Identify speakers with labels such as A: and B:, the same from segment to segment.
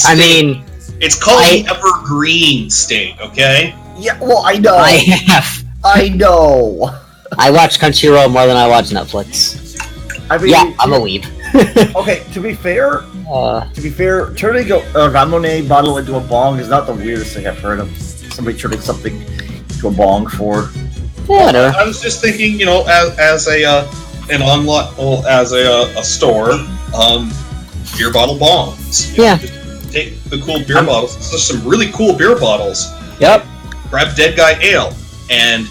A: I mean,
B: it's called the evergreen state. Okay.
C: Yeah. Well, I know. I know.
A: I watch Crunchyroll more than I watch Netflix.
C: I mean,
A: yeah, I'm a weeb.
C: Okay, to be fair, turning a Ramune bottle into a bong is not the weirdest thing I've heard of. Somebody turning something into a bong for.
A: Yeah, whatever.
B: I was just thinking, as a store, beer bottle bongs.
A: Yeah.
B: Just take the cool beer bottles. There's some really cool beer bottles.
A: Yep.
B: Grab Dead Guy Ale, and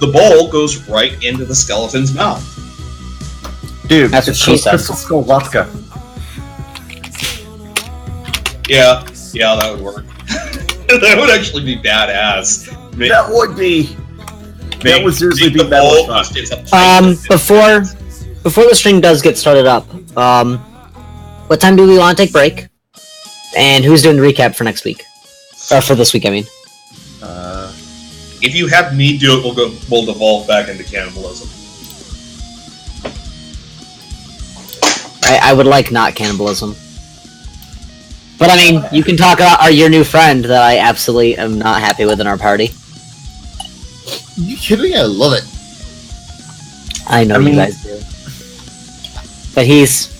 B: the bowl goes right into the skeleton's mouth.
C: Dude,
A: that's what she said.
C: Crystal Skull vodka.
B: Yeah, that would work. That would actually be badass.
C: That would be. That would seriously be badass.
A: Before the stream does get started up, what time do we want to take break? And who's doing the recap for next week? Or for this week, I mean.
B: If you have me do it, we'll devolve back into cannibalism.
A: I would like not cannibalism. But I mean, you can talk about your new friend that I absolutely am not happy with in our party.
D: You kidding? I love it.
A: I know you guys do. But he's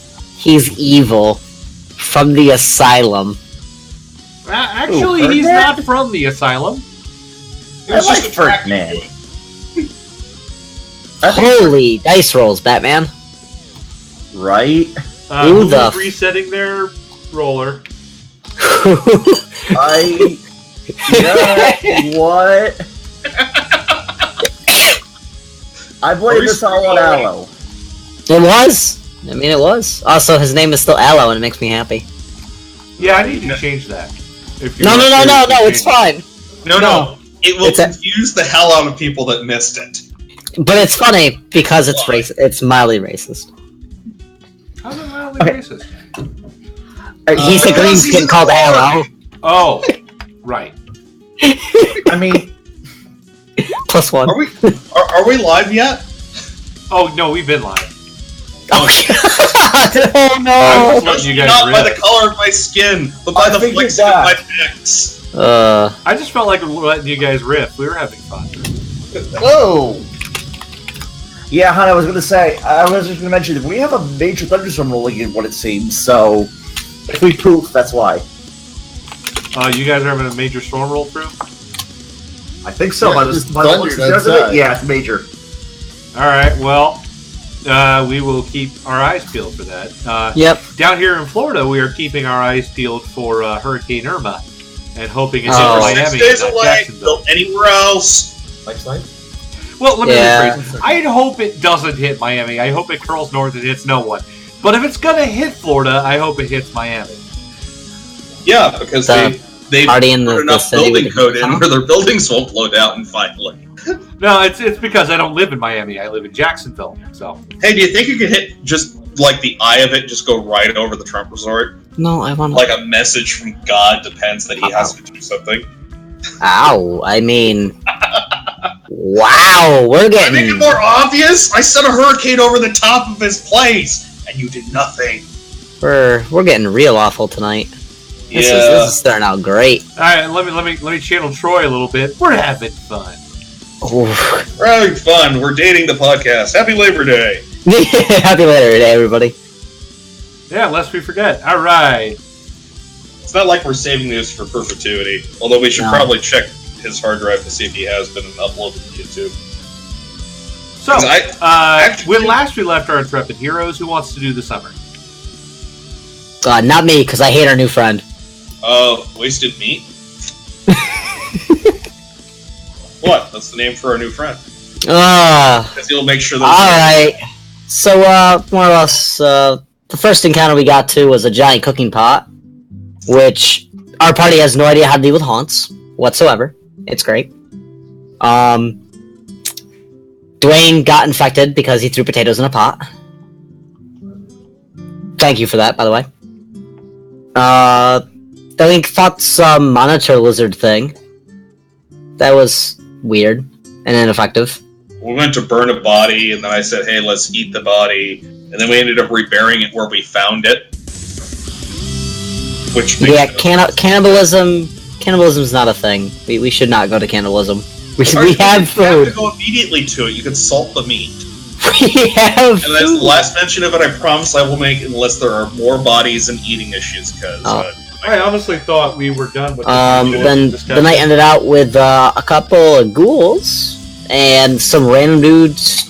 A: evil from the asylum.
E: Actually, he's not from the asylum.
C: I like Ferdinand.
A: Holy dice rolls, Batman.
C: Right?
A: Who the
E: resetting their roller?
C: What? I blame this all on Aloe.
A: It was. I mean, it was. Also, his name is still Aloe, and it makes me happy.
E: Yeah, I need to change that.
A: No, it's fine.
B: No. It will confuse the hell out of people that missed it.
A: But it's funny because it's racist. It's mildly racist.
E: How's it mildly racist?
A: He's a green skin called Aloe.
E: Oh, right.
C: I mean,
A: +1.
B: Are we live yet?
E: Oh no, we've been live.
A: Oh no!
E: I was letting you guys
B: not
E: rip.
B: by the color of my skin, but by the flexing of my pecs.
E: I just felt like we were letting you guys riff. We were having fun.
C: Whoa! Yeah, hon, I was just going to mention, we have a major thunderstorm rolling in, what it seems, so if we poof, that's why.
E: You guys are having a major storm roll through?
C: I think so.
D: Yeah,
C: Yeah, it's major.
E: Alright, well, we will keep our eyes peeled for that.
A: Yep.
E: Down here in Florida, we are keeping our eyes peeled for Hurricane Irma and hoping it's in Miami
B: 6 days
E: and not
B: away,
E: Jacksonville.
B: anywhere else.
E: Well, let me rephrase. I hope it doesn't hit Miami. I hope it curls north and hits no one. But if it's going to hit Florida, I hope it hits Miami.
B: Yeah, because they've put enough building code in where their buildings won't blow down finally.
E: No, it's because I don't live in Miami. I live in Jacksonville. So.
B: Hey, do you think you could hit just like the eye of it, just go right over the Trump resort?
A: No, I want
B: like a message from God depends that he has to do something.
A: Ow! I mean, wow, we're getting.
B: I make it more obvious. I sent a hurricane over the top of his place, and you did nothing.
A: We're getting real awful tonight.
B: Yeah.
A: This is starting out great.
E: All right, let me channel Troy a little bit. We're having fun.
A: Oof.
B: We're having fun. We're dating the podcast. Happy Labor Day.
A: Happy Labor Day, everybody.
E: Yeah, lest we forget. All right.
B: It's not like we're saving this for perpetuity. Although we should probably check his hard drive to see if he has been uploaded to YouTube.
E: So, when last we left our intrepid heroes, who wants to do the summary?
A: Not me, because I hate our new friend.
B: Wasted Meat? What? That's the name for our new friend. Because he'll make sure that.
A: Alright. So, more or less, the first encounter we got to was a giant cooking pot, which our party has no idea how to deal with haunts whatsoever. It's great. Dwayne got infected because he threw potatoes in a pot. Thank you for that, by the way. Then we fought some monitor lizard thing. That was weird and ineffective.
B: We went to burn a body, and then I said, hey, let's eat the body. And then we ended up reburying it where we found it. Which makes
A: Yeah,
B: no sense.
A: cannibalism is not a thing. We should not go to cannibalism. We
B: You
A: have
B: have
A: food.
B: to go immediately to it. You can salt the meat.
A: We have
B: And that's the
A: food.
B: last mention of it I promise I will make unless there are more bodies and eating issues, because...
E: I honestly thought we were done with
A: Then the night ended out with a couple of ghouls and some random dudes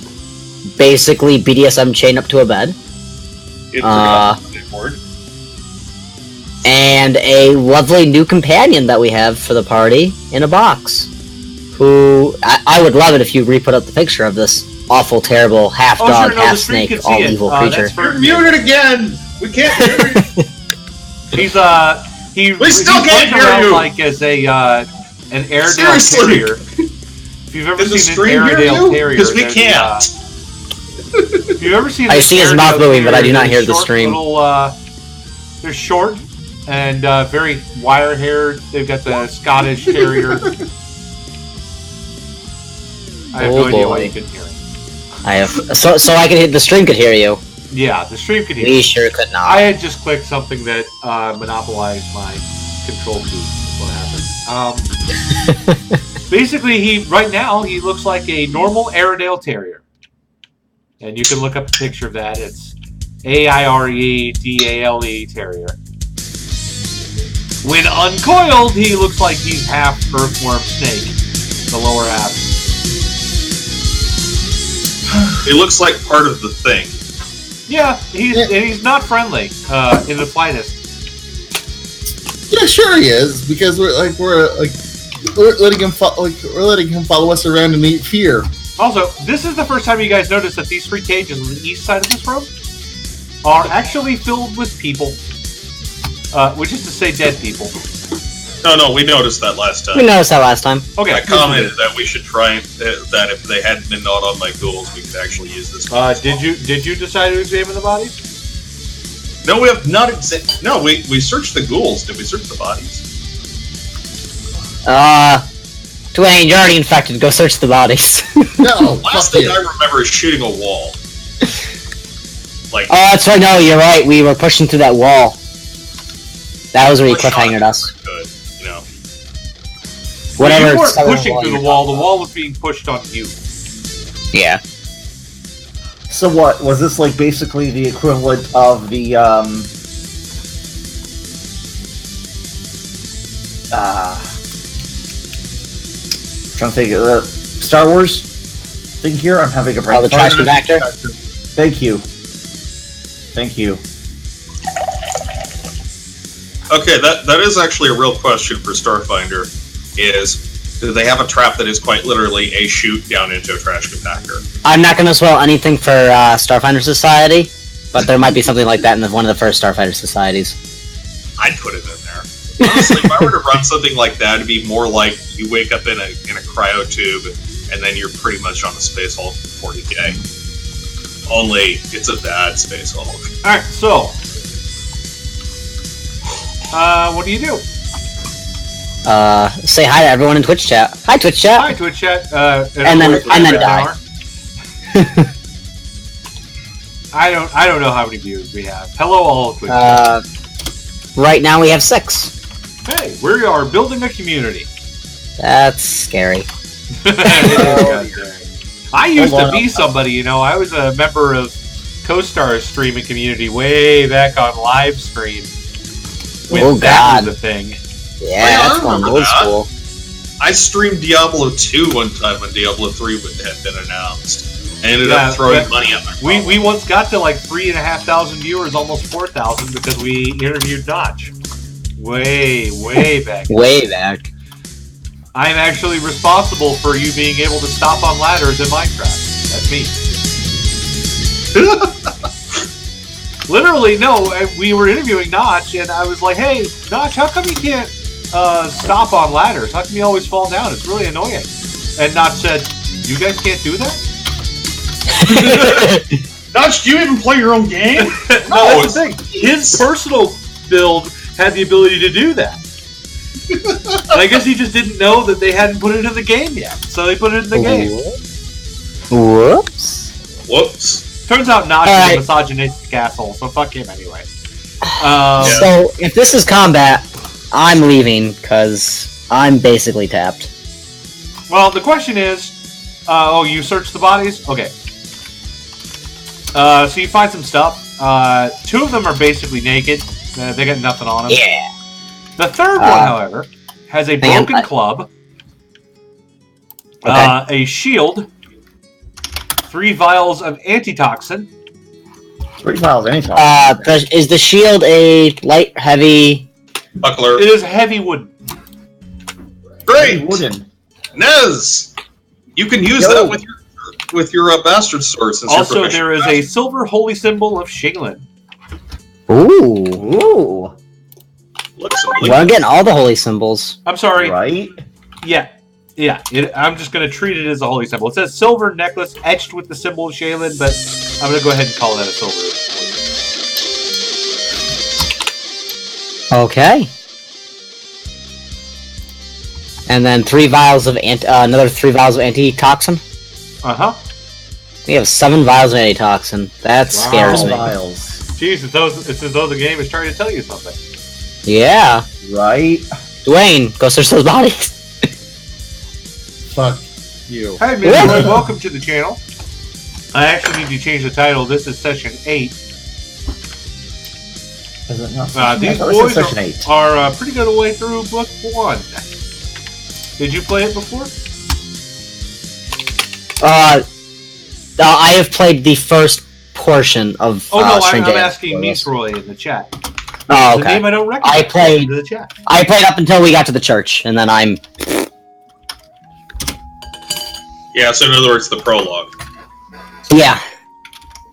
A: basically BDSM chained up to a bed. And a lovely new companion that we have for the party in a box. Who I would love it if you re-put up the picture of this awful, terrible, half dog, half snake, all evil creature.
B: You're muted again! We can't hear you!
E: We
B: still can't hear you!
E: Like as an Airedale
B: Seriously!
E: Terrier. If you've ever
B: Did the
E: seen an
B: stream hear
E: Airedale
B: you?
E: Terrier,
B: Because we
E: there's,
B: can't.
E: If you've ever seen
A: I
E: an
A: see his
E: Airedale
A: mouth moving, but I do
E: Terrier,
A: not hear
E: they're
A: the
E: short
A: stream.
E: They're short and very wire-haired. They've got the Scottish Terrier. I have no idea why you couldn't hear it.
A: I have so I could the stream could hear you.
E: Yeah, the stream could hear
A: We
E: you.
A: sure could not.
E: I had just clicked something that monopolized my control key. That's what happened. Basically, right now he looks like a normal Airedale Terrier, and you can look up a picture of that. It's Airedale Terrier. When uncoiled, he looks like he's half earthworm snake, the lower half.
B: It looks like part of the thing.
E: Yeah, he's not friendly in the slightest.
D: Yeah, sure he is, because we're letting him follow us around and eat fear.
E: Also, this is the first time you guys notice that these 3 cages on the east side of this room are actually filled with people, which is to say, dead people.
B: No, we noticed that last time.
A: We noticed that last time.
E: Okay,
B: I commented that we should try that if they hadn't been gnawed on by ghouls, we could actually use this.
E: Did you decide to examine the bodies?
B: No, we have not. No, we searched the ghouls. Did we search the bodies?
A: Dwayne, you're already infected. Go search the bodies.
D: No,
B: Last thing I remember is shooting a wall. Like,
A: Oh, that's right. No, you're right. We were pushing through that wall. That was where you
B: shot
A: cliffhangered us.
B: good, you know.
A: Whatever.
E: You weren't
A: southern
E: pushing through the
A: you're
E: wall.
A: talking
E: The wall was being pushed on you.
A: about. Yeah.
C: So what, was this like basically the equivalent of the, trying to think of the Star Wars thing here? I'm having a brain
A: Oh, the trash
C: fart.
A: compactor?
C: Thank you. Thank you.
B: Okay, that is actually a real question for Starfinder. Do they have a trap that is quite literally a chute down into a trash compactor?
A: I'm not going to spoil anything for Starfinder Society, but there might be something like that in one of the first Starfinder Societies.
B: I'd put it in there. Honestly, if I were to run something like that, it'd be more like you wake up in a cryo tube, and then you're pretty much on a space hulk for 40k. Only it's a bad space hulk.
E: Alright, so what do you do?
A: Say hi to everyone in Twitch chat. Hi, Twitch chat.
E: Hi, Twitch chat.
A: And then die.
E: I don't know how many viewers we have. Hello, all of Twitch chat.
A: Right now we have 6.
E: Hey, we are building a community.
A: That's scary.
E: I used to be somebody, you know. I was a member of CoStar's streaming community way back on live stream. When that was a thing.
A: Yeah, that's one old school.
B: I streamed Diablo 2 one time when Diablo 3 had been announced. I ended up throwing money at my phone.
E: We once got to like 3,500 viewers, almost 4,000, because we interviewed Notch. Way back.
A: Way back.
E: I'm actually responsible for you being able to stop on ladders in Minecraft. That's me. Literally, no, we were interviewing Notch, and I was like, hey, Notch, how come you can't stop on ladders? How come you always fall down? It's really annoying. And Notch said, you guys can't do that?
B: Notch, do you even play your own game?
E: No, that's the thing. His personal build had the ability to do that. And I guess he just didn't know that they hadn't put it in the game yet. So they put it in the game.
A: Whoops.
B: Whoops.
E: Turns out Notch is a misogynistic asshole, so fuck him anyway.
A: So, if this is combat, I'm leaving, because I'm basically tapped.
E: Well, the question is, you search the bodies? Okay. So you find some stuff. 2 of them are basically naked. They got nothing on them.
A: Yeah.
E: The third one, however, has a broken club, a shield, 3 vials of antitoxin.
C: 3 vials of antitoxin.
A: Is the shield a light, heavy...
B: Buckler.
E: It is heavy wooden.
B: Great!
C: Wooden.
B: Nez! You can use that with your bastard sword. Since
E: Also, there is a silver holy symbol of Shaylin.
A: Ooh. Well, I'm getting all the holy symbols.
E: I'm sorry.
C: Right?
E: Yeah. I'm just going to treat it as a holy symbol. It says silver necklace etched with the symbol of Shaylin, but I'm going to go ahead and call that a silver.
A: Okay. And then 3 vials of another 3 vials of antitoxin. We have 7 vials of antitoxin. That scares me.
C: Vials.
E: Jeez, it's as though the game is trying to tell you something.
A: Yeah.
C: Right?
A: Dwayne, go search those bodies.
D: Fuck you.
E: Hi, Mr. Roy, welcome to the channel. I actually need to change the title. This is session 8.
C: Is it not
E: These boys are pretty good way through book 1. Did you play it before?
A: I have played the first portion of.
E: I'm asking Miss Roy in the chat.
A: Oh, okay.
E: The name I don't recognize.
A: I played up until we got to the church, and then I'm.
B: Yeah, so in other words, the prologue.
A: Yeah,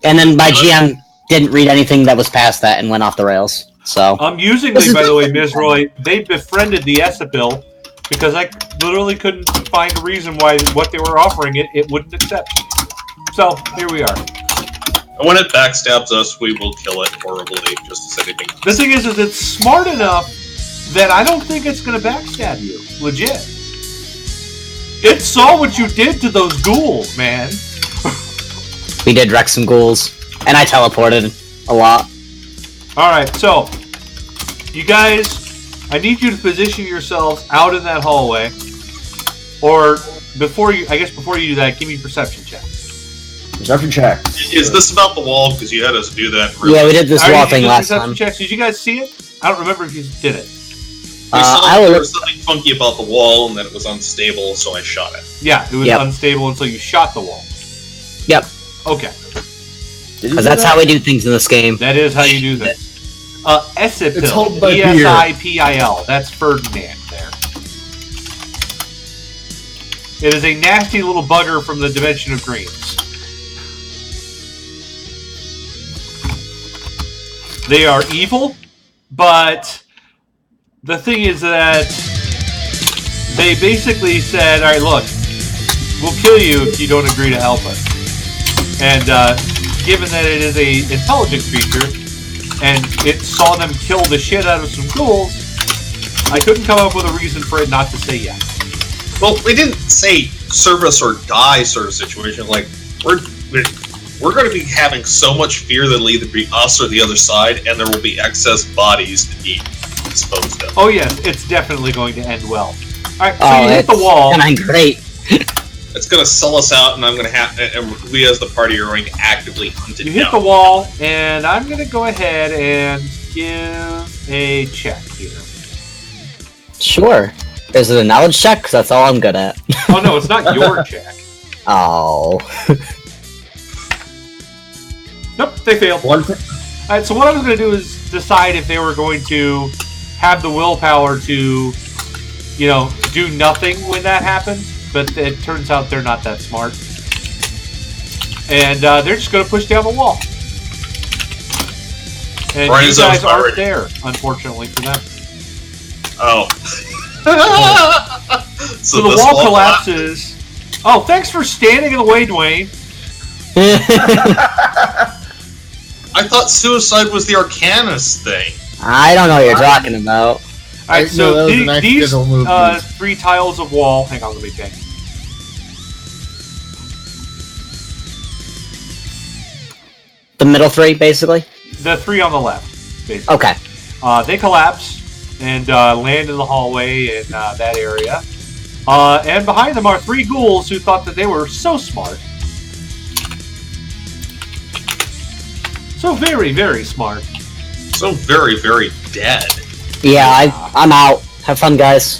A: and then my GM didn't read anything that was past that and went off the rails. So.
E: Musingly, by the way, Ms. Roy, they befriended the Esapil because I literally couldn't find a reason why what they were offering it wouldn't accept. So here we are.
B: And when it backstabs us, we will kill it horribly, just as anything else.
E: The thing is it's smart enough that I don't think it's going to backstab you. Legit. It saw what you did to those ghouls, man.
A: We did wreck some ghouls, and I teleported a lot.
E: Alright, so, you guys, I need you to position yourselves out in that hallway. Or, before you do that, give me a perception check.
C: Perception check.
B: Is this about the wall? Because you had us do that.
A: Yeah, we did this wall thing last time.
E: Checks. Did you guys see it? I don't remember if you did it.
B: We saw there was something funky about the wall, and that it was unstable, so I shot it.
E: Yeah, it was unstable until you shot the wall.
A: Yep.
E: Okay.
A: Because that's how we do things in this game.
E: That is how you do this. Esipil.
D: It's held by
E: Esipil. That's Ferdinand there. It is a nasty little bugger from the Dimension of Dreams. They are evil, but the thing is that they basically said, alright, look, we'll kill you if you don't agree to help us. And given that it is a intelligent creature, and it saw them kill the shit out of some ghouls, I couldn't come up with a reason for it not to say yes.
B: Well, we didn't say serve us or die sort of situation. Like, we're going to be having so much fear that it'll either be us or the other side, and there will be excess bodies to be disposed of.
E: Oh yes, it's definitely going to end well. Alright, so you hit the wall.
A: And great.
B: It's going to sell us out, and I'm going to have, and we as the party are going to actively hunt it down.
E: You hit the wall, and I'm going to go ahead and give a check here.
A: Sure. Is it a knowledge check? Because that's all I'm good at.
E: Oh no, it's not your check.
A: Oh.
E: Nope, they failed. Alright, so what I was going to do is decide if they were going to have the willpower to, do nothing when that happens. But it turns out they're not that smart. And they're just going to push down the wall. And you guys aren't there, unfortunately for them.
B: Oh.
E: So the wall collapses. Oh, thanks for standing in the way, Dwayne.
B: I thought suicide was the Arcanus thing.
A: I don't know what you're talking about.
E: Alright, so these 3 tiles of wall... Hang on, let me think.
A: The middle 3, basically?
E: The 3 on the left. basically.
A: Okay.
E: They collapse and land in the hallway in that area. And behind them are 3 ghouls who thought that they were so smart. So very, very smart.
B: So very, very dead.
A: Yeah, I'm out. Have fun, guys.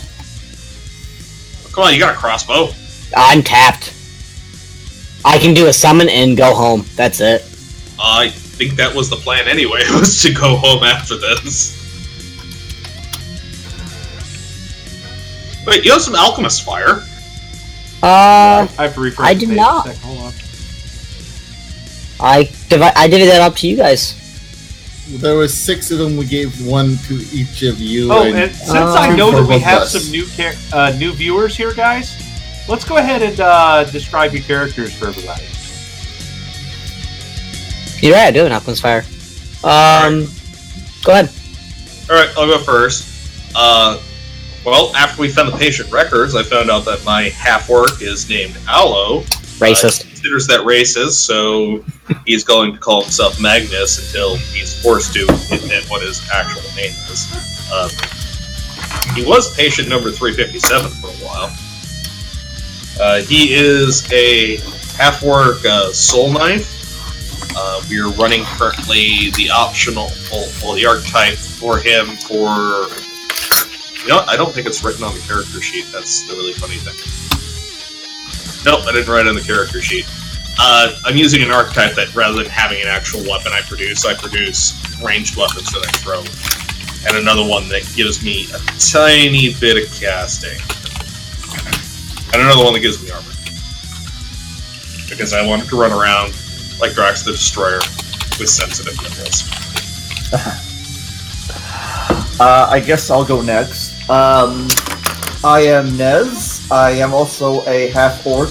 B: Come on, you got a crossbow.
A: I'm tapped. I can do a summon and go home. That's it.
B: I think that was the plan anyway, was to go home after this. Wait, you have some alchemist fire?
E: I have to refresh
A: I
E: the
A: did
E: page
A: not.
E: a second. Hold on.
A: I divvied that up to you guys.
D: There was 6 of them. We gave 1 to each of you.
E: Oh, and since I know that we have
D: us.
E: some new viewers here, guys, let's go ahead and describe your characters for everybody.
A: You're right, I do an Alchemist Fire. Go ahead.
B: Alright, I'll go first. Well, after we found the patient records, I found out that my half-orc is named Aloe.
A: Racist.
B: He considers that racist, so he's going to call himself Magnus until he's forced to admit what his actual name is. He was patient number 357 for a while. He is a half-orc soul knife. We are running currently the optional, the archetype for him for... You know, I don't think it's written on the character sheet. That's the really funny thing. Nope, I didn't write it on the character sheet. I'm using an archetype that, rather than having an actual weapon I produce ranged weapons that I throw. And another one that gives me a tiny bit of casting. And another one that gives me armor. Because I wanted to run around like Drax the Destroyer with sensitive nipples.
C: I guess I'll go next. I am Nez. I am also a half-orc,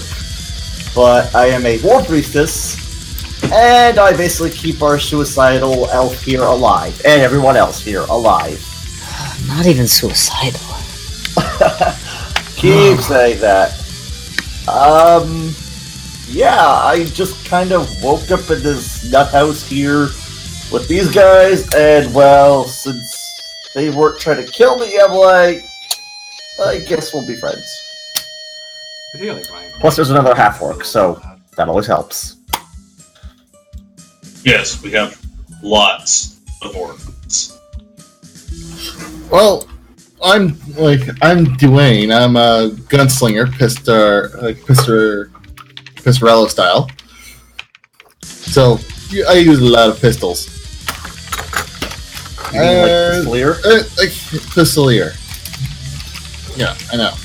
C: but I am a war priestess, and I basically keep our suicidal elf here alive, and everyone else here alive.
A: Not even suicidal.
C: Keep saying that. Yeah, I just kind of woke up in this nut house here with these guys, and well, since they weren't trying to kill me, I'm like, I guess we'll be friends.
E: I feel like mine.
C: Plus, there's another half-orc, so that always helps.
B: Yes, we have lots of orcs.
D: Well, I'm Dwayne. I'm a gunslinger, Pistorello style. So I use a lot of pistols.
C: You mean like Pistolier?
D: Like Pistolier. Yeah, I know.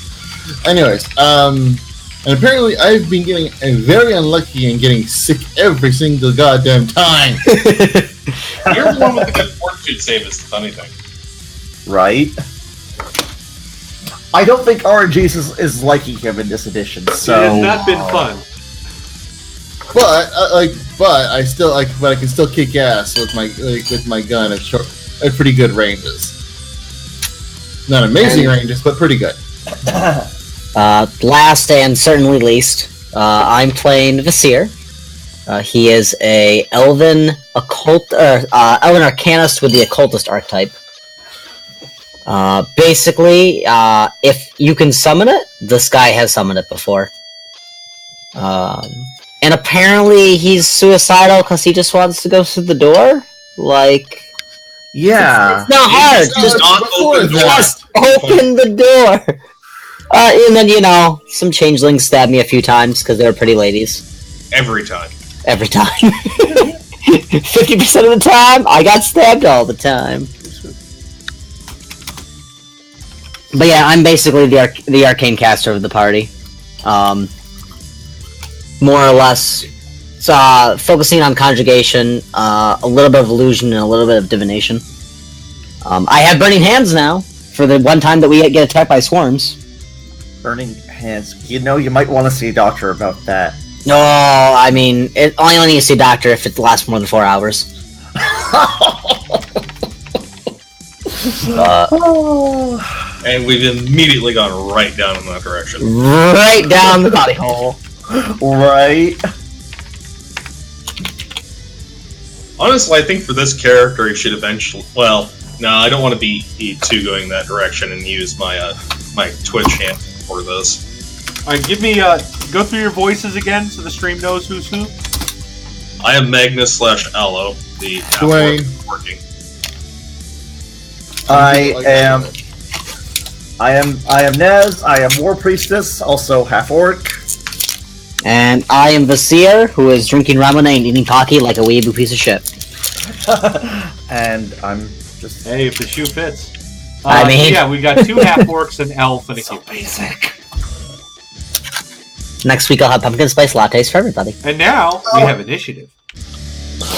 D: Anyways, and apparently I've been getting very unlucky and getting sick every single goddamn time.
B: You're the one with the good fortitude save is the funny thing.
C: Right? I don't think RNG is liking him in this edition, so...
E: It has not been fun.
D: But I can still kick ass with my gun at pretty good ranges. Not amazing ranges, but pretty good.
A: Last and certainly least, I'm playing Visir. He is a elven elven arcanist with the occultist archetype. Basically, if you can summon it, this guy has summoned it before. And apparently he's suicidal because he just wants to go through the door? Like...
C: Yeah.
A: It's not hard. Just open the door. And then, some changelings stabbed me a few times because they were pretty ladies.
B: Every time.
A: Every time. 50% of the time, I got stabbed all the time. But yeah, I'm basically the arcane caster of the party. More or less, focusing on conjugation, a little bit of illusion, and a little bit of divination. I have burning hands now, for the one time that we get attacked by swarms.
C: Burning hands. You might want to see a doctor about that.
A: No, I mean, it only need to see a doctor if it lasts more than 4 hours.
B: And we've immediately gone right down in that direction.
A: Right down the body hole.
C: Right.
B: Honestly, I think for this character, he should eventually. Well, no, I don't want to be E2 going that direction and use my my Twitch hand for this.
E: All right, give me go through your voices again so the stream knows who's who.
B: I am Magnus/Allo, the
D: Dwayne.
B: working.
C: I am Nez. I am War Priestess, also half orc.
A: And I am Vasir, who is drinking ramen and eating Pocky like a weeaboo piece of shit.
C: And I'm just
E: Hey, if the shoe fits.
A: I mean-
E: yeah, we got 2 half orcs, an elf, and a
C: so
E: human.
C: basic.
A: Next week I'll have pumpkin spice lattes for everybody.
E: And now we have initiative.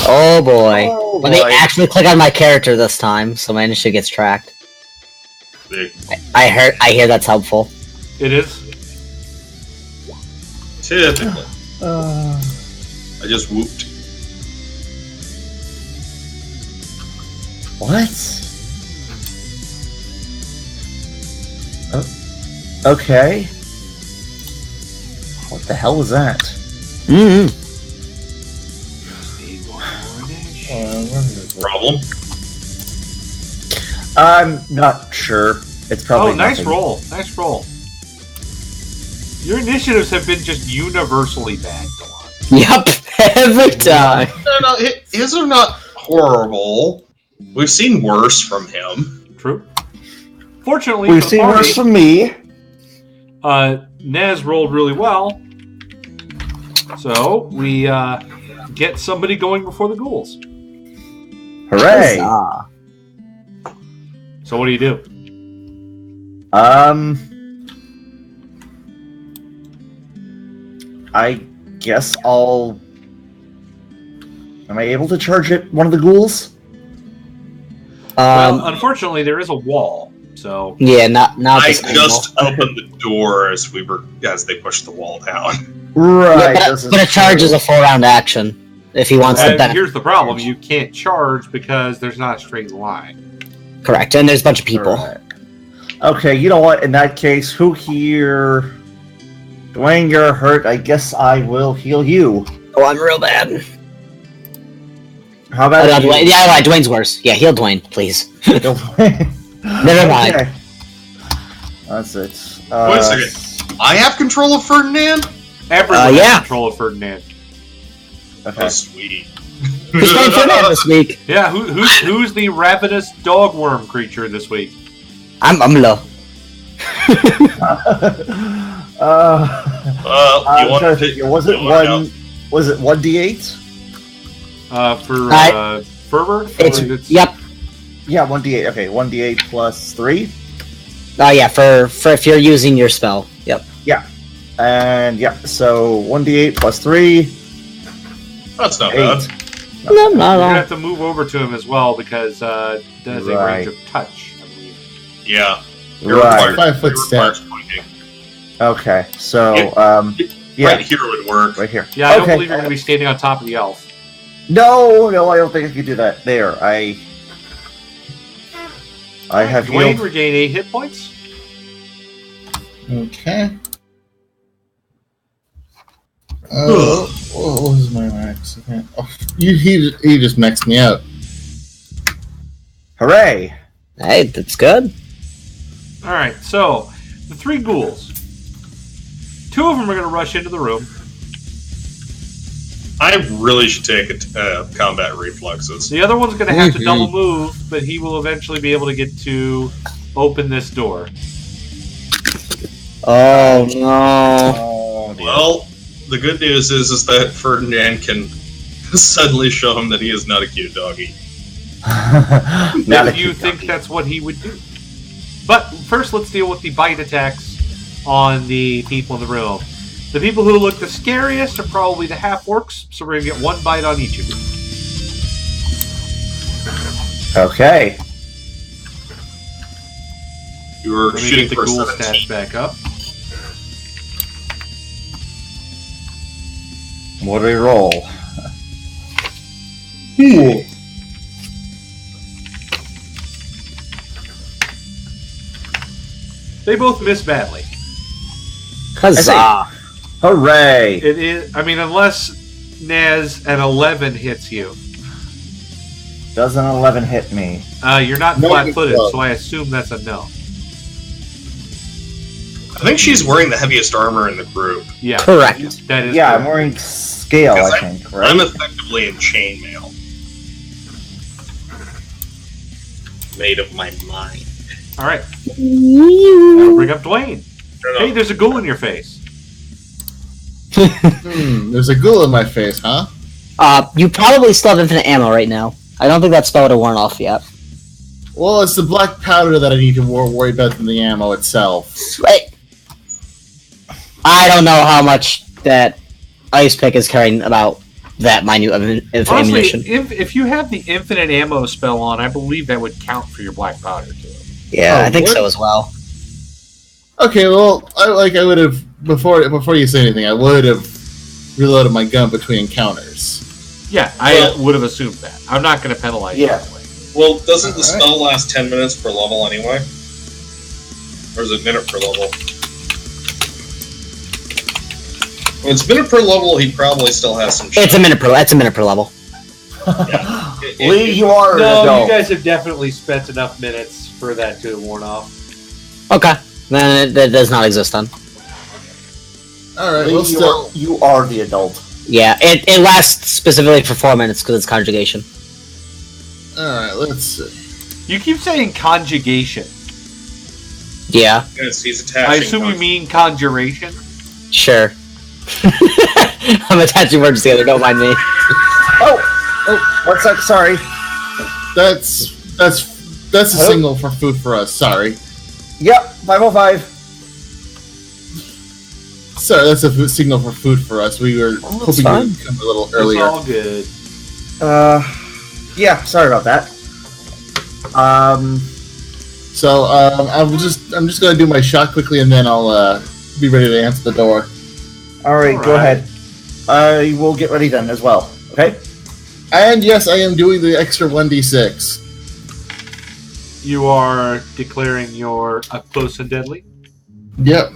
A: Oh boy.
C: Oh,
A: Let me
C: boy.
A: actually click on my character this time, so my initiative gets tracked.
B: Big.
A: I hear that's helpful.
E: It is.
B: Typically. I just whooped.
C: What? Okay. What the hell was that?
A: Mm-hmm.
B: Problem?
C: I'm not sure. It's probably
E: Oh, nice
C: nothing.
E: roll. Nice roll. Your initiatives have been just universally bad, Delon.
A: Yep, every time.
B: No, his are not horrible. We've seen worse from him.
E: True. Fortunately,
C: We've
E: for the
C: seen
E: party,
C: worse from me.
E: Nez rolled really well. So we get somebody going before the ghouls.
C: Hooray!
A: Huzzah.
E: So what do you do?
C: I guess I'll. Am I able to charge at one of the ghouls?
E: Well, unfortunately, there is a wall. So
A: Yeah, not
B: I
A: this
B: just opened the door as they pushed the wall down.
C: Right.
A: Yeah,
C: this is
A: but a charge
C: true.
A: is a 4-round action if he wants to
E: and
A: benefit.
E: here's the problem: you can't charge because there's not a straight line.
A: Correct, and there's a bunch of people.
C: Alright. Okay, you know what? In that case, who here? Dwayne, you're hurt. I guess I will heal you.
A: Oh, I'm real bad.
C: How
A: Oh,
C: about
A: no,
C: you?
A: Dwayne. Yeah, right, Dwayne's worse. Yeah, heal Dwayne, please.
C: Dwayne?
A: Never mind.
C: Okay. That's it.
B: Wait a second. I have control of Ferdinand?
E: Everyone
A: yeah.
E: has control of Ferdinand.
C: Okay.
B: Oh, sweet.
A: Who's playing Ferdinand this week?
E: Yeah, who's the ravenous dogworm creature this week?
A: I'm low.
B: You want to take
C: was it one? Was it 1d8?
E: For fervor?
A: It's yep.
C: Yeah, 1d8. Okay, 1d8 plus 3.
A: Oh yeah, for if you're using your spell. Yep.
C: And yeah, so 1d8 plus 3.
B: That's not
C: 8.
B: bad.
A: No, not
E: You're
A: at
E: gonna
A: all.
E: have to move over to him as well because does a
C: Right.
E: range of touch, I believe.
B: Yeah.
C: Right.
D: 5 foot step.
B: Pointing.
C: Okay, so yeah,
B: Right here would work.
C: right here.
E: Yeah, I don't
C: Okay.
E: believe you're going to be standing on top of the elf.
C: No, I don't think I could do that. There, I have
E: Dwayne,
C: healed.
E: regain 8 hit points.
D: Okay. What was my max? Okay. Oh, he just maxed me out.
C: Hooray!
A: Hey, that's good.
E: Alright, so the 3 ghouls. 2 of them are going to rush into the room.
B: I really should take combat reflexes.
E: The other one's going to have to double move, but he will eventually be able to get to open this door.
A: Oh no.
C: Oh, dear.
B: Well, the good news is that Ferdinand can suddenly show him that he is not a cute doggy.
C: Not a
E: If you
C: cute
E: think
C: doggy.
E: that's what he would do. But first, let's deal with the bite attacks on the people in the room. The people who look the scariest are probably the half-orcs, so we're going to get 1 bite on each of you.
C: Okay.
B: You were
E: Let me
B: shooting
E: get the
B: for
E: ghoul
B: 17.
E: stats back up.
C: What do we roll?
E: They both miss badly.
A: Huzzah.
C: Hooray!
E: It is, I mean, unless Naz an 11 hits you.
C: Does an 11 hit me?
E: You're not
D: No,
E: flat-footed,
D: no.
E: so I assume that's a no.
B: I think she's wearing the heaviest armor in the group.
E: Yeah.
A: Correct.
E: That is
C: Yeah,
E: correct.
C: I'm wearing scale, I think, right?
B: I'm effectively in chainmail. Made of my mind.
E: All right. I'll bring up Dwayne.
B: No, no.
E: Hey, there's a ghoul in your face.
D: There's a ghoul in my face, huh?
A: You probably still have infinite ammo right now. I don't think that spell would have worn off yet.
D: Well, it's the black powder that I need to worry about than the ammo itself.
A: Wait. I don't know how much that ice pick is carrying about that minute of ammunition.
E: Honestly, if you have the infinite ammo spell on, I believe that would count for your black powder too.
A: Yeah,
D: Oh,
A: I think
D: what?
A: so as well.
D: Okay, well, I would have before you say anything, I would have reloaded my gun between encounters.
E: Yeah, I would have assumed that. I'm not going to penalize you
C: Yeah.
E: that way.
B: Well, doesn't the
D: Alright.
B: spell last 10 minutes per level anyway? Or is it minute per level? When it's minute per level, he probably still has some shit.
A: It's a minute per. That's a minute per level.
C: Lee, you are an
E: No,
C: adult.
E: you guys have definitely spent enough minutes for that to have worn off.
A: Okay, then it does not exist then.
D: Alright,
C: Lee,
D: well, still.
C: you are the adult.
A: Yeah, it lasts specifically for 4 minutes because it's conjugation.
D: Alright, let's see.
E: You keep saying conjugation.
A: Yeah,
B: Yes, he's attaching.
E: I assume you mean conjuration?
A: sure. I'm attaching words together. Don't mind me.
C: Oh, what's that? Sorry.
D: That's a
C: Hello?
D: signal for food for us, sorry.
C: Yep, 505.
D: Sorry, that's a signal for food for us. We were
A: that's
D: hoping
A: fine.
D: you would come a little
E: It's
D: earlier.
E: all good.
C: Yeah, sorry about that.
D: So, I'm just gonna do my shot quickly and then I'll be ready to answer the door.
C: Alright, go
E: Alright.
C: ahead. I will get ready then as well. Okay?
D: And yes, I am doing the extra 1d6.
E: You are declaring your up close and deadly?
D: Yep.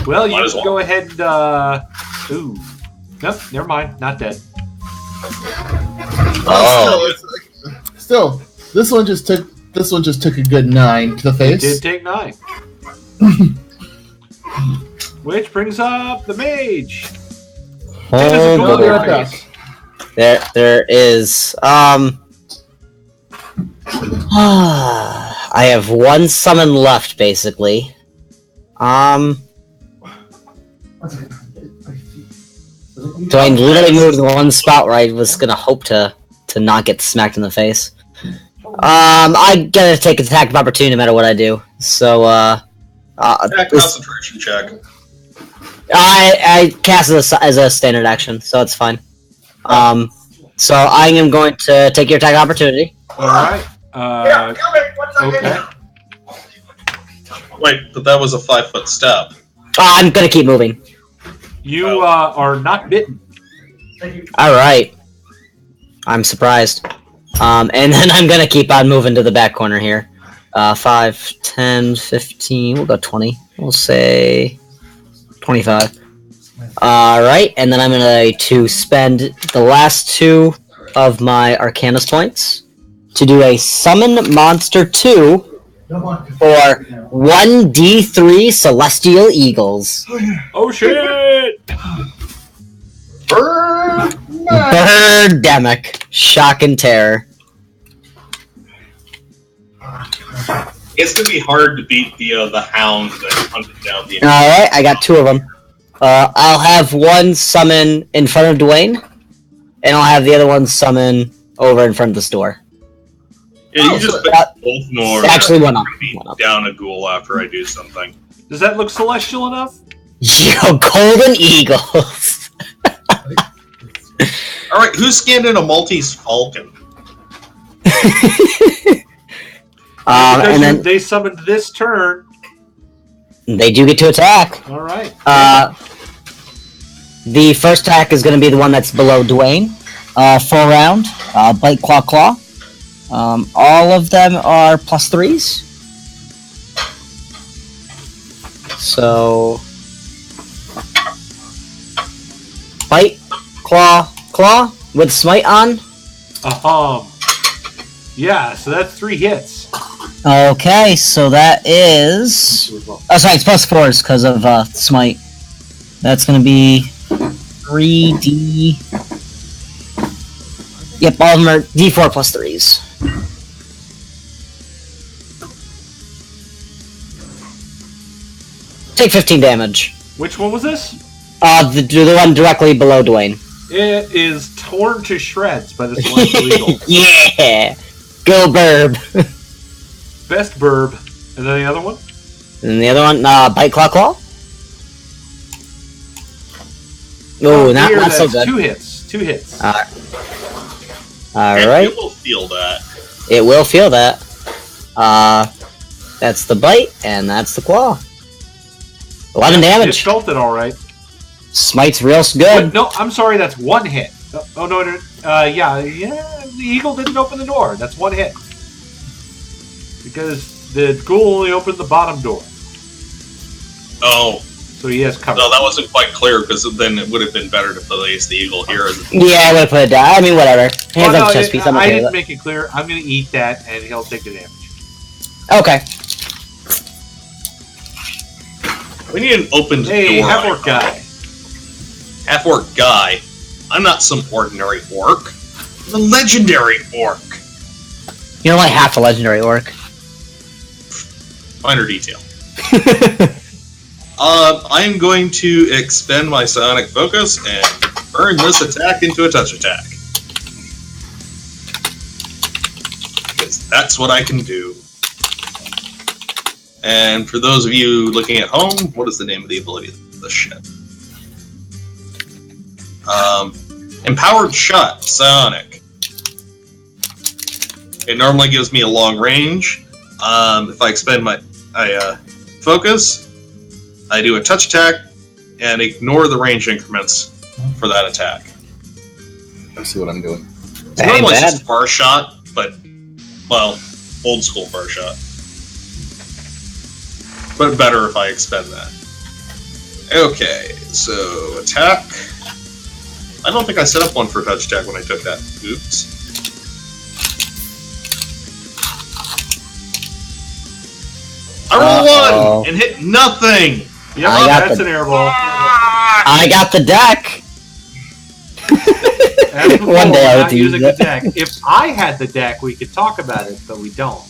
E: Well, you
B: Might as
E: can
B: well.
E: go ahead and, ooh. Nope, never mind. Not dead.
B: Oh.
D: Still, this one just took a good 9 to the
E: It
D: face.
E: did take 9. Which brings up the mage. There's a
A: Oh,
E: ghoul in your
D: boy.
E: face.
A: there is. I have one summon left, basically. So I literally moved to one spot where I was gonna hope to not get smacked in the face. I gotta take attack of opportunity no matter what I do. So this,
B: Concentration check.
A: I cast it as a standard action, so it's fine. So I am going to take your attack of opportunity.
E: Alright. Okay.
B: Wait, but that was a 5-foot step.
A: I'm gonna keep moving.
E: You are not bitten.
A: Alright. I'm surprised. And then I'm gonna keep on moving to the back corner here. 5, 10, 15, we'll go 20. We'll say 25. Alright, and then I'm gonna to spend the last 2 of my Arcanus points to do a Summon Monster 2 for 1d3 Celestial Eagles.
E: Oh shit!
A: Birdemic. Shock and Terror.
B: It's gonna be hard to beat the hound that hunted down the.
A: Alright, I got 2 of them. I'll have one summon in front of Dwayne, and I'll have the other one summon over in front of the store.
B: Yeah, you just
A: Uh,
B: both know.
A: actually, one up.
B: Beat
A: One up.
B: down a ghoul after I do something.
E: Does that look celestial enough?
A: Yo, Golden Eagles!
B: All right, who scanned in a Maltese Falcon?
E: Because
A: And then
E: they summoned this turn.
A: they do get to attack.
E: Alright.
A: The first attack is going to be the one that's below Dwayne. Full round. Bite, Claw, Claw. All of them are +3s. So... Bite, Claw, Claw, with Smite on.
E: Yeah, so that's 3 hits.
A: Okay, so that is... Oh, sorry, it's +4s because of Smite. That's going to be 3D... Yep, all of them are D4 plus 3s. Take 15 damage.
E: Which one was this?
A: The one directly below Dwayne.
E: It is torn to shreds by the Celestial Eagle.
A: Yeah! Go Burb!
E: Best burb. And then the other one?
A: And the other one, Bite Claw Claw? Oh, not so good.
E: 2 hits. 2 hits.
A: Alright.
B: It will feel that.
A: It will feel that. That's the bite, and that's the claw. 11 damage.
E: It felt it alright.
A: Smite's real good.
E: Wait, no, I'm sorry, that's 1 hit. Oh, no, yeah, the eagle didn't open the door. That's 1 hit. Because the ghoul only opened the bottom door.
B: Oh.
E: So he has cover.
B: No, that wasn't quite clear, because then it would have been better to place the eagle here.
A: Yeah, I would have put it down. I mean, whatever. Hands up chest piece.
E: I didn't make it clear. I'm going to eat that, and he'll take the damage.
A: Okay.
B: We need an opened door.
E: Hey, half-orc guy.
B: Half-orc guy. I'm not some ordinary orc. I'm a legendary orc.
A: You're only half a legendary orc.
B: Finer detail. I'm going to expend my psionic focus and burn this attack into a touch attack. Because that's what I can do. And for those of you looking at home, what is the name of the ability of this shit? Empowered Shot, Psionic. It normally gives me a long range. If I expend my focus, I do a touch attack and ignore the range increments for that attack.
D: Let's see what I'm doing.
B: It's normally just far shot, but, well, old school far shot. But better if I expend that. Okay, so attack. I don't think I set up one for touch attack when I took that. Oops. I roll 1 and hit nothing!
E: Yep, that's an airball.
A: I got the deck!
E: One day I would use a deck. If I had the deck, we could talk about it, but we don't.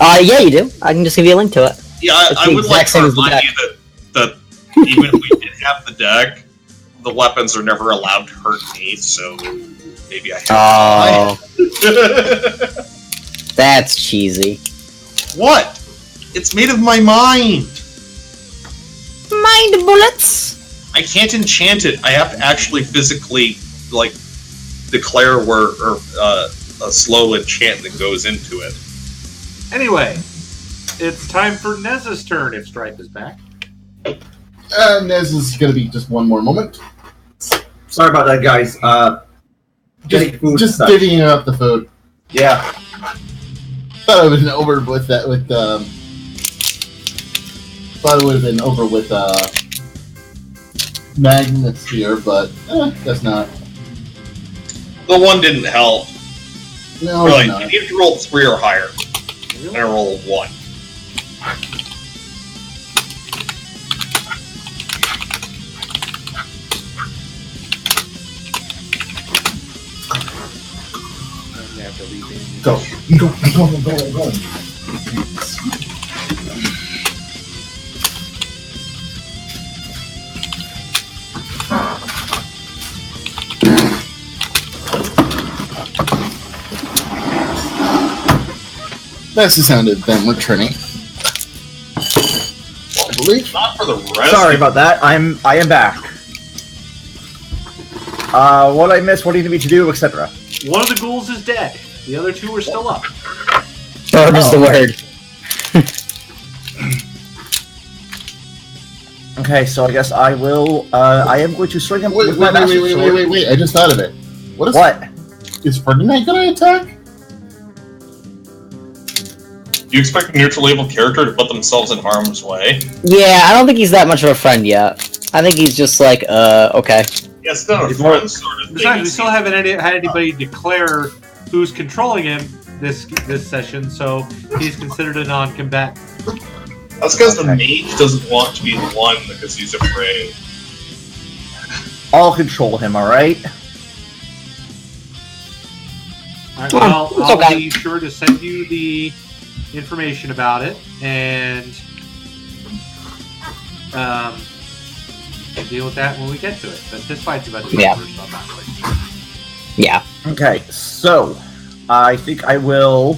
A: Yeah, you do. I can just give you a link to it.
B: Yeah, I would like to remind you that even if we did have the deck, the weapons are never allowed to hurt me, so maybe I have
A: to. That's cheesy.
B: What? It's made of my mind!
A: Mind bullets!
B: I can't enchant it. I have to actually physically, like, declare where a slow enchantment goes into it.
E: Anyway, it's time for Nez's turn if Stripe is back.
D: Nez is going to be just one more moment.
C: Sorry about that, guys.
D: Just divvying up the food.
C: Yeah.
D: Thought it would have been over with that. Thought it would have been over with Magnus here, but guess not.
B: The 1 didn't help.
D: No,
B: really,
D: not.
B: You need to roll 3 or higher. And I rolled 1.
D: Go. That's the sound of them returning. I believe.
B: Not for the rest.
C: Sorry about that. I am back. What I missed? What do you need me to do, etc.
E: One of the ghouls is dead. The other 2 are still up.
A: Burb is the word.
C: Okay, so I guess I will. I am going to swing him with my massive sword.
D: Wait! I just thought of it. What? Is Ferdinand gonna attack?
B: Do you expect a neutral able character to put themselves in harm's way?
A: Yeah, I don't think he's that much of a friend yet. I think he's just like, okay.
B: Yeah, it's not a friend sort of thing.
E: Besides, we still haven't had anybody declare who's controlling him. this session, so he's considered a non-combatant.
B: That's because the mage doesn't want to be the one because he's afraid.
C: I'll control him, alright?
E: Alright, well, I'll be sure to send you the information about it, and deal with that when we get to it. But this fight's about to be over, so I'm not really sure.
A: Yeah.
C: Okay, so I think I will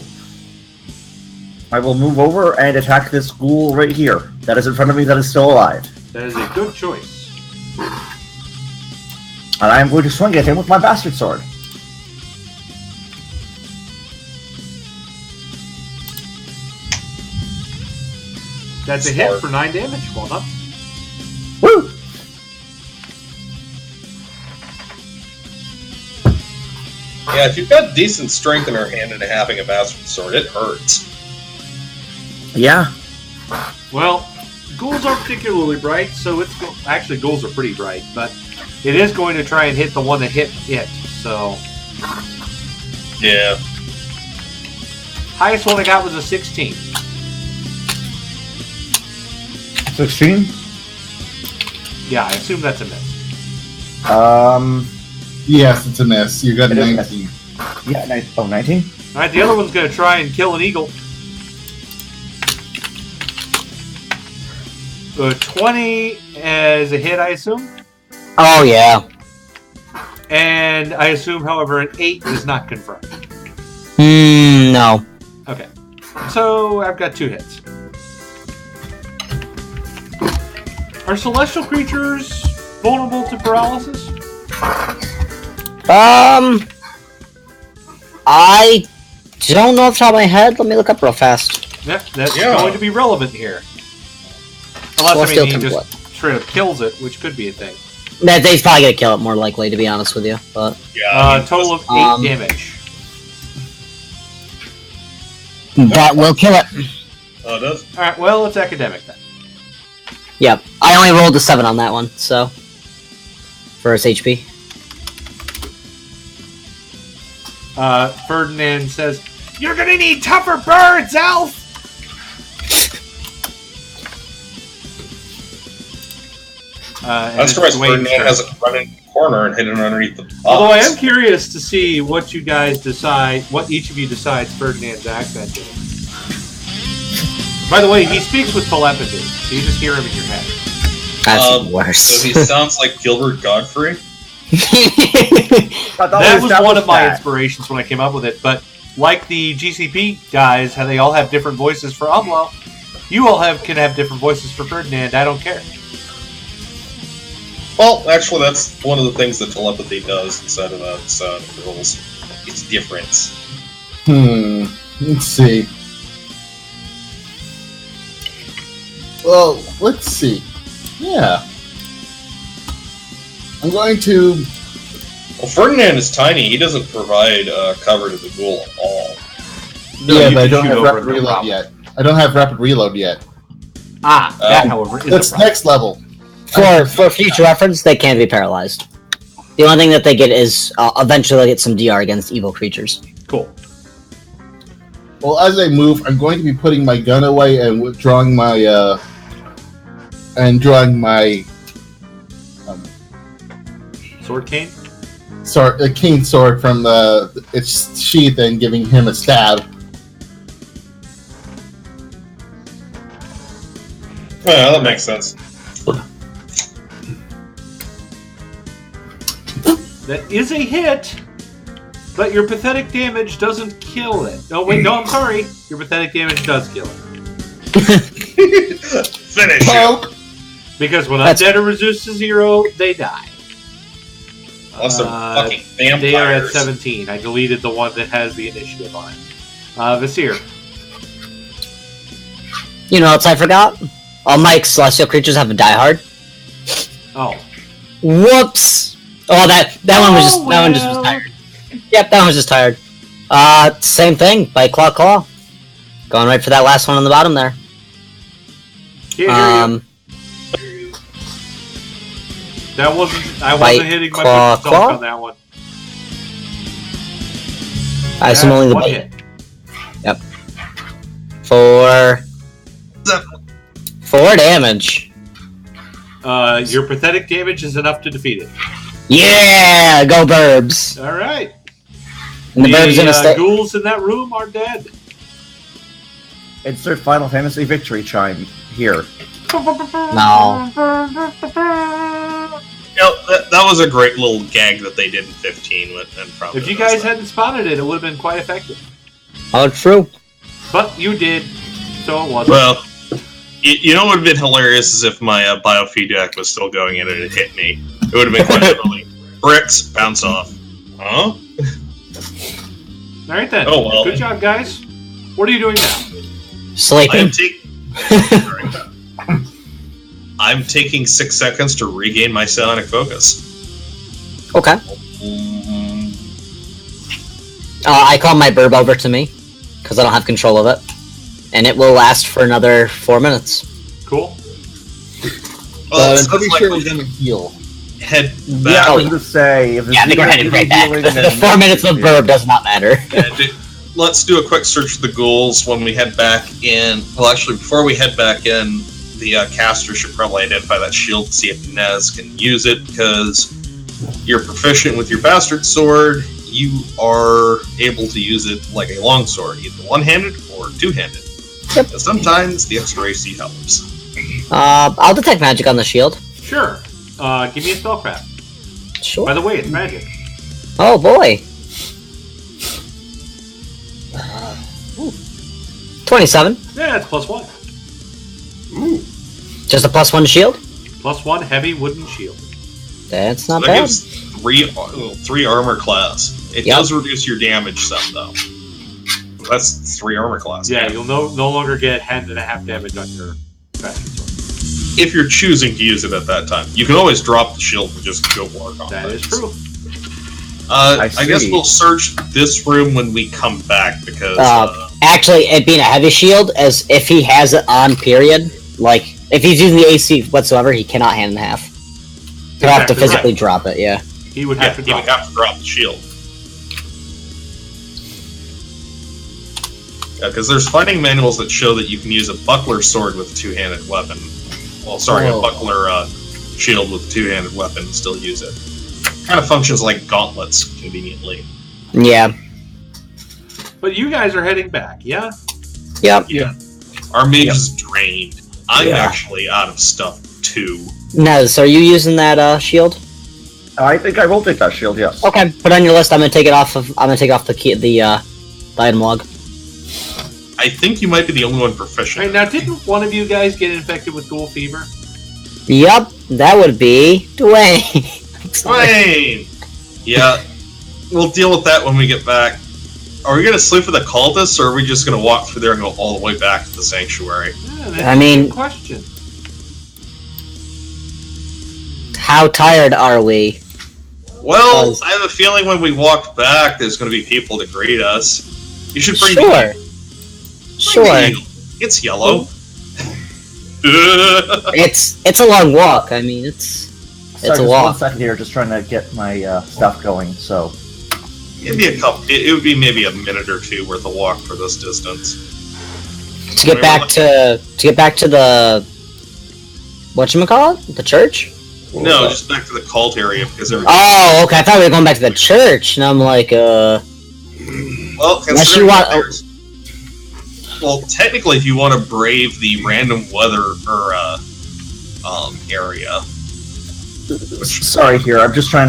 C: move over and attack this ghoul right here. That is in front of me that is still alive.
E: That is a good choice.
C: And I am going to swing at him with my bastard sword.
E: That's a hit for 9 damage. Well done.
C: Woo!
B: Yeah, if you've got decent strength in her hand and having a bastard sword, it hurts.
C: Yeah.
E: Well, ghouls aren't particularly bright, so it's actually ghouls are pretty bright, but it is going to try and hit the one that hit it. So
B: yeah,
E: highest one I got was a 16.
C: 16?
E: Yeah, I assume that's a miss.
D: Yes, it's a miss. You got a
C: It is a
D: 19.
C: Yeah, 19?
E: All right, the other one's going to try and kill an eagle. 20 as a hit, I assume.
A: Oh yeah.
E: And I assume, however, an 8 is not confirmed.
A: No.
E: Okay, so I've got 2 hits. Are celestial creatures vulnerable to paralysis?
A: I don't know off the top of my head. Let me look up real fast.
E: Yeah, that's going to be relevant here. Unless, he just straight up kills it, which could be a thing.
A: He's probably gonna kill it, more likely, to be honest with you. But
E: total of 8 damage.
A: That will kill it.
B: Oh, it does?
E: Alright, well, it's academic then.
A: Yep. I only rolled a 7 on that one, so. For his HP.
E: Ferdinand says, "You're gonna need tougher birds, Elf!"
B: I'm surprised Ferdinand hasn't run in the corner and hidden underneath the box.
E: Although I am curious to see what you guys decide, what each of you decides Ferdinand's accent is. By the way, he speaks with telepathy, so you just hear him in your head.
A: That's worse.
B: So he sounds like Gilbert Godfrey?
E: That was one of my inspirations when I came up with it, but like the GCP guys, how they all have different voices for Umlo, you all can have different voices for Ferdinand. I don't care.
B: Well, actually, that's one of the things that telepathy does inside of that rules. It's different.
D: Let's see. Well, let's see. Yeah. I'm going to...
B: Well, Ferdinand is tiny. He doesn't provide cover to the ghoul at all.
E: No,
D: yeah, but I don't have rapid reload yet. I don't have rapid reload yet.
E: That, however, is
D: that's next level.
A: For future reference, they can be paralyzed. The only thing that they get is eventually they'll get some DR against evil creatures.
E: Cool.
D: Well, as I move, I'm going to be putting my gun away and withdrawing my
E: Sword cane?
D: Sword, a cane sword from its sheath and giving him a stab.
B: Yeah, that makes sense.
E: That is a hit, but your pathetic damage doesn't kill it. No, wait, no, I'm sorry. Your pathetic damage does kill it.
B: Finish it.
E: Because when undead are reduced to 0, they die.
B: Unless they're fucking vampires.
E: They are at 17. I deleted the one that has the initiative on it. Vasir.
A: You know what else I forgot? All my celestial creatures have a diehard.
E: Oh.
A: Whoops! Oh, that one was just that one just was tired. Yep, that one was just tired. Same thing. Bite claw. Going right for that last one on the bottom there.
E: Can't hear you. That wasn't. I wasn't hitting my foot on that one.
A: I assume only the
E: one
A: bite.
E: hit.
A: for 4 damage.
E: Your pathetic damage is enough to defeat it.
A: Yeah, go Burbs.
E: All right.
A: And the Burbs gonna stay.
E: Ghouls in that room are dead.
C: Insert Final Fantasy victory chime here.
A: No.
B: That was a great little gag that they did in 15. And probably
E: If you guys hadn't spotted it, it would have been quite effective.
A: Oh, true.
E: But you did, so it wasn't.
B: Well, you know what would have been hilarious is if my biofeedback was still going in and it hit me. It would have been quite funny. Bricks, bounce off. Huh?
E: All right then.
B: Oh, well.
E: Good job, guys. What are you doing now?
A: Sleeping.
B: I'm taking 6 seconds to regain my psionic focus.
A: Okay. I call my Burb over to me, because I don't have control of it. And it will last for another 4 minutes.
E: Cool.
B: Well,
D: I'm pretty
B: like
D: sure we're gonna heal.
B: head
C: Yeah,
B: back.
C: I was gonna say. If
A: Yeah, I think we're heading right back. The 4 minutes of Burb does not matter.
B: Let's do a quick search of the ghouls when we head back in. Well, actually, before we head back in, the caster should probably identify that shield to see if Nez can use it, because you're proficient with your bastard sword. You are able to use it like a longsword, either one-handed or two-handed.
A: Yep.
B: And sometimes the extra AC helps.
A: I'll detect magic on the shield.
E: Sure. Give me a spellcraft.
A: Sure.
E: By the way, it's magic.
A: Oh boy. 27.
E: Yeah, it's +1.
A: Just a +1 to shield?
E: +1 heavy wooden shield.
A: That's not
B: That
A: bad.
B: gives 3 armor class. It does reduce your damage some, though. That's 3 armor class.
E: Yeah, you'll no longer get 10.5 damage on your bastard sword.
B: If you're choosing to use it at that time. You can always drop the shield and just go work on
E: That is
B: things.
E: true.
B: I guess
C: see.
B: we'll search this room when we come back, because...
A: Actually, it being a heavy shield, as if he has it on, period, like, if he's using the AC whatsoever, he cannot hand in half. He'll have to
E: Exactly
A: physically
E: right.
A: drop it, yeah.
E: He would
B: yeah,
E: have to
B: you
E: drop
B: would have to drop the shield. Yeah, because there's fighting manuals that show that you can use a buckler sword with a two-handed weapon. Well, sorry,
D: Oh.
B: a buckler shield with a two-handed weapon and still use it. Kind of functions like gauntlets, conveniently.
A: Yeah.
E: But you guys are heading back, yeah?
A: Yep.
B: Our mage is drained. I'm
C: Yeah.
B: actually out of stuff, too.
A: Nez, are you using that shield?
C: I think I will take that shield. Yes.
A: Okay, put it on your list. I'm gonna take it off of. I'm gonna take off the key, the item log.
B: I think you might be the only one proficient.
E: Right, now, didn't one of you guys get infected with ghoul fever?
A: Yep, that would be Dwayne.
B: Dwayne! Yeah, we'll deal with that when we get back. Are we going to sleep with the cultists, or are we just going to walk through there and go all the way back to the sanctuary?
E: Yeah, that's
A: I mean-
E: a good question.
A: How tired are we?
B: Well,
A: Because-
B: I have a feeling when we walk back, there's going to be people to greet us. You should bring
A: Sure. Sure.
B: It's yellow.
A: It's a long walk. I mean, it's
C: Sorry,
A: a
C: just
A: walk.
C: 1 second here, just trying to get my stuff going. So,
B: It'd be a couple. It would be maybe a minute or two worth of walk for this distance.
A: To get back to the whatchamacallit? The church?
B: No, just back to the cult area because
A: Oh, okay. I thought we were going back to the church, and I'm like,
B: Well,
A: Unless you want-
B: well, technically, if you want to brave the random weather or area.
C: sorry here. I'm trying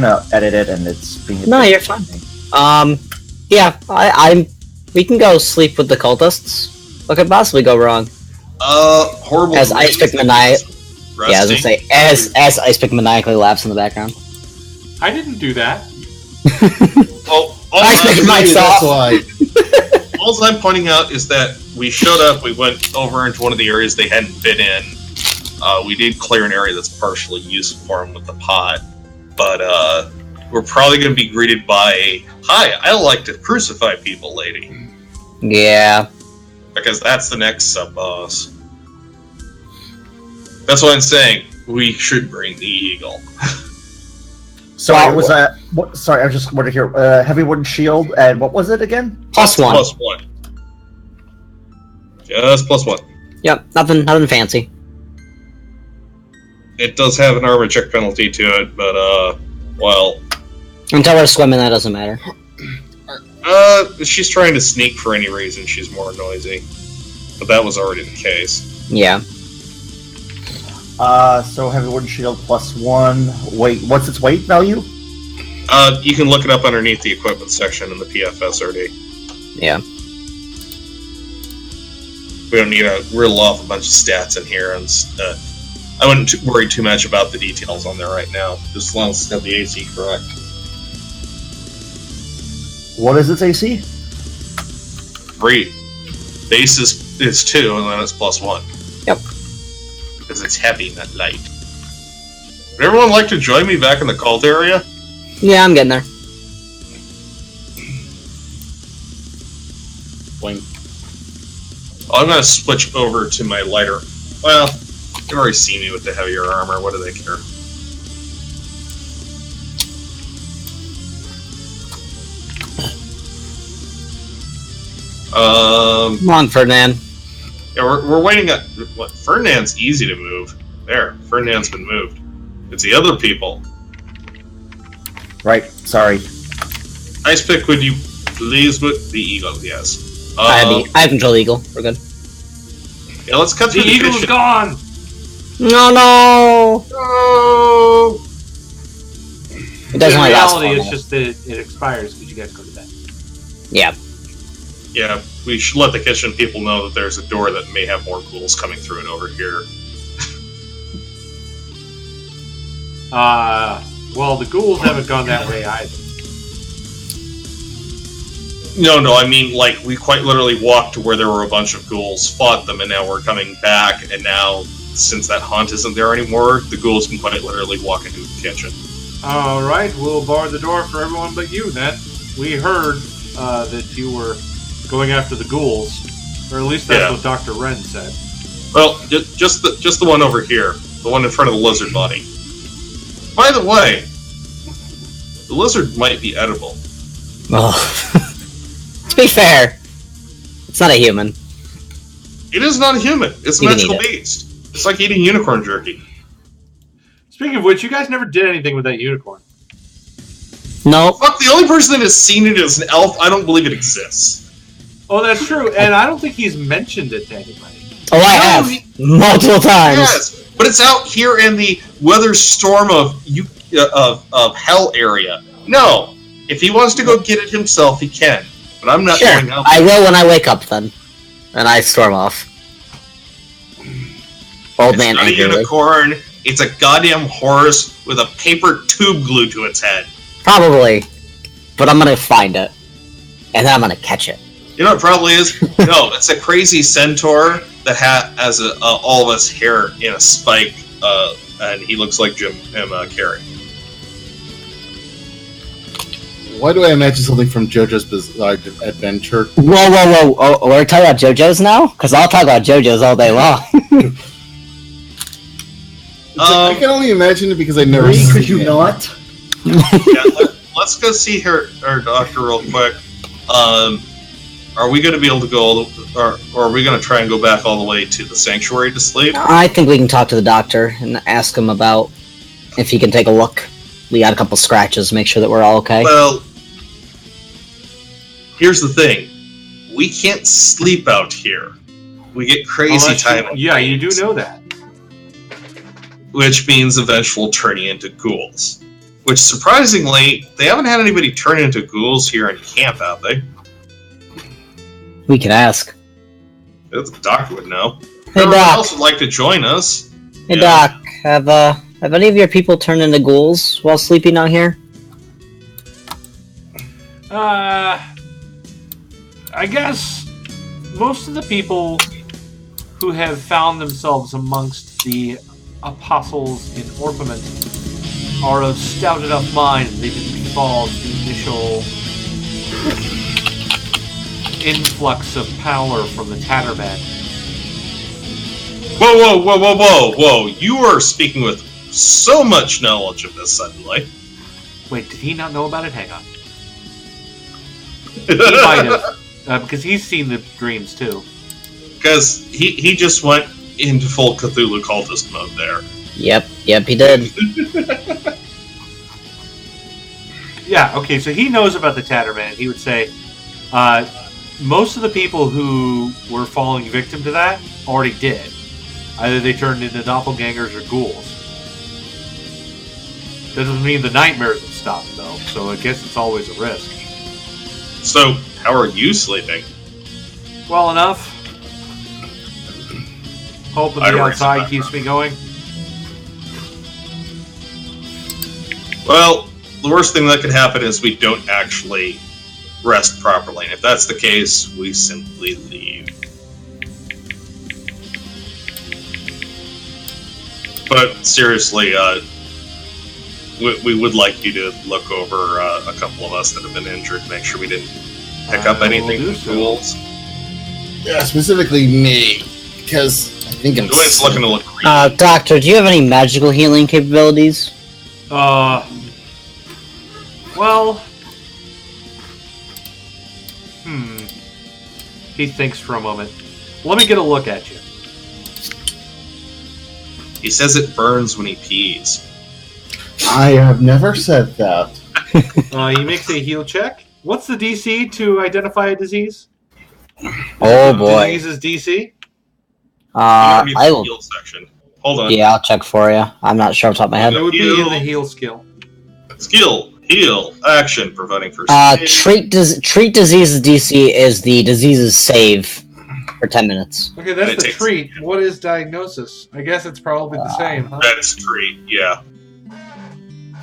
C: to edit it, and it's being.
A: No, you're fine. Yeah, we can go sleep with the cultists. What could possibly go wrong?
B: Horrible.
A: As Ice Pick Maniac.
B: Resting.
A: Yeah, I was gonna say, as Ice Pick maniacally laughs in the background.
E: I didn't do that.
B: Well,
A: Ice Pick mics
D: That's
A: off.
D: why.
B: all I'm pointing out is that we showed up, we went over into one of the areas they hadn't been in. We did clear an area that's partially used for them with the pot, but we're probably going to be greeted by a, "Hi, I like to crucify people, lady,"
A: Yeah.
B: because that's the next sub-boss. That's what I'm saying. We should bring the eagle.
C: Sorry,
A: Wow.
C: was that? Sorry, I just wanted to hear heavy wooden shield, and what was it again?
A: +1.
B: +1. Just +1.
A: Yep, nothing fancy.
B: It does have an armor check penalty to it, but, well...
A: Until we're swimming, that doesn't matter.
B: If she's trying to sneak for any reason, she's more noisy. But that was already the case.
A: Yeah.
C: So heavy wooden shield +1. Wait, what's its weight value?
B: You can look it up underneath the equipment section in the PFSRD.
A: Yeah.
B: We don't need to reel off a bunch of stats in here, and I wouldn't worry too much about the details on there right now, just as long as it's got the AC correct.
C: What is its AC?
B: 3. Base is 2, and then it's +1.
A: Yep.
B: Because it's heavy, not light. Would everyone like to join me back in the cult area?
A: Yeah, I'm getting there.
B: Boing. I'm gonna switch over to my lighter. Well, they've already seen me with the heavier armor. What do they care?
A: Come on, Ferdinand.
B: Yeah, we're waiting at... What? Ferdinand's easy to move. There, Ferdinand's been moved. It's the other people.
C: Right, sorry.
B: Ice pick, would you please with the eagle? Yes.
A: I have control of the eagle. We're good.
B: Yeah, let's cut through
E: The eagle's
B: mission.
E: gone!
A: No!
B: No!
A: It doesn't
E: In
A: only last
E: reality,
A: long
E: it's
A: enough.
E: just that it expires because you guys go to bed.
A: Yeah.
B: Yeah, we should let the kitchen people know that there's a door that may have more ghouls coming through it over here.
E: Well, the ghouls haven't gone that way either.
B: No, I mean, like, we quite literally walked to where there were a bunch of ghouls, fought them, and now we're coming back, and now, since that haunt isn't there anymore, the ghouls can quite literally walk into the kitchen.
E: Alright, we'll bar the door for everyone but you then. We heard that you were going after the ghouls, or at least that's what Dr. Wren said.
B: Well, just the one over here, the one in front of the lizard body. By the way, the lizard might be edible.
A: Oh. To be fair, it's not a human.
B: It is not a human. It's a
A: You can
B: magical
A: eat it.
B: beast. It's like eating unicorn jerky.
E: Speaking of which, you guys never did anything with that unicorn.
A: No.
B: Fuck, the only person that has seen it is an elf. I don't believe it exists.
E: Oh, that's true, and I don't think he's mentioned it to anybody.
A: Oh, I
B: No,
A: have.
B: he-
A: Multiple times.
B: Yes, but it's out here in the weather storm of hell area. No, if he wants to go get it himself, he can. But I'm not
A: Sure,
B: going out.
A: I will when I wake up then. And I storm off. Old
B: It's
A: man
B: not a
A: angrily.
B: unicorn. It's a goddamn horse with a paper tube glued to its head.
A: Probably. But I'm gonna find it. And then I'm gonna catch it.
B: You know what it probably is? No, it's a crazy centaur that has all of us hair in a spike, and he looks like Jim Carrey.
D: Why do I imagine something from JoJo's Bizarre Adventure?
A: Whoa. Oh, we're talking about JoJo's now? Because I'll talk about JoJo's all day long.
D: I can only imagine it because I never
C: Could
D: seen
C: you
D: it.
C: not?
B: Yeah, let's go see our doctor real quick. Are we going to be able to go, or are we going to try and go back all the way to the sanctuary to sleep?
A: I think we can talk to the doctor and ask him about if he can take a look. We got a couple scratches, make sure that we're all okay.
B: Well, here's the thing. We can't sleep out here. We get crazy
E: Unless
B: time.
E: yeah, you do know that.
B: Which means eventual turning into ghouls. Which, surprisingly, they haven't had anybody turn into ghouls here in camp, have they?
A: We could ask.
B: The doctor would know.
A: Hey,
B: Everyone
A: Doc.
B: else would like to join us.
A: Hey,
B: Yeah.
A: Doc. Have any of your people turned into ghouls while sleeping out here?
E: I guess most of the people who have found themselves amongst the apostles in Orpiment are of stout enough mind they didn't fall to the initial influx of power from the Tatterman.
B: Whoa. You are speaking with so much knowledge of this suddenly.
E: Wait, did he not know about it? Hang on. He might have, because he's seen the dreams too.
B: Because he just went into full Cthulhu cultist mode there.
A: Yep, he did.
E: Yeah, okay, so he knows about the Tatterman. He would say, most of the people who were falling victim to that already did. Either they turned into doppelgangers or ghouls. That doesn't mean the nightmares have stopped, though, so I guess it's always a risk.
B: So, how are you sleeping?
E: Well enough. Hoping the outside keeps me going.
B: Well, the worst thing that could happen is we don't actually rest properly, and if that's the case, we simply leave. But seriously, we would like you to look over a couple of us that have been injured, make sure we didn't pick up anything from ghouls.
D: Yeah, specifically me, because I think I'm
B: Dwayne's looking to look green.
A: Doctor, do you have any magical healing capabilities?
E: Well... He thinks for a moment. Let me get a look at you.
B: He says it burns when he pees.
D: I have never said that.
E: He makes a heal check. What's the DC to identify a disease?
A: Oh boy.
E: Disease's DC?
A: I will.
B: Heal section. Hold on.
A: Yeah, I'll check for you. I'm not sure off the top of my head.
E: It would be in the heal skill.
B: Skill, heal, action, providing first aid.
A: Treat disease's DC is the disease's save for 10 minutes.
E: Okay, that's the treat. What is diagnosis? I guess it's probably the same, huh?
B: That's treat, yeah.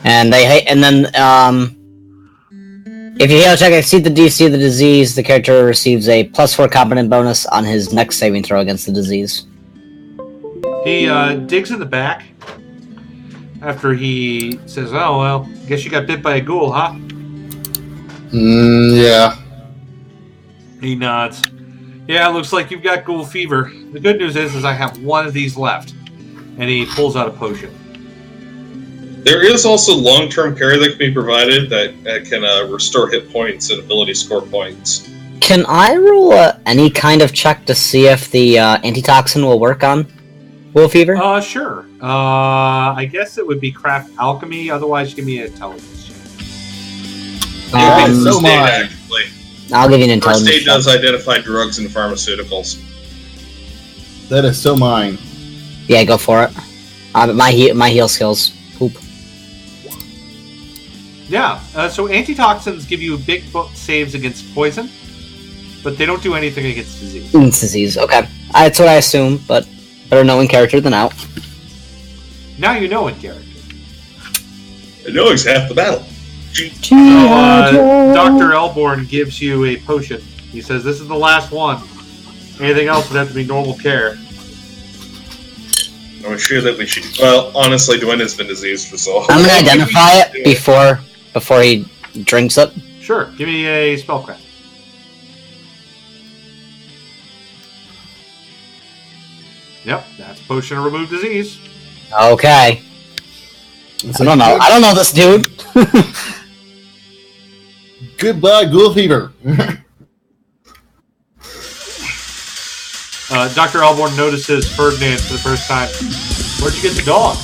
A: And then if you heal check exceed the DC of the disease, the character receives a +4 competent bonus on his next saving throw against the disease.
E: He digs in the back after he says, "Oh well, guess you got bit by a ghoul, huh?"
D: Yeah.
E: He nods. Yeah, looks like you've got ghoul fever. The good news is I have one of these left. And he pulls out a potion.
B: There is also long-term care that can be provided that can restore hit points and ability score points.
A: Can I roll any kind of check to see if the antitoxin will work on Will fever?
E: Sure. I guess it would be craft alchemy. Otherwise, give me an intelligence check.
B: So actually.
A: I'll give you an intelligence
B: check. First aid does identify drugs and pharmaceuticals.
D: That is so mine.
A: Yeah, go for it. My heal skills. Poop.
E: Yeah. So antitoxins give you big saves against poison, but they don't do anything against disease.
A: It's disease. Okay, that's what I assume, but better know in character than out.
E: Now you know in character.
B: And knowing's half the battle.
E: Dr. Elborn gives you a potion. He says, "This is the last one. Anything else would have to be normal care."
B: I'm sure that we should. Well, honestly, Dwayne has been diseased for so long.
A: I'm gonna identify it before he drinks it.
E: Sure. Give me a spellcraft. Yep, that's potion to remove disease.
A: Okay. I don't know this dude.
D: Goodbye, ghoul fever.
E: Dr. Elborn notices Ferdinand for the first time. Where'd you get the dog?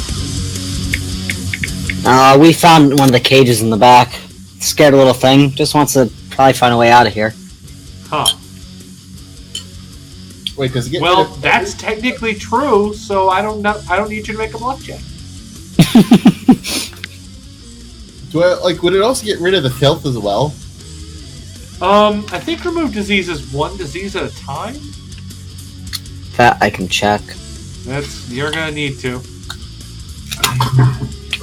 A: We found one of the cages in the back. Scared little thing. Just wants to probably find a way out of here.
E: Huh.
D: Wait, does it get
E: well, that's technically true, so I don't need you to make a bluff check.
D: Would it also get rid of the filth as well?
E: I think remove disease is one disease at a time.
A: That I can check.
E: You're gonna need to.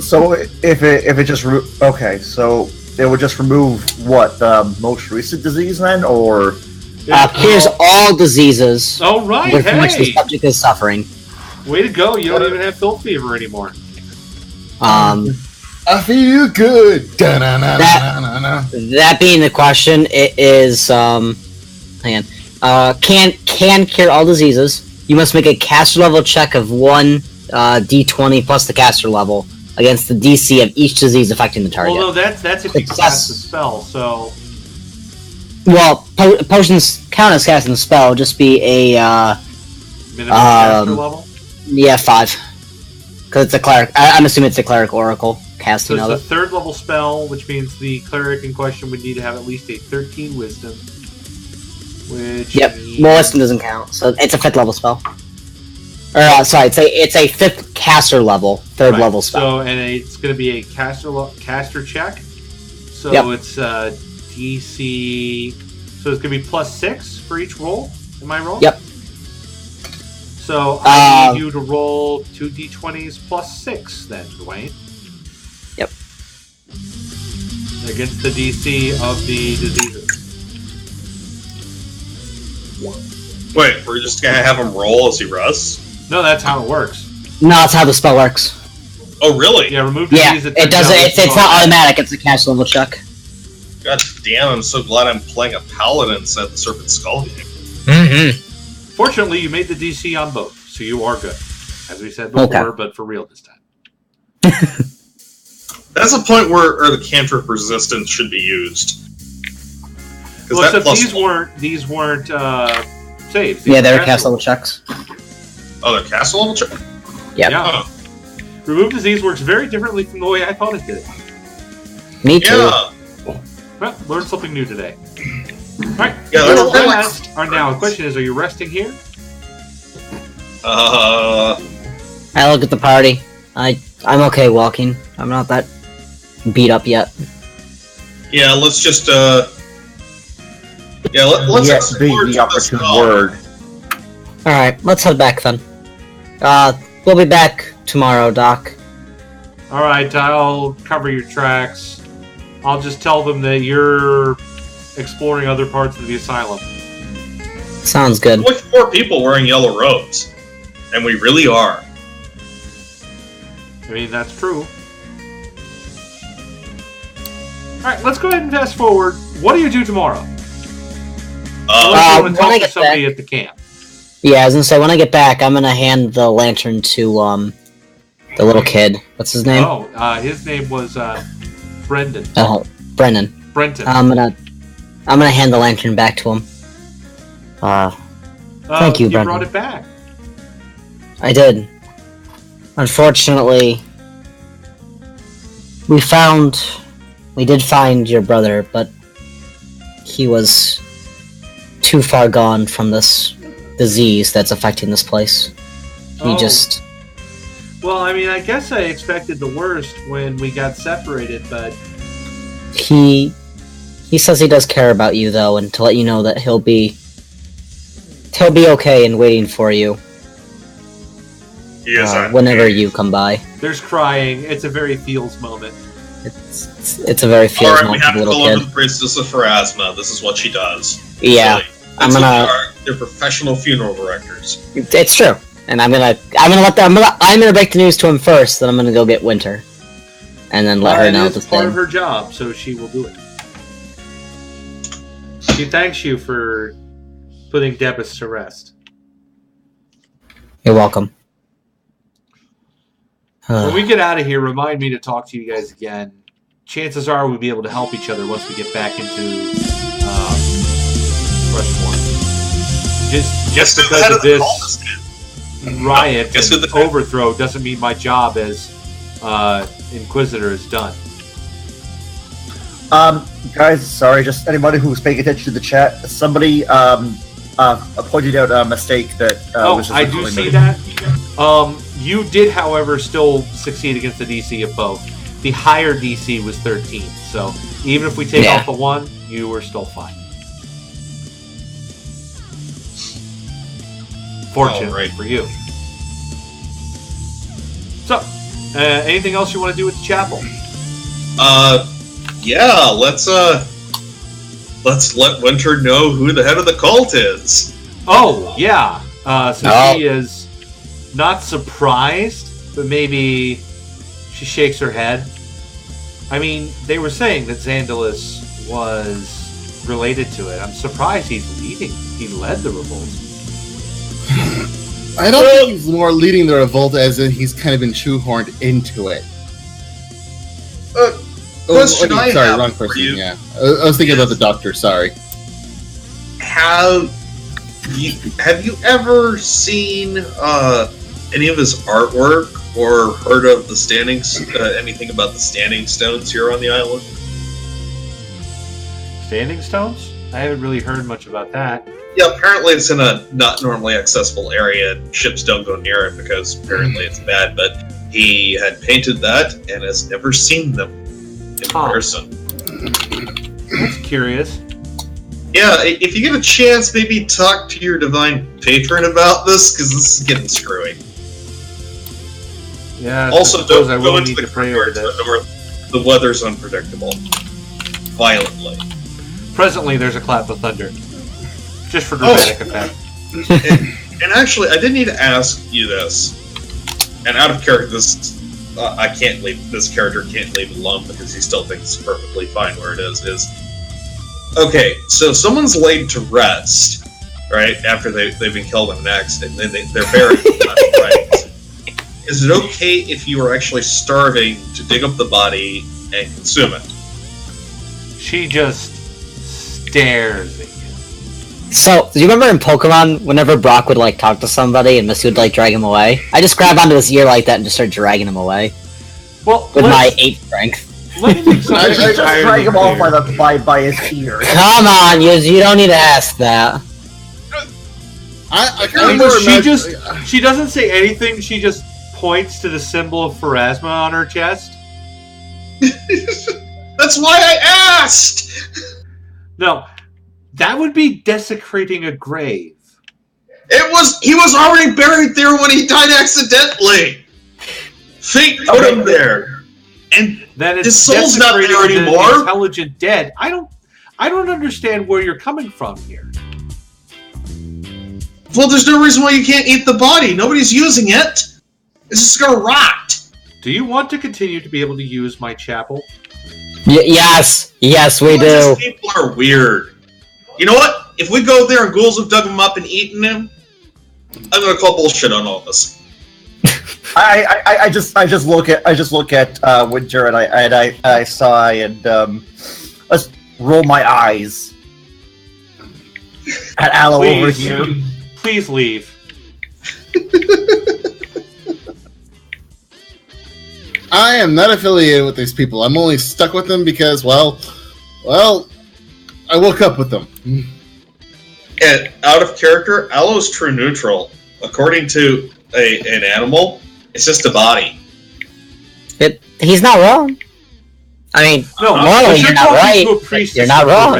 C: So if it just okay, so it would just remove what, the most recent disease then, or
A: here's all diseases.
E: Oh right,
A: with which the subject is suffering.
E: Way to go! You don't even have filth fever anymore.
D: I feel good.
A: That being the question, it is hang on. Can cure all diseases. You must make a caster level check of 1 d20 plus the caster level against the DC of each disease affecting the target.
E: Well, no, that's if you cast the spell. So
A: Well, potions count as casting the spell. Just be a
E: Minimum caster level?
A: yeah, 5. Because it's a cleric. I'm assuming it's a cleric oracle casting
E: So
A: of
E: it's
A: it.
E: a 3rd level spell, which means the cleric in question would need to have at least a 13 wisdom. Which
A: Yep.
E: means...
A: Well, wisdom doesn't count, so it's a 5th level spell. Or sorry, it's a 5th caster level, 3rd
E: Right.
A: level spell.
E: So, and it's going to be a caster check. So
A: Yep.
E: it's DC. So it's going to be +6 for each roll. Am I wrong?
A: Yep.
E: So I need you to roll 2 d20s +6 then, Dwayne.
A: Yep.
E: Against the DC of the diseases.
B: Wait, we're just gonna have him roll as he rests?
E: No, that's how it works.
A: No, that's how the spell works.
B: Oh, really?
E: Yeah, remove
A: Yeah,
E: disease.
A: it doesn't. It's not automatic. It's a caster level check.
B: God damn, I'm so glad I'm playing a paladin instead of the Serpent Skull game.
A: Mm-hmm.
E: Fortunately, you made the DC on both, so you are good. As we said before,
A: Okay.
E: but for real this time.
B: That's a point where the cantrip resistance should be used.
E: Well, except these weren't saves. These
A: Yeah, they were
E: were
A: cast level checks.
B: Oh, they're castle level check?
A: Yep.
E: Yeah.
B: Oh,
E: Remove disease works very differently from the way I thought it did.
A: Me too.
B: yeah.
E: Well, learned something new today. Alright,
B: Yeah,
E: your
B: that's
E: rest are now. The question is, are you resting here?
A: I look at the party. I'm okay walking. I'm not that beat up yet.
B: Yeah, let's just, yeah, let's
C: Yes, be
B: explore
C: the
B: to
C: opportune
B: skull.
C: word.
A: Alright, let's head back then. We'll be back tomorrow, Doc.
E: Alright, I'll cover your tracks. I'll just tell them that you're exploring other parts of the asylum.
A: Sounds good.
B: Only 4 people wearing yellow robes. And we really are.
E: I mean, that's true. Alright, let's go ahead and fast forward. What do you do tomorrow? Unless you want to
A: when I
E: talk to
A: get
E: somebody
A: back-
E: at the camp.
A: Yeah, I was gonna say, when I get back, I'm gonna hand the lantern to, the little kid. What's his name?
E: Oh, his name was Brendan.
A: Brennan.
E: Brenton.
A: I'm gonna hand the lantern back to him. Thank you,
E: You
A: Brendan.
E: brought it back.
A: I did. Unfortunately, we did find your brother, but he was too far gone from this disease that's affecting this place. He
E: Oh.
A: just...
E: Well, I mean, I guess I expected the worst when we got separated, but
A: He says he does care about you, though, and to let you know that he'll be okay and waiting for you
B: He is
A: whenever you come by.
E: there's crying. It's a very feels moment.
A: It's a very feels
B: Alright, we
A: moment
B: have
A: for
B: to
A: the
B: go
A: little
B: over
A: kid.
B: the priestess of Pharasma. This is what she does.
A: Yeah,
B: Really.
A: I'm
B: That's what
A: gonna-
B: they are. They're professional funeral directors.
A: It's true, and I'm gonna break the news to him first. Then I'm gonna go get Winter, and then let her know
E: It's
A: the
E: part of
A: thing.
E: her job, so she will do it. She thanks you for putting Debus to rest.
A: You're welcome.
E: When we get out of here, remind me to talk to you guys again. Chances are we'll be able to help each other once we get back into Rushmore. Just
B: Guess who the
E: because
B: head
E: of
B: of the
E: this
B: cultist is?
E: riot
B: Guess who
E: and
B: the-
E: overthrow doesn't mean my job as Inquisitor is done.
C: Guys, sorry, just anybody who's paying attention to the chat, somebody pointed out a mistake that was just
E: I do
C: recently
E: see
C: made.
E: that. You did, however, still succeed against the DC of both. The higher DC was 13, so even if we take
A: Yeah.
E: off the 1, you were still fine. Fortunately
B: Alright.
E: for you. So, anything else you want to do with the chapel?
B: Yeah, let's let Winter know who the head of the cult is.
E: Oh, yeah. So
A: Oh.
E: she is not surprised, but maybe she shakes her head. I mean, they were saying that Xandalus was related to it. I'm surprised he's leading. He led the revolt.
D: I don't think he's more leading the revolt as in he's kind of been shoehorned into it.
B: Question I
D: sorry,
B: have
D: wrong
B: for
D: person.
B: you
D: Yeah, I was thinking about the doctor. Sorry.
B: have you ever seen any of his artwork or heard of the anything about the standing stones here on the island?
E: Standing stones? I haven't really heard much about that.
B: Yeah, apparently it's in a not normally accessible area, and ships don't go near it because apparently it's bad, but he had painted that and has never seen them in person.
E: That's curious.
B: Yeah, if you get a chance, maybe talk to your divine patron about this, because this is getting screwy.
E: Yeah.
B: Also, don't go into
E: need
B: the
E: to pray over
B: to the
E: this.
B: north. The weather's unpredictable. Violently.
E: Presently, there's a clap of thunder. Just for dramatic effect.
B: And actually, I did need to ask you this. And out of character, I can't leave. This character can't leave it alone because he still thinks it's perfectly fine where it is. Okay, so someone's laid to rest, right, after they've been killed in an accident, and then they're buried. Right? Is it okay if you are actually starving to dig up the body and consume it?
E: She just stares at you.
A: So, do you remember in Pokemon, whenever Brock would, like, talk to somebody and Misty would, like, drag him away? I just grab onto his ear like that and just start dragging him away.
E: Well,
A: with my 8 strength.
E: Let me make something
C: just drag him off by his ear.
A: Come on, you don't need to ask that.
E: She doesn't say anything, she just points to the symbol of Pharasma on her chest.
B: That's why I asked!
E: No, that would be desecrating a grave.
B: He was already buried there when he died accidentally! Fate put him there! And
E: then it's
B: his soul's not there anymore.
E: The intelligent dead. I don't understand where you're coming from here.
B: Well, there's no reason why you can't eat the body. Nobody's using it. It's just gonna rot.
E: Do you want to continue to be able to use my chapel?
A: Yes, we do.
B: These people are weird. You know what? If we go there and ghouls have dug him up and eaten him, I'm gonna call bullshit on all of us.
C: I just look at Winter and I sigh and let's roll my eyes at Aloe over here.
E: Please leave.
D: I am not affiliated with these people. I'm only stuck with them because, well, I woke up with them.
B: And out of character, Aloe's true neutral. According to an animal, it's just a body.
A: He's not wrong. I mean, normally you're not right. You're not wrong.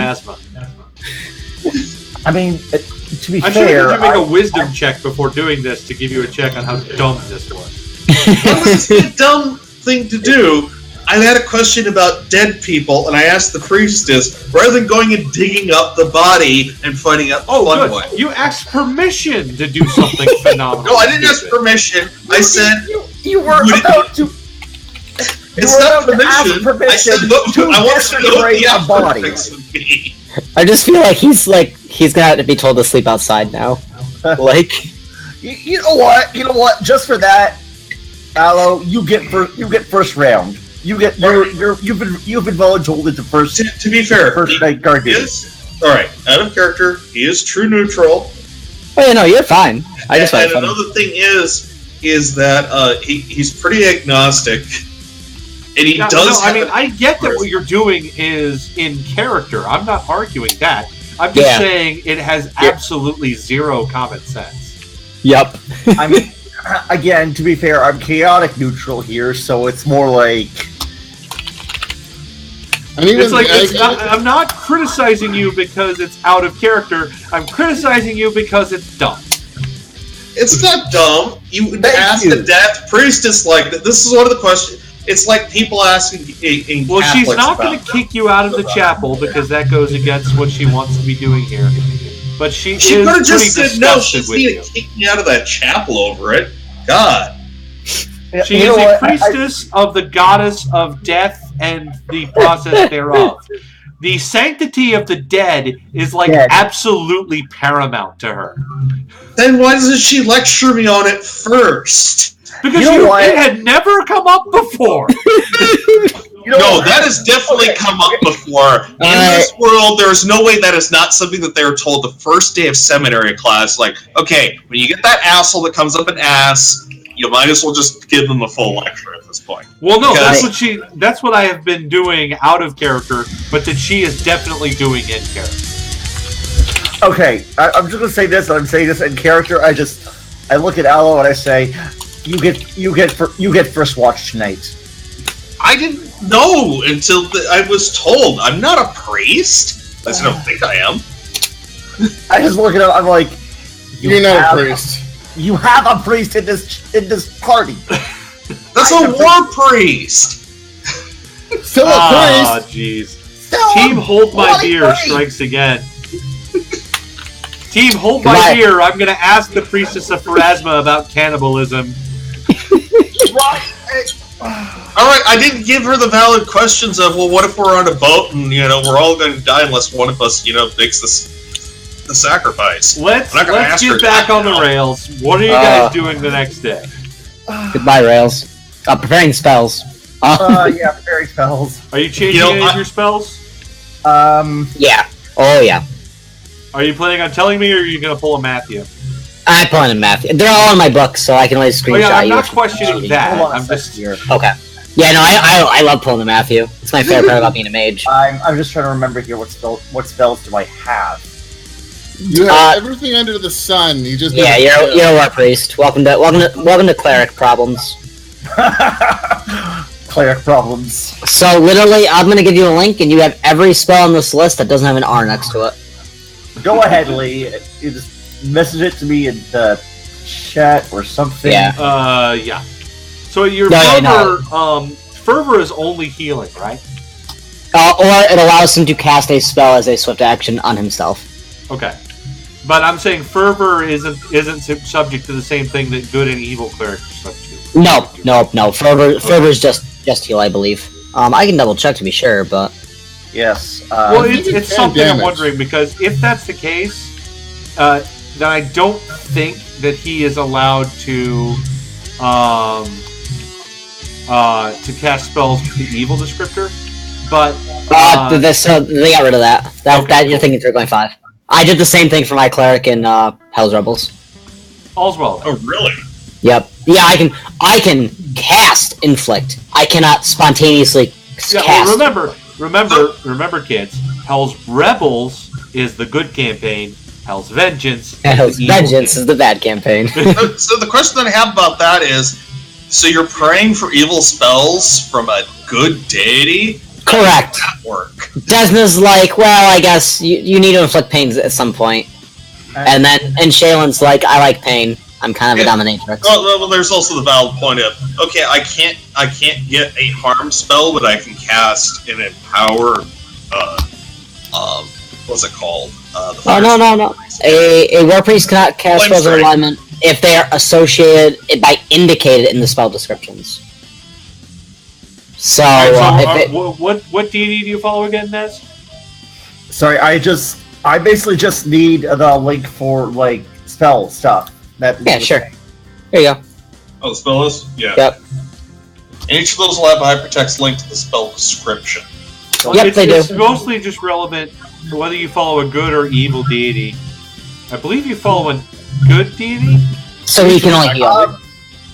C: I mean, to be
E: fair, I should have make a wisdom check before doing this to give you a check on how dumb this was.
B: That was a dumb thing to do. I had a question about dead people, and I asked the priestess, rather than going and digging up the body and finding out the fun way.
E: You asked permission to do something phenomenal.
B: No, I didn't ask permission. I said...
C: You were about to...
B: It's not permission. I said, look, I want to know the
C: body.
A: I just feel like he's gonna have to be told to sleep outside now. Like...
C: You know what? Just for that, Aloe, you get first round. You've been voluntold into first.
B: To be fair,
C: first night guard duty.
B: Alright, out of character, he is true neutral.
A: Oh yeah, no, you're fine.
B: And another thing is that he's pretty agnostic, and he does.
E: I mean, I get that what you're doing is in character. I'm not arguing that. I'm just saying it has absolutely zero common sense.
A: Yep.
C: I mean, again, to be fair, I'm chaotic neutral here, so it's more like.
E: I'm not criticizing you because it's out of character. I'm criticizing you because it's dumb.
B: It's not dumb. You ask the death priestess like that. This is one of the questions. It's like people asking in
E: Well,
B: Catholics
E: she's not going to kick you out of the chapel because that goes against what she wants to be doing here. But she is
B: could have just
E: pretty
B: said no.
E: disgusted
B: She's
E: with
B: going
E: you.
B: to kick me out of that chapel over it. God.
E: She is a priestess of the goddess of death and the process thereof. The sanctity of the dead is absolutely paramount to her.
B: Then why doesn't she lecture me on it first?
E: Because it had never come up before.
B: No, that has definitely come up before. In this world, there's no way that is not something that they were told the first day of seminary class. Like, okay, when you get that asshole that comes up and asks, you might as well just give them a full lecture at this point.
E: Well, no, that's what I have been doing out of character, but that she is definitely doing in character.
C: Okay, I'm just gonna say this. I'm saying this in character. I look at Aloe and I say, you get first watch tonight.
B: I didn't know until I was told. I'm not a priest. I don't think I am.
C: I just look at him. I'm like,
D: you're not a priest.
C: You have a priest in this party.
B: That's a war priest.
D: Still a priest.
E: Ah, jeez. Team Hold My Beer strikes again. Team Hold My Beer. I'm going to ask the Priestess of Pharasma about cannibalism.
B: All right, I didn't give her the valid questions of, well, what if we're on a boat and we're all going to die unless one of us makes the sacrifice.
E: Let's get back on the rails. What are you guys doing the next day?
A: Goodbye, Rails. Preparing spells.
C: Yeah, preparing spells.
E: Are you changing any of your spells?
A: Yeah. Oh, yeah.
E: Are you planning on telling me, or are you going to pull a Matthew?
A: I plan on Matthew. They're all in my book, so I can always screenshot
E: I'm not questioning that. I'm just
C: here.
A: Okay. Yeah, no, I love pulling the Matthew. It's my favorite part about being a mage.
C: I'm just trying to remember here what spells do I have.
D: You have everything under the sun. You just
A: you're a war priest. Welcome to cleric problems.
C: Cleric problems.
A: So literally, I'm gonna give you a link, and you have every spell on this list that doesn't have an R next to it.
C: Go ahead, Lee. You just message it to me in the chat or something.
A: Yeah.
E: Yeah. So your fervor is only healing, right?
A: Or it allows him to cast a spell as a swift action on himself.
E: Okay. But I'm saying fervor isn't subject to the same thing that good and evil clerics are subject to.
A: No. Fervor's just heal, I believe. I can double check to be sure, but
C: yes.
E: Well, it's something I'm wondering, because if that's the case, then I don't think that he is allowed to cast spells with the evil descriptor. But
A: they got rid of that. That you're thinking 3.5. I did the same thing for my cleric in Hell's Rebels.
E: All's well.
B: Oh, really?
A: Yep. Yeah, I can cast inflict. I cannot spontaneously cast.
E: Well, remember, kids. Hell's Rebels is the good campaign. Hell's Vengeance.
A: Hell's Vengeance is the bad campaign.
B: So the question that I have about that is, so you're praying for evil spells from a good deity?
A: Correct.
B: How does that work?
A: Desna's like, well, I guess you need to inflict pain at some point. And Shaylin's like, I like pain. I'm kind of a dominatrix.
B: Well, there's also the valid point of, okay, I can't get a harm spell, but I can cast an empower. What's it called?
A: No. A war priest cannot cast spells of alignment if they are associated indicated in the spell descriptions. So,
E: what deity do you follow again, Nez?
C: Sorry, I basically just need the link for spell stuff.
A: Sure. There you go.
B: Oh, the spell list? Yeah.
A: Yep.
B: And each of those will have a hypertext link to the spell description.
A: Yep, they do.
E: It's mostly just relevant to whether you follow a good or evil deity. I believe you follow a good deity.
A: So he can only heal.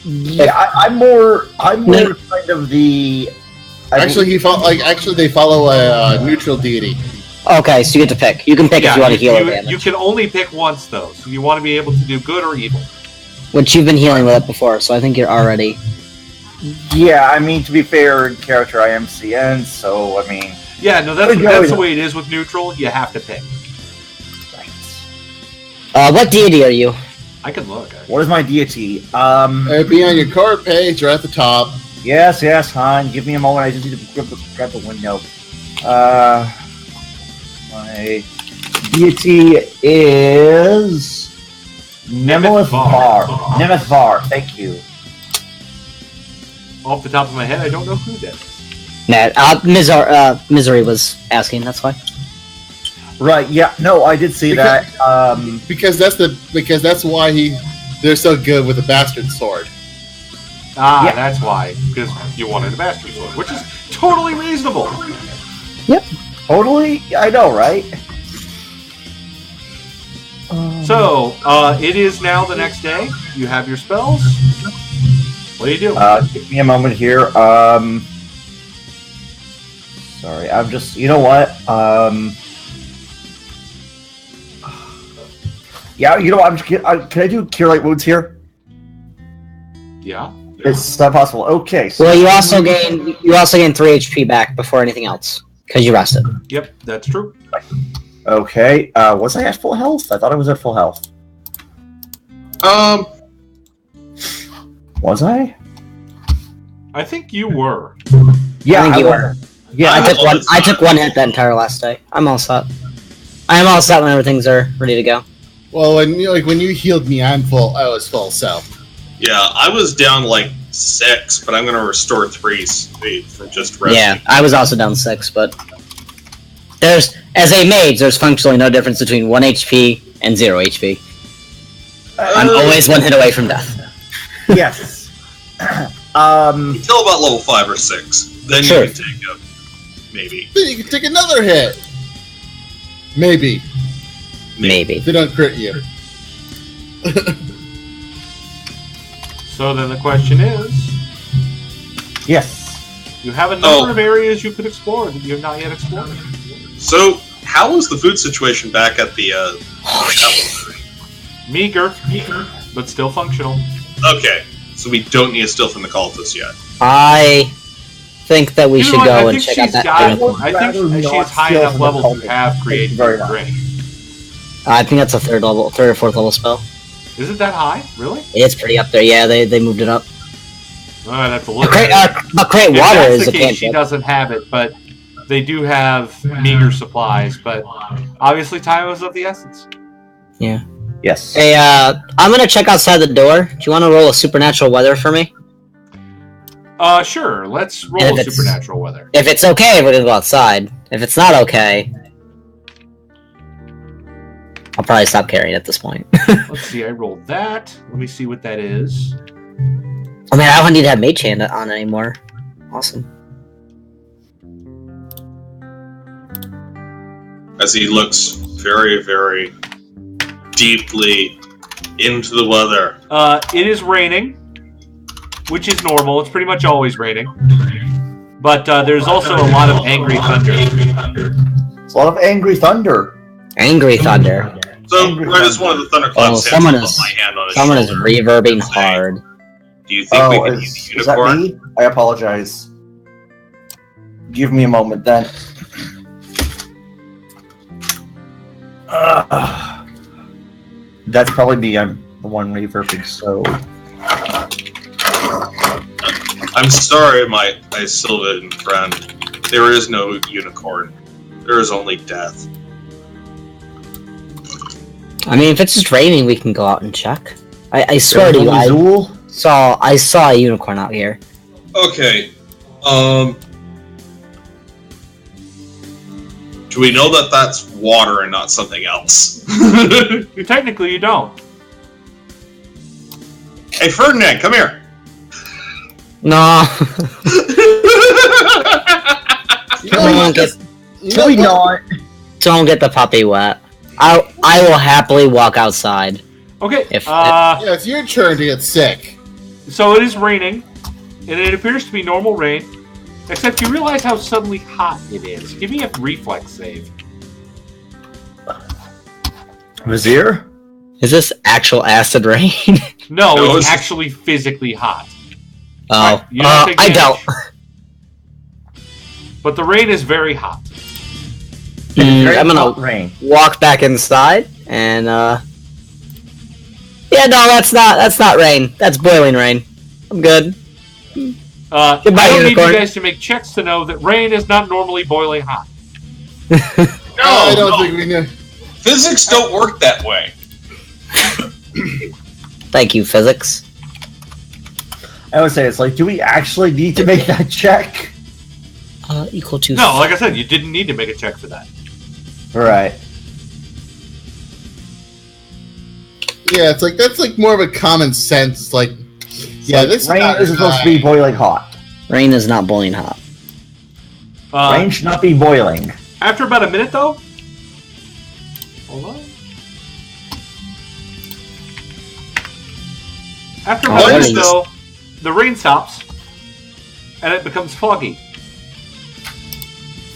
C: Yeah, I'm more kind of the.
D: They follow a neutral deity.
A: Okay, so you get to pick. You can pick if you want to heal or damage.
E: You can only pick once, though. So you want to be able to do good or evil.
A: Which you've been healing with it before, so I think you're already.
C: Yeah, I mean, to be fair, in character I am CN, so I mean.
E: Yeah, no, that's the way it is with neutral. You have to pick.
A: What deity are you?
E: I can look. Actually.
C: What is my deity?
D: It'd be on your card page or at the top.
C: Yes, hon. Give me a moment. I just need to grab the window. My deity is Nemeth Var. Nemeth Var. Thank you.
E: Off the top of my head, I don't know who that is.
A: Misery was asking. That's why.
C: Right. Yeah. No, I did see that.
D: Because that's why they're so good with the bastard sword.
E: Ah, that's why. Because you wanted a mastery sword, which is totally reasonable.
A: Yep.
C: Totally? I know, right?
E: So, it is now the next day. You have your spells. What do you do?
C: Give me a moment here. Sorry, I'm just. You know what? Yeah, you know what? Can I do Cure Light Wounds here?
E: Yeah.
C: It's not possible. Okay. So
A: Well, you also gain 3 HP back before anything else because you rested.
E: Yep, that's true.
C: Okay. Was I at full health? I thought I was at full health. Was I?
E: I think you were.
C: Yeah,
A: I think you were.
C: Yeah,
A: I took one hit that entire last day. I'm all set. I am all set when everything's ready to go.
D: Well, when you healed me, I was full. So
B: Yeah, I was down like 6, but I'm going to restore 3 from just resting.
A: Yeah, I was also down 6, but as a mage, there's functionally no difference between 1 HP and 0 HP. I'm always 1 hit away from death.
C: Yes.
B: Until about level 5 or 6. Then
A: Sure.
B: you can take a maybe.
D: then you can take another hit. Maybe
A: Maybe.
D: if they don't crit you.
E: So then the question is,
C: Yes.
E: you have a number of areas you could explore that you have not yet explored.
B: So, how is the food situation back at the
E: Meager, but still functional.
B: Okay, so we don't need a still from the cultists yet.
A: I think that we
E: You know
A: should
E: what?
A: go
E: I
A: and
E: think
A: check out
E: she's
A: that.
E: got-
A: unicorn.
E: I think
C: Rather
E: she's
C: not
E: high
C: steal
E: enough
C: from the
E: level to
C: cultists.
E: have
C: Thank
E: created
C: you very much.
E: ring.
A: I think that's a 3rd or 4th level spell.
E: Is it that high? Really?
A: It's pretty up there. Yeah, they moved it up.
E: I'd have to
A: But
E: look
A: create,
E: at it.
A: but create
E: If
A: water
E: that's
A: is
E: the
A: a
E: case, she
A: cantrip.
E: doesn't have it, but they do have meager supplies. But obviously, time is of the essence.
C: Yes.
A: Hey, I'm gonna check outside the door. Do you want to roll a supernatural weather for me?
E: Sure. Let's roll
A: If it's-
E: supernatural weather.
A: If it's okay, we're gonna go outside. If it's not okay, I'll probably stop carrying at this point.
E: Let's see. I rolled that. Let me see what that is.
A: I mean, I don't need to have Mage Hand on anymore. Awesome.
B: As he looks very, very deeply into the weather.
E: It is raining, which is normal. It's pretty much always raining. But there's also a lot of angry thunder.
C: It's a lot of angry thunder.
A: Angry Thunder.
B: So,
C: Angry
B: right as one of the thunderclouds stands
A: someone
B: up
A: is-
B: on my hand on his
A: Someone is
B: shoulder.
A: reverbing hard.
B: Do you think we can use the
C: is that
B: unicorn?
C: me? I apologize. Give me a moment then. That's probably me. I'm the one reverbing, so...
B: I'm sorry, my Sylvan friend. There is no unicorn. There is only death.
A: I mean, if it's just raining, we can go out and check. I swear to you, I
C: Zool?
A: saw a unicorn out here.
B: Okay. Do we know that that's water and not something else?
E: Technically, you don't.
B: Hey, Ferdinand, come here.
A: No. Don't get the puppy wet. I will happily walk outside.
E: Okay.
D: Yeah, it's your turn to get sick.
E: So it is raining, and it appears to be normal rain, except you realize how suddenly hot it is. Give me a reflex save.
C: Vizier?
A: Is this actual acid rain?
E: No,
B: No,
E: it's
B: it's-
E: actually physically hot.
A: Oh,
E: You don't take
A: I
E: damage.
A: don't.
E: But the rain is very hot.
A: I'm gonna
C: rain.
A: walk back inside and yeah, no, that's not rain. That's boiling rain. I'm good.
E: I
A: Goodbye,
E: don't need
A: unicorn.
E: you guys to make checks to know that rain is not normally boiling hot.
D: I don't think we know.
B: Physics don't work that way.
A: Thank you, physics.
C: I would say it's like, do we actually need to make that check?
A: Equal to
E: No, like I said, you didn't need to make a check for that.
C: Right.
D: Yeah, it's like that's like more of a common sense. Like Yeah, this
C: rain is supposed to be boiling hot.
A: Rain is not boiling hot.
C: Rain should not be boiling.
E: After about a minute, though. Hold on. After about a minute, though, the rain stops, and it becomes foggy.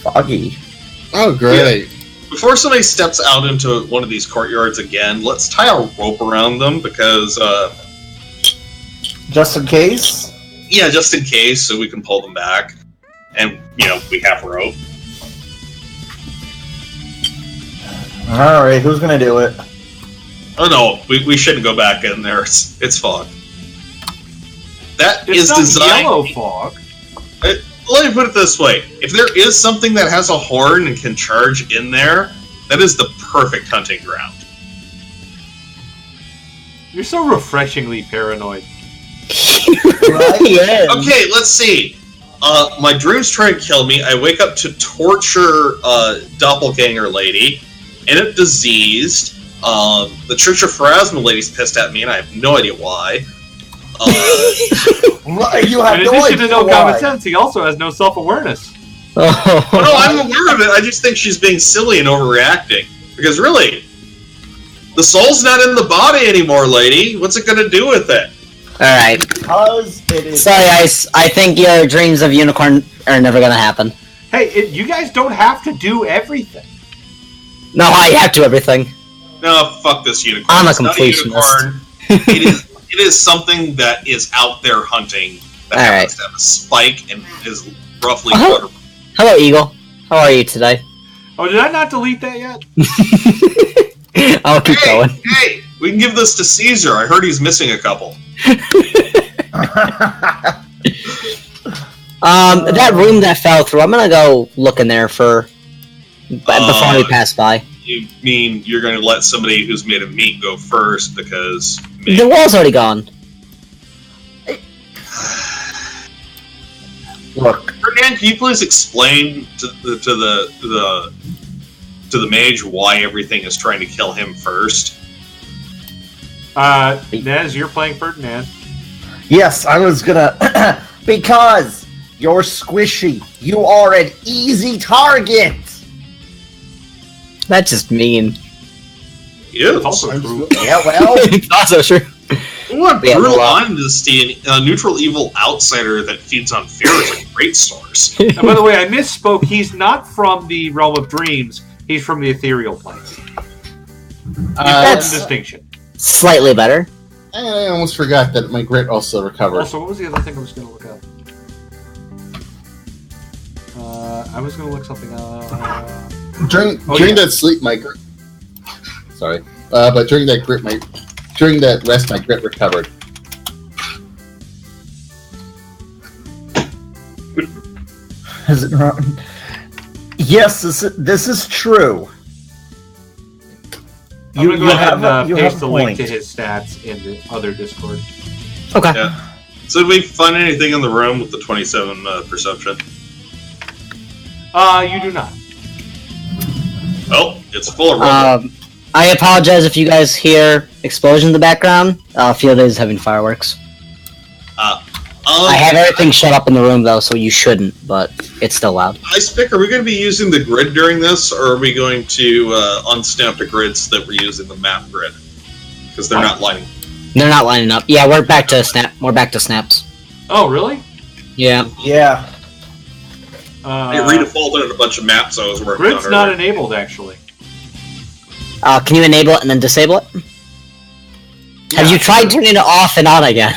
C: Foggy.
D: Oh, great.
B: Yeah. Before somebody steps out into one of these courtyards again, let's tie a rope around them because,
C: just in case?
B: Yeah, just in case, so we can pull them back. And, we have rope.
C: Alright, who's gonna do it?
B: Oh no, we shouldn't go back in there. It's fog. That
E: It's
B: is
E: not
B: designed.
E: yellow fog.
B: Let me put it this way: if there is something that has a horn and can charge in there, that is the perfect hunting ground.
E: You're so refreshingly paranoid.
C: Right?
A: Yeah.
B: Okay, let's see. My dreams try to kill me. I wake up to torture doppelganger lady, end up diseased. The Church of Pharasma lady's pissed at me, and I have no idea why.
C: You have
E: In
C: no
E: addition
C: idea
E: to no
C: why.
E: common sense, he also has no self-awareness.
B: Oh no, I'm aware of it. I just think she's being silly and overreacting. Because really, the soul's not in the body anymore, lady. What's it gonna do with it?
A: Alright.
C: Because it is...
A: Sorry, guys. I think your dreams of unicorn are never gonna happen.
E: Hey, you guys don't have to do everything.
A: No, I have to everything.
B: No, fuck this unicorn.
A: I'm a
B: It's not
A: completionist.
B: unicorn. It is something that is out there hunting that happens to have a spike and is roughly
A: Oh. Hello, Eagle. How are you today?
E: Oh, did I not delete that yet?
A: I'll keep going.
B: Hey, we can give this to Caesar. I heard he's missing a couple.
A: That room that fell through, I'm gonna go look in there before we pass by.
B: You mean you're going to let somebody who's made of meat go first because
A: The wall's already gone.
C: Look,
B: Ferdinand, can you please explain to the mage why everything is trying to kill him first?
E: Nez, you're playing Ferdinand.
C: yes, I was gonna... because you're squishy. You are an easy target.
A: That's just mean.
B: Ew.
E: It's also true.
C: Yeah, well...
A: It's also true.
B: We want
A: Yeah,
B: brutal
A: well,
B: honesty and a neutral evil outsider that feeds on fear is a great source.
E: And by the way, I misspoke. He's not from the realm of dreams. He's from the ethereal plane.
A: That's-
E: Distinction.
A: Slightly better.
D: And I almost forgot that my grit also recovered.
E: Also, what was the other thing I was going to look up? I was going to look something up.
D: During that sleep, my grit. Sorry, but during that rest, my grit recovered.
C: Is it wrong? Yes, this is true.
E: I'm going to go ahead and
C: you
E: paste
C: have
E: the
C: a
E: link
C: point.
E: to his stats in the other Discord.
A: Okay.
B: Yeah. So did we find anything in the room with the 27 perception?
E: You do not.
B: Well, it's full of rubble.
A: I apologize if you guys hear explosion in the background. Field is having fireworks. I have everything shut up in the room though, so you shouldn't, but it's still loud.
B: Icepick, are we going to be using the grid during this, or are we going to unstamp the grids that we're using the map grid? Because they're not lining.
A: They're not lining up. Yeah, we're back to snap. We're back to snaps.
E: Oh, really?
A: Yeah.
C: Yeah.
B: It redefaulted on a bunch of maps I was working on.
E: Grid's not enabled, actually.
A: Can you enable it and then disable it? Have you tried turning it off and on again?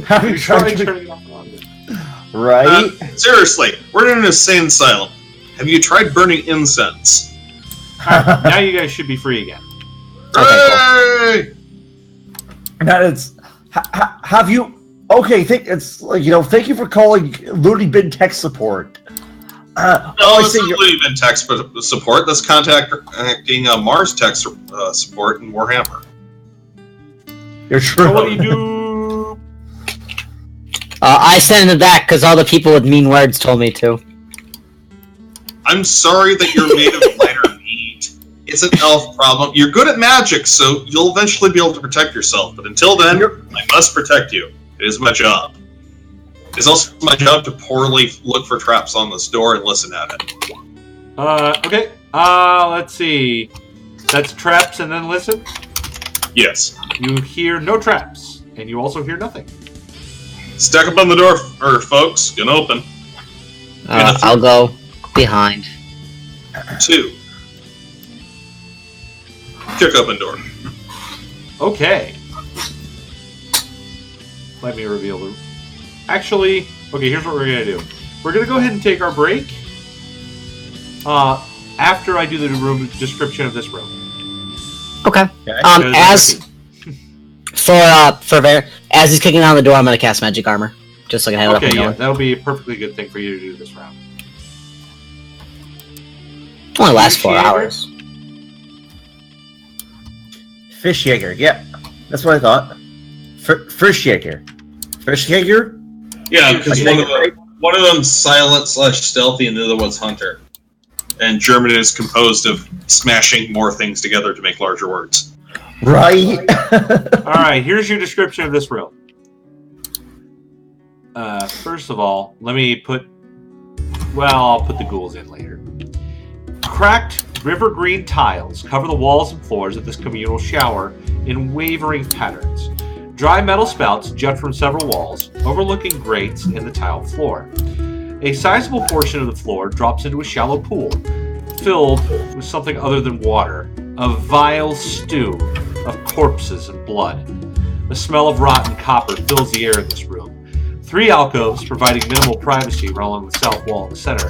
C: Have you tried to...
E: turning it off and on?
C: Right?
B: Seriously, we're in an insane asylum. Have you tried burning incense?
E: Alright, now you guys should be free again.
B: Hey!
C: That is... have you... Okay, it's like, thank you for calling Looney Bin Tech Support.
B: No, it's not really been tech support. That's contacting Mars tech support in Warhammer.
C: You're true.
E: So what do you do?
A: I sent it back because all the people with mean words told me to.
B: I'm sorry that you're made of lighter meat. It's an elf problem. You're good at magic, so you'll eventually be able to protect yourself. But until then, I must protect you. It is my job. It's also my job to poorly look for traps on this door and listen at it.
E: Okay. Let's see. That's traps and then listen?
B: Yes.
E: You hear no traps, and you also hear nothing.
B: Stack up on the door, folks. Gonna open.
A: I'll go behind.
B: 2. Kick open door.
E: Okay. Let me reveal the... Actually, okay, here's what we're going to do. We're going to go ahead and take our break after I do the room description of this room.
A: Okay. As he's kicking down the door, I'm going to cast Magic Armor. Just so I can have it up and going.
E: That'll be a perfectly good thing for you to do this round.
A: Only lasts 4 hours.
C: Fish Jaeger, yeah. That's what I thought. Fish Jaeger. Fish Jaeger?
B: Yeah, because one of them's silent/stealthy and the other one's hunter. And German is composed of smashing more things together to make larger words.
C: Right.
E: Alright, here's your description of this room. First of all, let me put... Well, I'll put the ghouls in later. Cracked river green tiles cover the walls and floors of this communal shower in wavering patterns. Dry metal spouts jut from several walls, overlooking grates in the tiled floor. A sizable portion of the floor drops into a shallow pool, filled with something other than water, a vile stew of corpses and blood. The smell of rotten copper fills the air in this room. 3 alcoves providing minimal privacy run along the south wall in the center.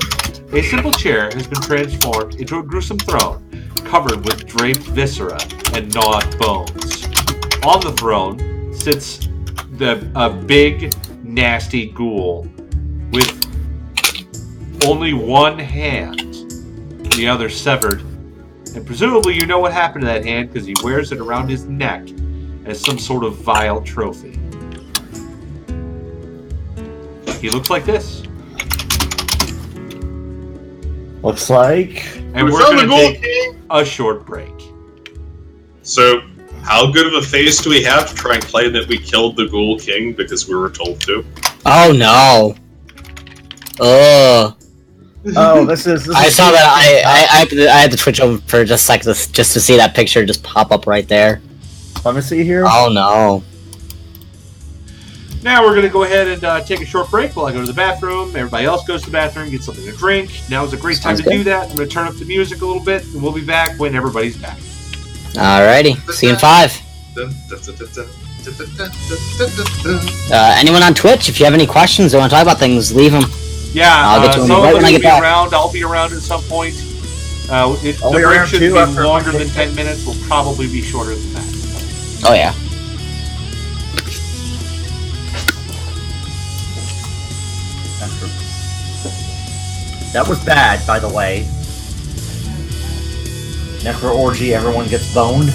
E: A simple chair has been transformed into a gruesome throne, covered with draped viscera and gnawed bones. On the throne sits a big, nasty ghoul with only one hand, the other severed. And presumably you know what happened to that hand because he wears it around his neck as some sort of vile trophy. He looks like this.
C: Looks like...
E: And we're going to take a short break.
B: So, how good of a face do we have to try and claim that we killed the Ghoul King because we were told to?
A: Oh no! Ugh.
C: Oh, this is
A: I saw that. I had to twitch over for just a second just to see that picture just pop up right there.
C: Let me see here.
A: Oh no!
E: Now we're going to go ahead and take a short break while I go to the bathroom. Everybody else goes to the bathroom, get something to drink. Now is a great time to do that. I'm going to turn up the music a little bit, and we'll be back when everybody's back.
A: Alrighty. See you in 5. Anyone on Twitch, if you have any questions or want to talk about things, leave them.
E: Yeah,
A: I'll get to them right when I get back.
E: I'll be around at some point. The break shouldn't be longer than 10 minutes. Will probably be shorter than that.
A: Oh, yeah.
C: That was bad, by the way. Necro orgy, everyone gets boned.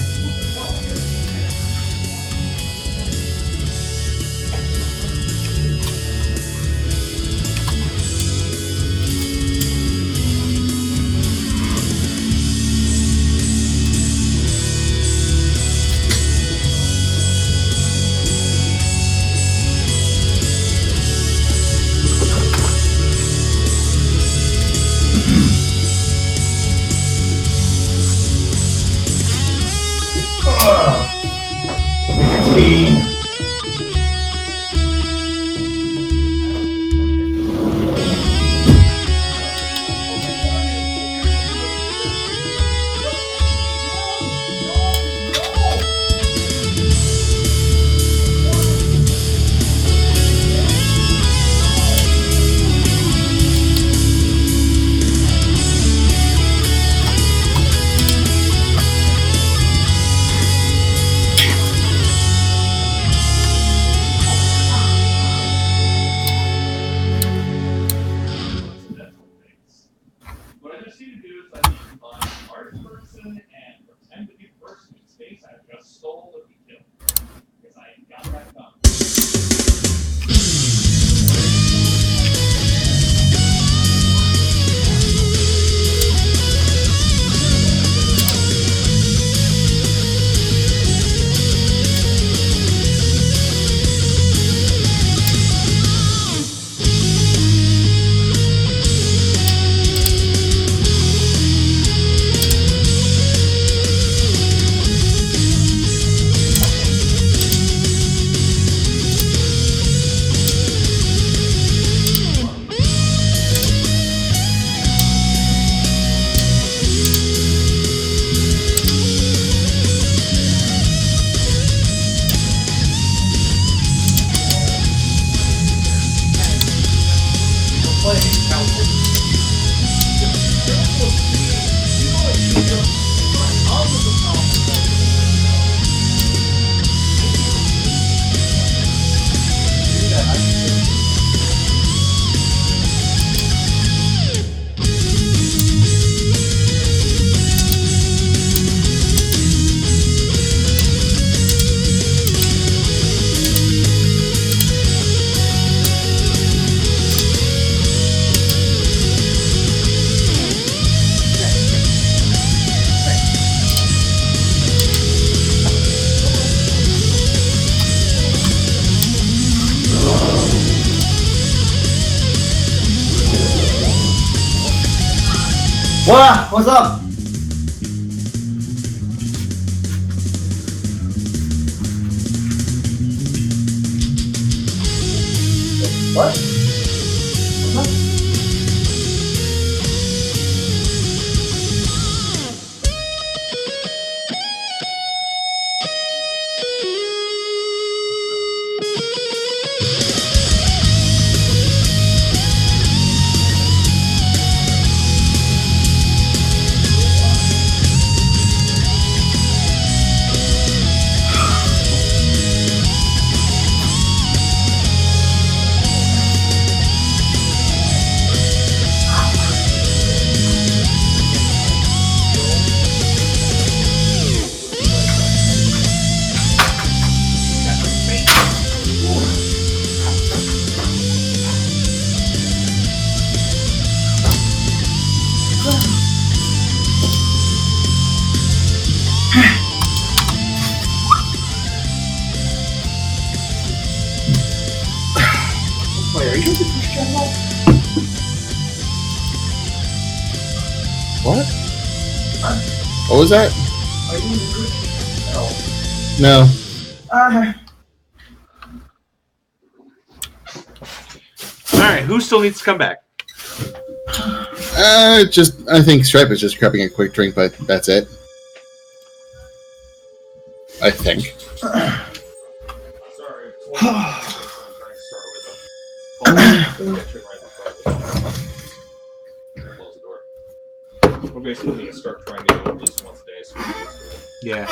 C: What? What's up? What? What's up? Wait, are you the British general?
D: What?
C: Huh?
D: What was that?
C: Are you the British general?
D: No.
E: Alright, who still needs to come back?
D: I think Stripe is just grabbing a quick drink, but that's it. I think.
B: Sorry. We're basically going to start trying to do it at least once a day. So
E: Yeah.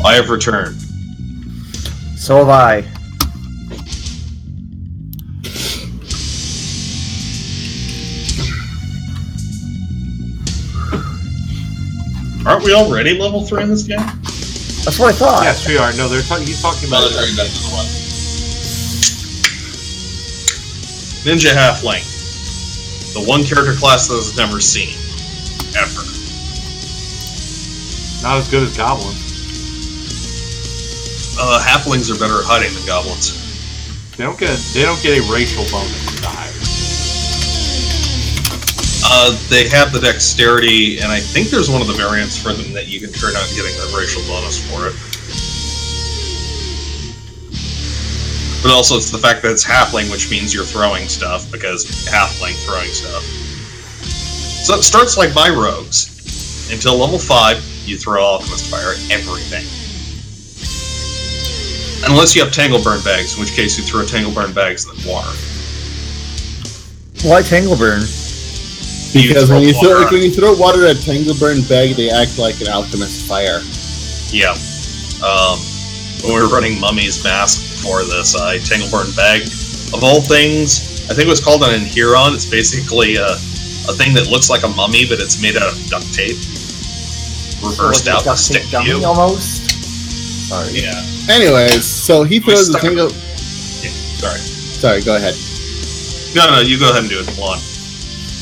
B: I have returned.
C: So have I.
B: Aren't we already level 3 in this game?
C: That's what I thought.
E: Yes, we are. No, he's talking about it.
B: Ninja Halfling. The one character class that I've never seen. Ever.
E: Not as good as goblins.
B: Halflings are better at hiding than goblins.
E: They don't get a racial bonus to hire.
B: They have the dexterity, and I think there's one of the variants for them that you can turn on getting the racial bonus for it. But also it's the fact that it's halfling, which means you're throwing stuff, because halfling throwing stuff. So it starts like my rogues. Until level 5, you throw Alchemist Fire at everything. Unless you have Tangleburn bags, in which case you throw Tangleburn bags in the water.
C: Why Tangleburn?
D: Because when you throw water at Tangleburn bag, they act like an Alchemist Fire.
B: Yeah. When we were running Mummy's Mask for this, Tangleburn bag, of all things, I think it was called an Inheron. It's basically a thing that looks like a mummy, but it's made out of duct tape. Reversed out to stick to you.
C: Almost? Sorry.
B: Yeah.
D: Anyways, so he throws the Tangle...
B: Yeah, sorry.
D: Sorry, go ahead.
B: No, you go ahead and do it. Come on.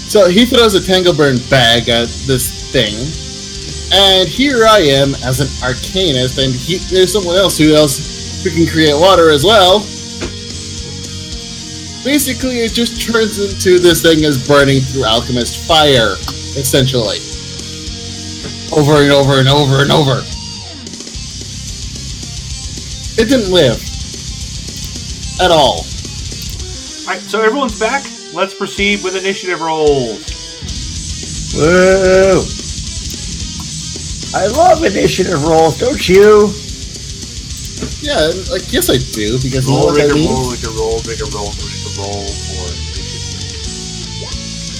D: So he throws a Tangleburn bag at this thing, and here I am as an Arcanist, and there's someone else who can create water as well. Basically, it just turns into this thing as burning through Alchemist Fire, essentially. Over and over and over and over. It didn't live. At all.
E: Alright, so everyone's back. Let's proceed with initiative rolls.
C: Whoa! I love initiative rolls, don't you?
D: Yeah, I guess I do, because
E: roll,
D: you know what I mean?
E: roll for initiative.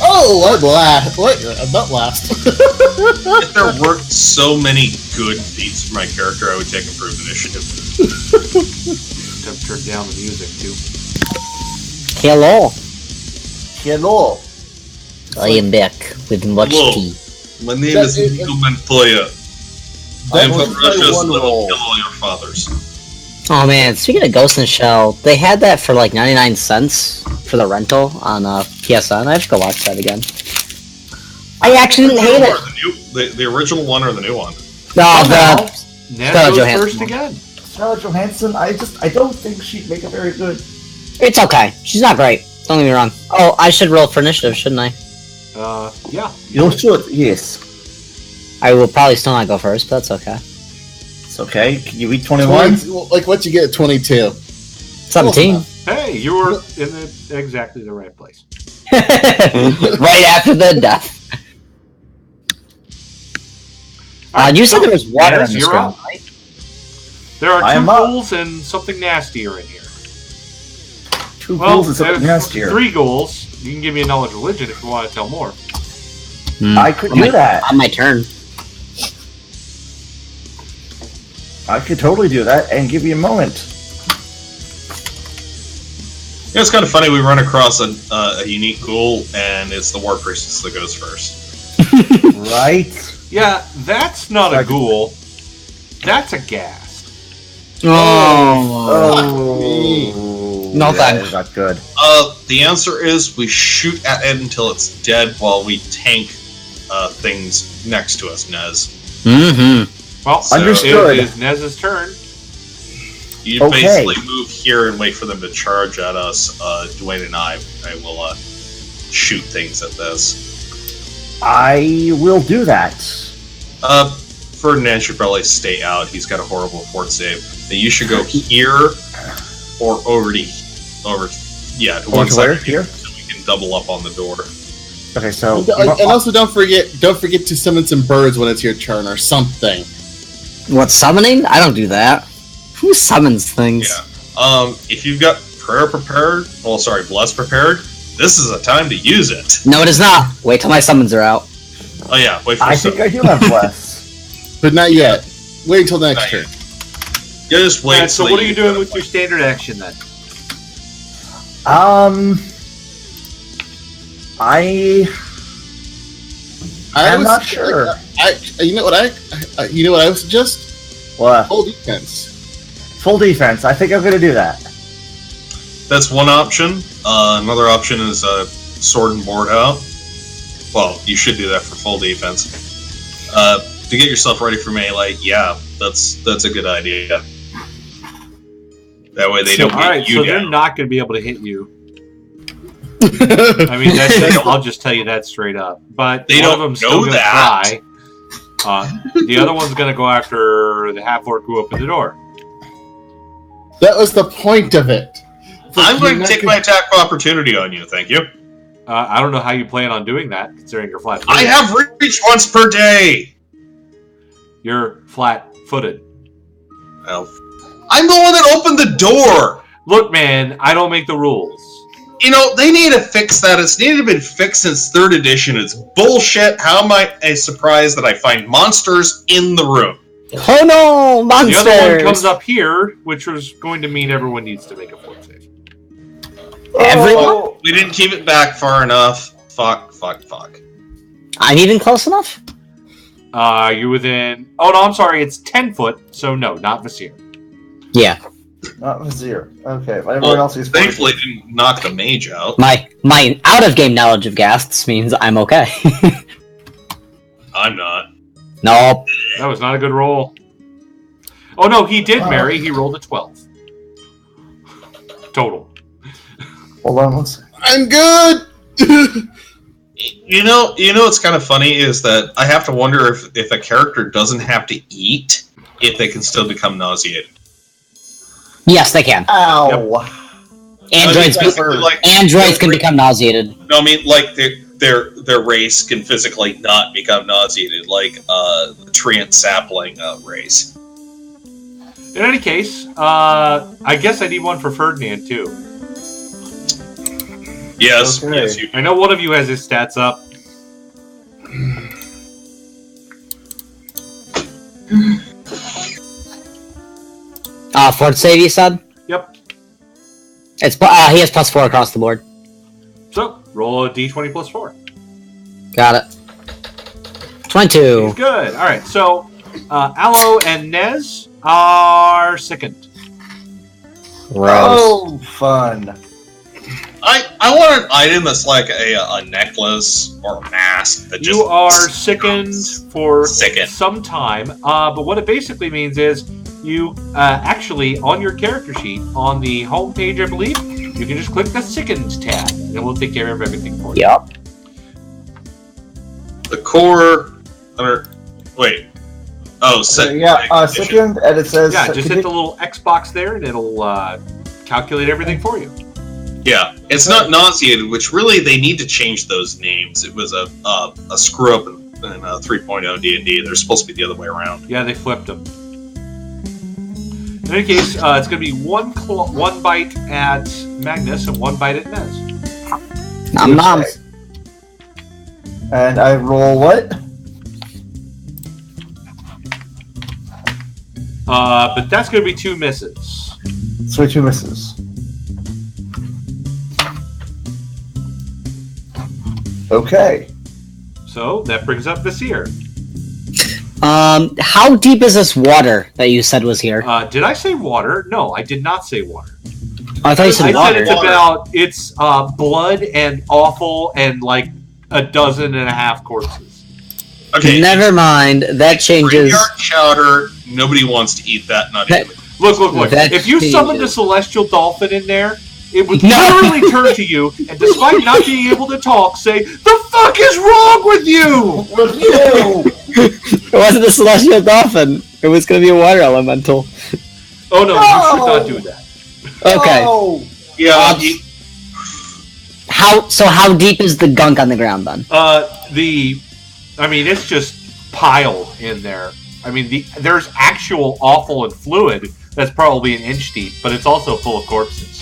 D: Oh, I'm last. What? I'm not last.
B: If there weren't so many good feats for my character, I would take improved initiative.
E: Have to turn down the music, too.
A: Hello.
C: Hello.
A: I am back with much
B: Hello.
A: tea.
B: My name is Nico Montoya. I am from Russia's little kill all your fathers.
A: Oh man, speaking of Ghost in the Shell, they had that for like 99 cents for the rental on PSN. I have to go watch that again. I actually didn't hate it.
B: The original one or the new one?
A: No,
E: Ned
A: Scarlett
E: goes
A: Johansson.
E: first again.
C: Scarlett Johansson, I don't think she'd make a very good.
A: It's okay. She's not great. Don't get me wrong. Oh, I should roll for initiative, shouldn't I?
E: Yeah.
C: You should, yes.
A: I will probably still not go first, but that's okay.
C: It's okay. Can you read 21?
D: Like what you get at 22?
A: 17.
E: Hey, you were in exactly the right place.
A: Right after the death. You said there was water in
E: Yes,
A: this
E: you're
A: room,
E: up.
A: right?
E: There are
C: I
E: 2
C: am up.
E: ghouls and something nastier in here.
C: 2
E: Well,
C: ghouls and something
E: there's
C: nastier.
E: 3 ghouls. You can give me a knowledge religion if you want to tell more.
C: I could do that.
A: On my turn.
C: I could totally do that and give you a moment.
B: Yeah, it's kind of funny. We run across a unique ghoul, and it's the War Priestess that goes first.
C: Right?
E: Yeah, that's not a ghoul. That's a ghast.
C: Oh.
A: No
C: that
A: thanks.
C: is not good.
B: The answer is we shoot at it until it's dead while we tank things next to us, Nez.
A: Mm-hmm.
E: Well,
C: Understood.
E: it is Nez's turn.
B: You
C: Okay.
B: basically move here and wait for them to charge at us. Dwayne and I will shoot things at this.
C: I will do that.
B: Ferdinand should probably stay out. He's got a horrible fort save. Then you should go here or over to one
C: Over to
B: side
C: where?
B: of
C: Here?
B: so we can double up on the door.
C: Okay, so
D: And also, don't forget to summon some birds when it's your turn or something.
A: What, summoning? I don't do that. Who summons things?
B: Yeah. If you've got bless prepared, this is a time to use it.
A: No, it is not. Wait till my summons are out.
B: Oh yeah, wait for
C: I think I do have bless.
D: But not yet. Wait until next turn.
B: You just wait.
E: So
B: till
E: what are you doing with your standard action then?
C: I'm not sure.
D: You know what I would suggest?
C: What?
D: Full defense.
C: Full defense. I think I'm going to do that.
B: That's one option. Another option is sword and board out. Well, you should do that for full defense. To get yourself ready for melee, yeah, that's a good idea. That way they don't get you
E: so
B: down.
E: they're not going to be able to hit you. I mean, I'll just tell you that straight up. But
B: They
E: one
B: don't
E: of them's
B: know
E: still going to
B: that.
E: try. The other one's going to go after the half-orc who opened the door.
D: That was the point of it.
B: I'm going to take my attack of opportunity on you, thank you.
E: I don't know how you plan on doing that, considering you're flat-footed.
B: I have reach once per day!
E: You're flat-footed.
B: Well, I'm the one that opened the door!
E: Look, man, I don't make the rules.
B: You know, they need to fix that. It's needed to been fixed since 3rd edition. It's bullshit. How am I surprised that I find monsters in the room?
A: Oh no, monsters!
E: The other one comes up here, which was going to mean everyone needs to make a fort save.
A: Everyone?
C: Oh,
B: We didn't keep it back far enough. Fuck.
A: I'm even close enough?
E: You're within... Oh, no, I'm sorry. It's 10 foot, so no, not Vasir.
A: Yeah.
C: not Vizier. Okay, but everyone else is.
B: Thankfully, it didn't knock the mage out.
A: My out-of-game knowledge of ghasts means I'm okay.
B: I'm not.
A: Nope.
E: That was not a good roll. Oh, no, he did marry. He rolled a 12. Total.
C: Hold on one second.
D: I'm good.
B: You know what's kind of funny is that I have to wonder if a character doesn't have to eat, if they can still become nauseated.
A: Yes, they can.
C: Ow!
A: Androids, androids can become nauseated.
B: No, I mean, like, their race can physically not become nauseated, like the treant sapling race.
E: In any case, I guess I need one for Ferdinand, too.
B: Yes,
C: Okay.
B: yes, you.
E: I know one of you has his stats up.
A: Fort save, you said?
E: Yep.
A: It's he has +4 across the board.
E: So, roll a d20 plus 4.
A: Got it. 22.
E: He's good. All right, so Aloe and Nez are sickened.
A: Gross.
C: Oh, fun!
B: I want an item that's like a necklace or a mask that
E: you are sickened for some time. But what it basically means is you actually, on your character sheet, on the home page, I believe, you can just click the sickened tab, and it will take care of everything for you.
A: Yep.
B: The core. Wait. Oh,
C: second, and it says...
E: Yeah, just hit the little X box there, and it'll calculate everything for you.
B: Yeah, it's not nauseated, which really they need to change those names. It was a screw up in 3.0 D&D. They're supposed to be the other way around.
E: Yeah, they flipped them. In any case, it's going to be one bite at Magnus and one bite at Nez.
A: Nom.
C: And I roll what?
E: But that's going to be 2 misses.
C: So 2 misses. Okay.
E: So that brings up Visir.
A: How deep is this water that you said was here?
E: Did I say water? No, I did not say water.
A: I thought you said water.
E: I said it's blood and offal and like 12.5 corpses.
B: Okay.
A: Never mind. That changes.
B: Graveyard chowder. Nobody wants to eat that. Not even.
E: Look. If you summoned a celestial dolphin in there, it would literally turn to you, and despite not being able to talk, say, "The fuck is wrong with you?"
A: It wasn't a celestial dolphin. It was going to be a water elemental.
E: Oh no, you should not do that.
A: Okay.
C: No.
B: Yeah.
A: How deep is the gunk on the ground then?
E: It's just piled in there. I mean, there's actual offal and fluid that's probably an inch deep, but it's also full of corpses.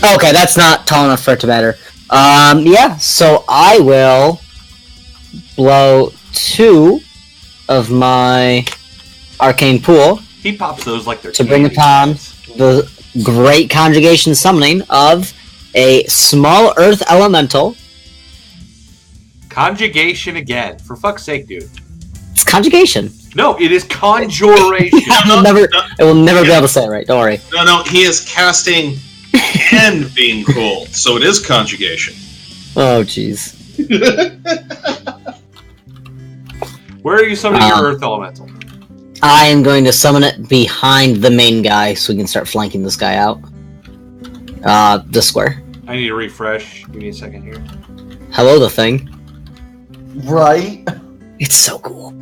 A: Okay, that's not tall enough for it to matter. So I will blow 2 of my arcane pool.
E: He pops those like they're
A: to bring upon the great conjugation summoning of a small earth elemental.
E: Conjugation again. For fuck's sake, dude.
A: It's conjugation.
E: No, it is conjuration.
A: I will never be able to say it right. Don't worry.
B: No, he is casting and being cool, so it is conjugation.
A: Oh, jeez.
E: Where are you summoning your earth elemental?
A: I am going to summon it behind the main guy so we can start flanking this guy out. This square.
E: I need to refresh. Give me a second here.
A: Hello, the thing.
C: Right?
A: It's so cool.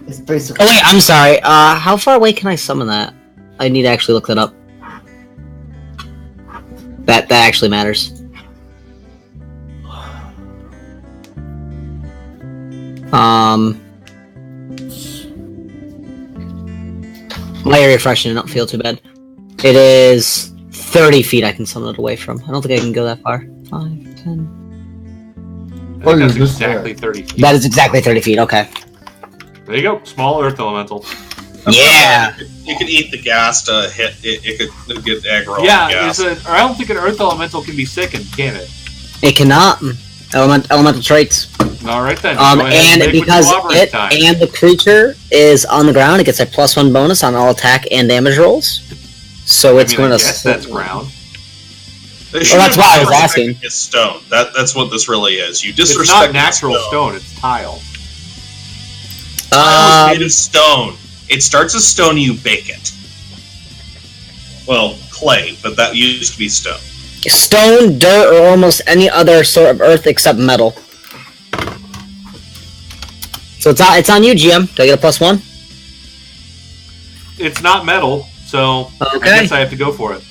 C: It's basically...
A: Oh, wait, I'm sorry. How far away can I summon that? I need to actually look that up. That actually matters. My area refreshing, I don't feel too bad. It is 30 feet I can summon it away from. I don't think I can go that far. 5, 10...
E: I think that's exactly 30 feet.
A: That is exactly 30 feet, okay.
E: There you go, small earth elemental.
A: Yeah!
B: You can eat the gas to hit it could get aggro.
E: Yeah,
B: on the gas.
E: I don't think an earth elemental can be sickened, can it?
A: It cannot. Elemental traits.
E: Alright then.
A: And because it and the creature is on the ground, it gets a +1 bonus on all attack and damage rolls. So it's going to...
E: Yes, that's ground.
A: Well, that's why I was asking.
B: It's stone. That's what this really is. You disrespect.
E: It's not natural stone. It's tile.
B: Tile is made of stone. It starts as stone. You bake it. Well, clay, but that used to be stone.
A: Stone, dirt, or almost any other sort of earth except metal. So it's on you, GM. Do I get a +1?
E: It's not metal, so I guess I have to go for it.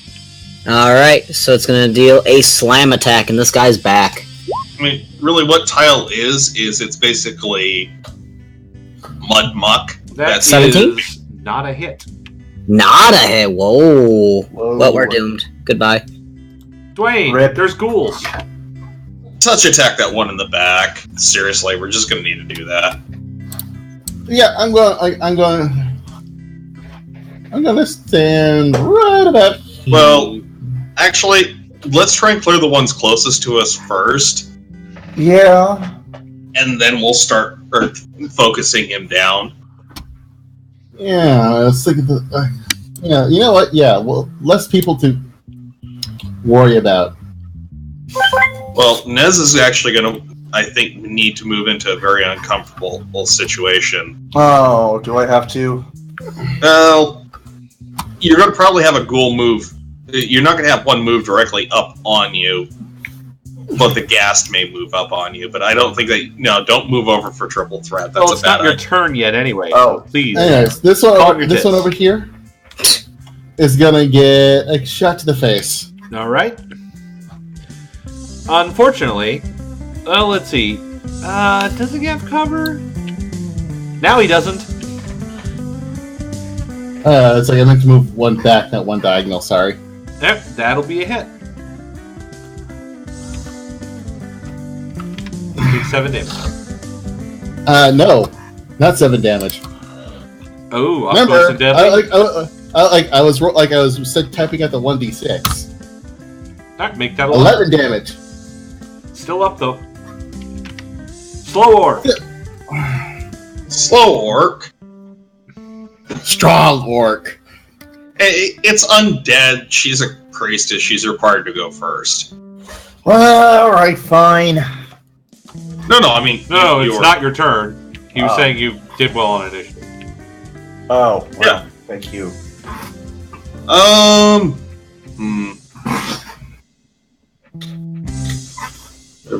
A: Alright, so it's going to deal a slam attack, and this guy's back.
B: I mean, really, what tile is it's basically mud muck.
E: That's
A: 17?
E: Not a hit.
A: Not a hit. Whoa. Well, we're doomed. Goodbye.
E: Dwayne, there's ghouls.
B: Touch attack that one in the back. Seriously, we're just going to need to do that.
D: Yeah, I'm going to stand right about here.
B: Well, actually, let's try and clear the ones closest to us first.
C: Yeah.
B: And then we'll start focusing him down.
D: Yeah, I was thinking you know what? Yeah, well, less people to worry about.
B: Well, Nez is actually going to, I think, need to move into a very uncomfortable situation.
C: Oh, do I have to?
B: Well, you're going to probably have a ghoul move. You're not going to have one move directly up on you, but the ghast may move up on you. But I don't think that. No, don't move over for triple threat. That's
E: it's not your turn yet, anyway.
C: Oh,
E: please.
D: Anyways, this one over here is gonna get a shot to the face.
E: All right. Unfortunately, well, let's see. Does he have cover? Now he doesn't.
D: It's like I meant to move one back, not one diagonal. Sorry.
E: Yep, that'll be a hit. Take 7 damage.
D: No, not 7 damage.
E: Oh, up
D: Remember,
E: close and deadly.
D: I was typing out the 1d6.
E: All right, make that
D: 11 damage.
E: Still up though. Slow orc.
B: Slow orc.
D: Strong orc.
B: Hey, it's undead. She's a priestess. She's required to go first.
C: Well, alright, fine.
B: No, I mean...
E: No, it's not your turn. He was saying you did well on initiative.
C: Oh, well,
B: yeah.
C: Thank you.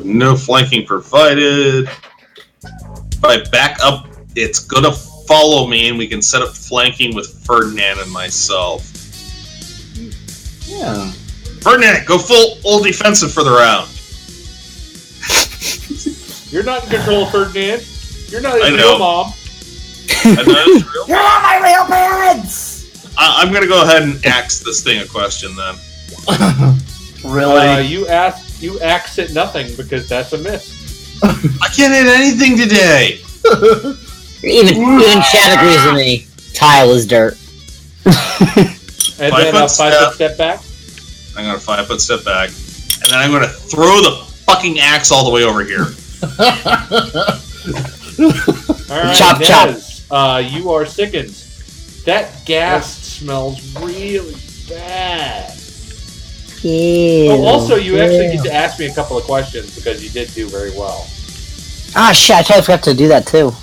B: No flanking provided. If I back up, it's gonna follow me, and we can set up flanking with Ferdinand and myself.
D: Yeah.
B: Ferdinand, go full defensive for the round.
E: You're not in control, Ferdinand. You're not his
B: I know.
E: real mom.
B: I know it's real.
C: You're not my real parents!
B: I'm gonna go ahead and ask this thing a question then.
C: Really?
E: You axe at nothing because that's a miss.
B: I can't hit anything today.
A: Even Chad agrees with me. Tile is dirt.
E: And then a 5-foot step back.
B: I'm gonna 5-foot step back, and then I'm gonna throw the fucking axe all the way over here.
E: All right,
A: Chop,
E: Nez, you are sickened. That gas smells really bad.
A: Ew,
E: Oh, also, you actually get to ask me a couple of questions because you did do very well.
A: Ah, shit, I totally forgot to do that too.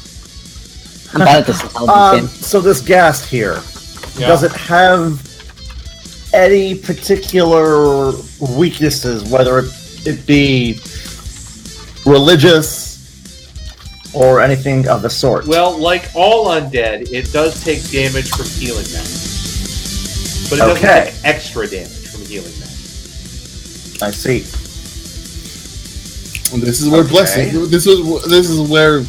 A: I'm bad at this intelligence game.
C: So this ghast here,
E: Yeah.
C: does it have any particular weaknesses, whether it be religious or anything of the sort?
E: Well, like all undead, it does take damage from healing magic. But it doesn't take extra damage from healing magic.
C: I see.
D: This is where blessing. This is where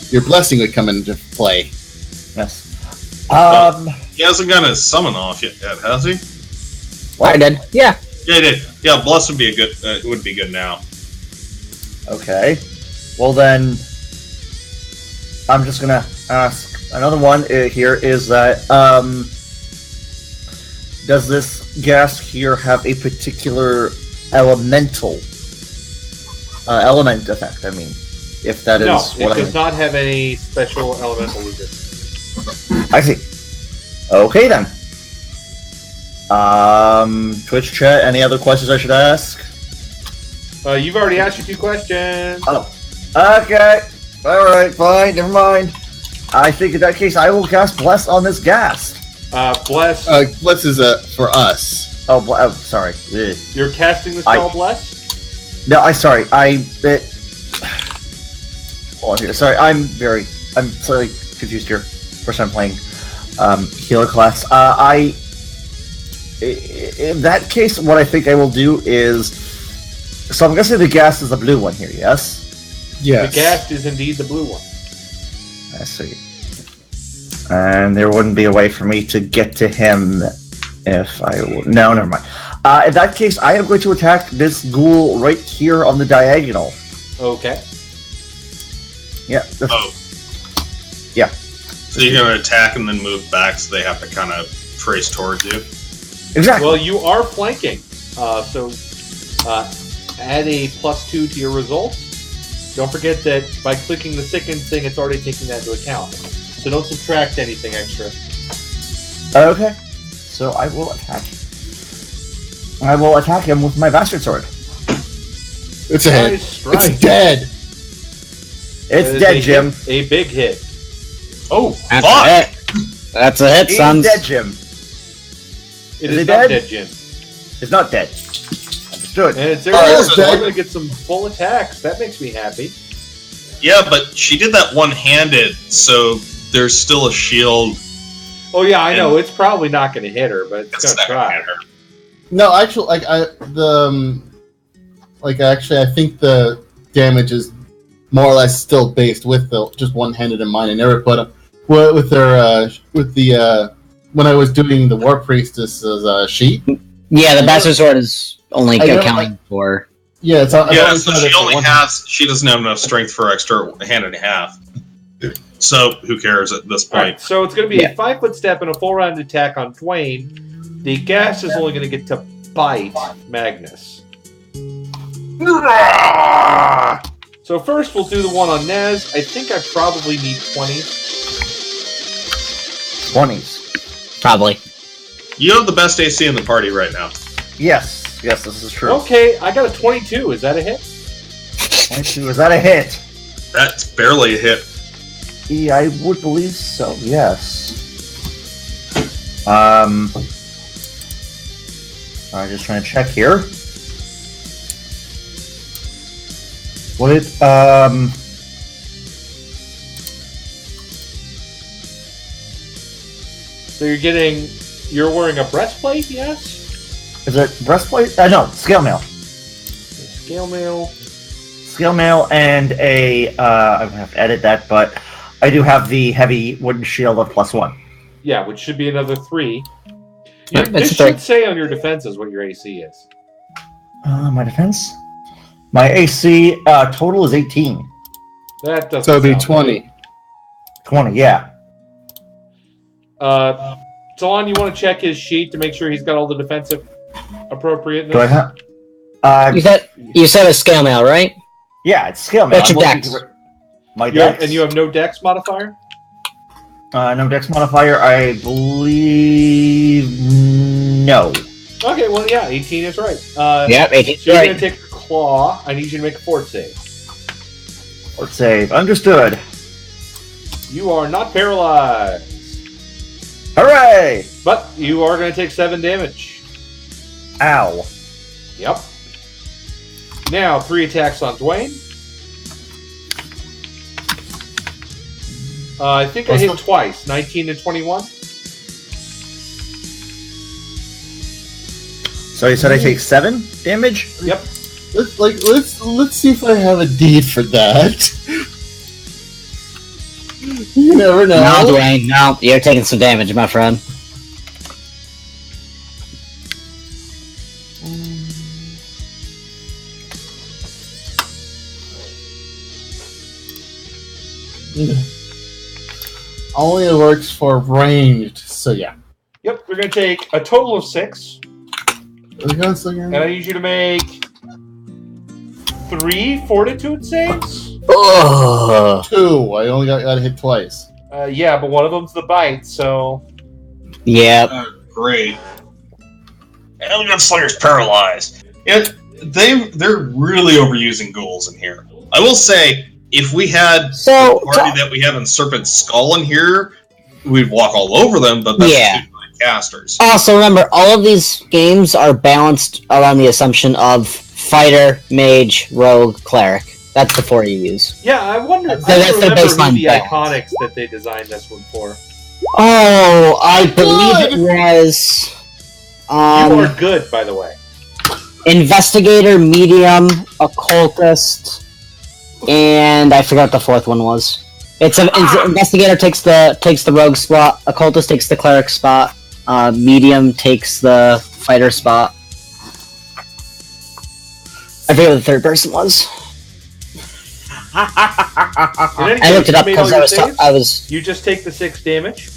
D: your blessing would come into play.
C: Yes.
B: He hasn't got his summon off yet, has he?
C: What?
A: I did. Yeah.
B: Yeah, he did. Yeah, bless would be would be good now.
C: Okay. Well then, I'm just gonna ask another one here. Is that does this gas here have a particular elemental element effect? I mean, if that is
E: No,
C: what
E: it does not have any special elemental resistance.
C: I see. Okay then. Twitch chat. Any other questions I should ask?
E: You've already asked your 2 questions.
C: Oh. Okay. Alright, fine, never mind. I think in that case I will cast Bless on this gas.
E: Bless.
D: Bless is for us.
C: Oh, sorry. Ugh.
E: You're casting the spell Bless?
C: No, hold on here. Sorry, I'm slightly confused here. First time playing healer class. In that case, what I think I will do is, so I'm guessing the gas is the blue one here, yes?
D: Yes.
E: The ghast is indeed the blue one.
C: I see. And there wouldn't be a way for me to get to him if I would. No, never mind. In that case, I am going to attack this ghoul right here on the diagonal.
E: Okay.
C: Yeah. Yeah.
B: So you're going to attack and then move back, so they have to kind of trace towards you.
C: Exactly.
E: Well, you are flanking, so add a +2 to your results. Don't forget that by clicking the sickened thing, it's already taking that into account. So don't subtract anything extra.
C: Okay. So I will attack. I will attack him with my bastard sword.
D: It's a hit.
E: Nice strike.
D: It's dead.
C: It's dead, Jim.
E: A big hit.
B: Oh,
A: That's
B: fuck!
A: a hit. That's a hit,
C: He's
A: son.
C: dead, Jim.
E: It
C: Is
E: is
C: he
E: not
C: dead?
E: dead, Jim.
C: It's not dead. Understood.
E: And it's
D: Oh,
E: Ariel's
D: it's
E: going
D: dead.
E: to get some full attacks. That makes me happy.
B: Yeah, but she did that one-handed, so there's still a shield.
E: Oh yeah, I know.
B: And-
E: It's probably not going to hit her, but it's
B: It's
E: going to
B: not gonna
E: try.
B: hit her.
D: No, actually, I think the damage is more or less still based with the just one-handed in mind. I never put a with the when I was doing the War Priestess's sheet.
A: Yeah, the bastard sword is only
D: I never-
A: accounting for.
D: Yeah, it's
B: Yeah, so she doesn't have enough strength for extra hand and a half. So who cares at this
E: All
B: point?
E: right, so it's going to be a 5-foot step and a full round attack on Dwayne. The gas is only going to get to bite Magnus. So first we'll do the one on Nez. I think I probably need 20.
C: 20s.
A: Probably.
B: You have the best AC in the party right now.
C: Yes. Yes, this is true.
E: Okay, I got a 22. Is that a hit?
C: 22. Is that a hit?
B: That's barely a hit.
C: Yeah, I would believe so, yes. I'm just trying to check here. What it,
E: So you're wearing a breastplate, yes?
C: is it breastplate? No, scale mail.
E: Scale mail.
C: Scale mail and I'm gonna have to edit that, but I do have the heavy wooden shield of +1.
E: Yeah, which should be another 3.
A: Yep,
E: This
A: it's 3.
E: should say on your defenses what your AC is.
C: My defense? My AC total is 18.
E: That doesn't
D: So it'd be
E: sound
D: 20.
C: 20, yeah.
E: right. Talon, you want to check his sheet to make sure he's got all the defensive appropriateness?
C: Do I have?
A: You said a scale mail, right?
C: Yeah, it's scale mail.
A: What's your
C: I'm looking
A: dex?
C: to- My
E: You have-
C: dex?
E: and you have no dex modifier?
C: No dex modifier, I believe... No.
E: Okay, well, yeah, 18 is right.
A: Yep, 18.
E: So you're
A: Right.
E: going to take a claw. I need you to make a fort save.
C: Let's save. Understood.
E: You are not paralyzed,
C: Hooray!
E: but you are going to take 7 damage.
C: Ow.
E: Yep. Now, 3 attacks on Dwayne. I think I hit twice, 19 and 21.
C: So you said I take 7 damage?
E: Yep.
D: Let's see if I have a deed for that. You never know.
A: No, Dwayne, no. You're taking some damage, my friend.
D: Only works for ranged, so yeah.
E: Yep, we're going to take a total of 6. And I need you to make 3 fortitude saves.
A: Ugh.
D: 2. I only got hit twice.
E: Yeah, but one of them's the bite, so...
A: Yep.
B: Great. Alien Slayer's paralyzed. They're really overusing ghouls in here. I will say, if we had
A: So,
B: the party that we have in Serpent Skull in here, we'd walk all over them, but that's
A: Yeah.
B: too many casters.
A: also remember, all of these games are balanced around the assumption of fighter, mage, rogue, cleric. That's the 4 you use.
E: Yeah, I wonder.
A: That's
E: I
A: their
E: don't remember
A: baseline
E: who the
A: balance.
E: iconics that they designed this one for.
A: Oh, I believe it was...
E: You are good, by the way.
A: Investigator, medium, occultist, and I forgot what the 4th one was. Investigator takes the rogue spot, occultist takes the cleric spot, medium takes the fighter spot. I forget what the 3rd person was. I looked it up because I was
E: You just take the 6 damage.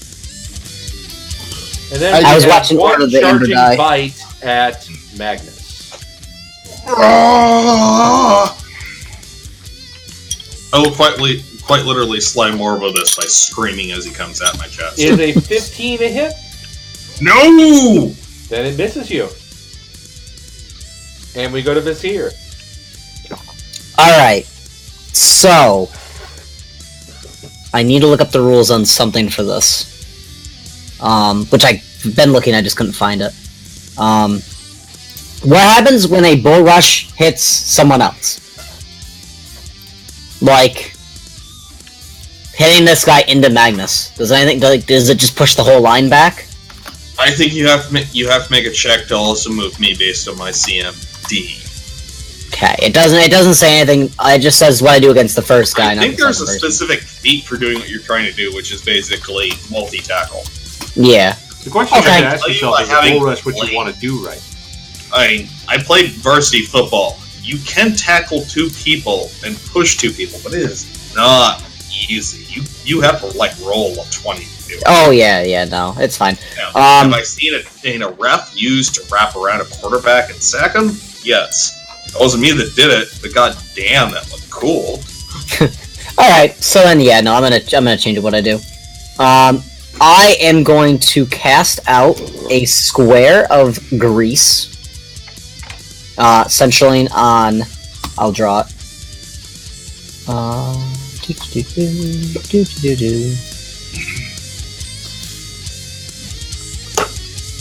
E: And then
A: I was
E: you have
A: watching
E: one
A: Order of the Ember
E: charging
A: die.
E: bite at Magnus.
B: I will quite literally slay Morbo this by screaming as he comes at my chest.
E: Is a 15 a hit?
B: No!
E: Then it misses you. And we go to Vizier.
A: Alright. So, I need to look up the rules on something for this. Which I've been looking, I just couldn't find it. What happens when a bull rush hits someone else? Like, hitting this guy into Magnus. Does it just push the whole line back?
B: I think you have to make a check to also move me based on my CMD.
A: Okay, it doesn't say anything. It just says what I do against the first guy.
B: I think there's a specific feat for doing what you're trying to do, which is basically multi-tackle.
A: Yeah.
E: The question you have to ask
B: Tell you
E: yourself
B: what,
E: is
B: having
E: bull rush what you
B: played-
E: want to do right.
B: I played varsity football. You can tackle 2 people and push 2 people, but it is not easy. You have to like roll a 20 to do it.
A: Oh yeah, no, it's fine.
B: Now, have I seen a ref used to wrap around a quarterback and sack him? Yes. It wasn't me that did it, but god damn, that looked cool.
A: Alright, so then yeah, no, I'm gonna change what I do. I am going to cast out a square of grease. Centraling on... I'll draw it.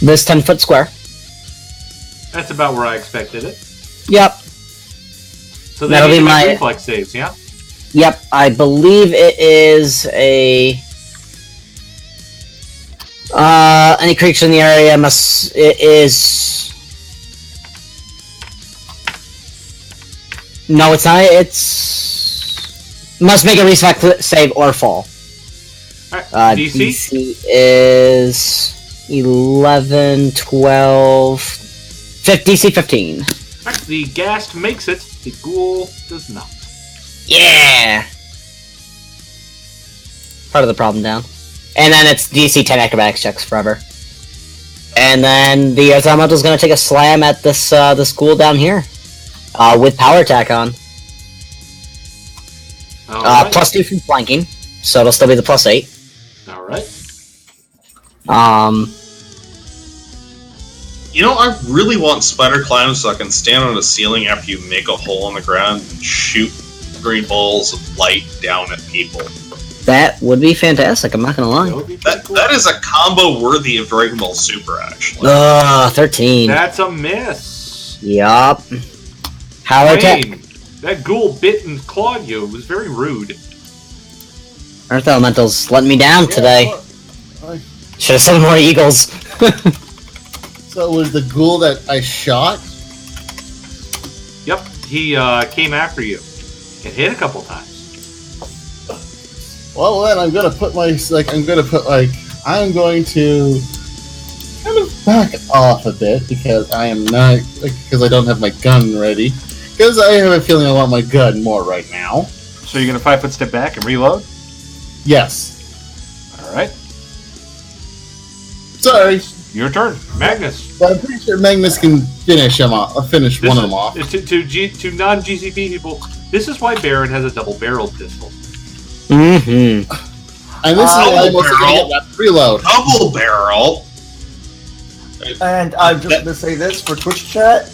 A: This 10-foot square.
E: That's about where I expected it.
A: Yep.
E: So
A: That'll
E: they
A: be
E: need to
A: my-
E: make reflex saves, yeah?
A: Yep, I believe it is a... any creature in the area must... It is... No, it's not. It's... Must make a reflex save or fall.
E: Alright, DC?
A: DC is... 11, 12... DC 15.
E: Alright, the Ghast makes it, the Ghoul does not.
A: Yeah! Part of the problem down. And then it's DC 10 acrobatics checks forever. And then the Earth Elemental is going to take a slam at this ghoul down here. With power attack on.
E: Alright.
A: +2 from flanking. So it'll still be the +8.
E: Alright.
B: You know, I really want spider climbs so I can stand on the ceiling after you make a hole in the ground and shoot green balls of light down at people.
A: That would be fantastic, I'm not going to
E: That
A: lie.
E: would be pretty cool.
B: That is a combo worthy of Dragon Ball Super, actually.
A: 13.
E: That's a miss.
A: Yup. Power attack.
E: Wayne, that ghoul bit and clawed you. It was very rude.
A: Earth Elemental's letting me down today. Should have sent more eagles.
D: So it was the ghoul that I shot?
E: Yep, he came after you. It hit a couple times.
D: Well then I'm going to kind of back off a bit because I am not, because I don't have my gun ready. Because I have a feeling I want my gun more right now.
E: So you're gonna 5-foot step back and reload?
D: Yes.
E: Alright.
D: Sorry.
E: Your turn. Magnus.
D: But I'm pretty sure Magnus can finish him off. Finish one of them off.
E: To non-GCP people, this is why Baron has a double-barreled pistol.
A: Mm-hmm.
D: And this is why I'm also
B: barrel.
D: going to get that reload.
B: Double barrel!
C: And I'm just gonna say this for Twitch chat.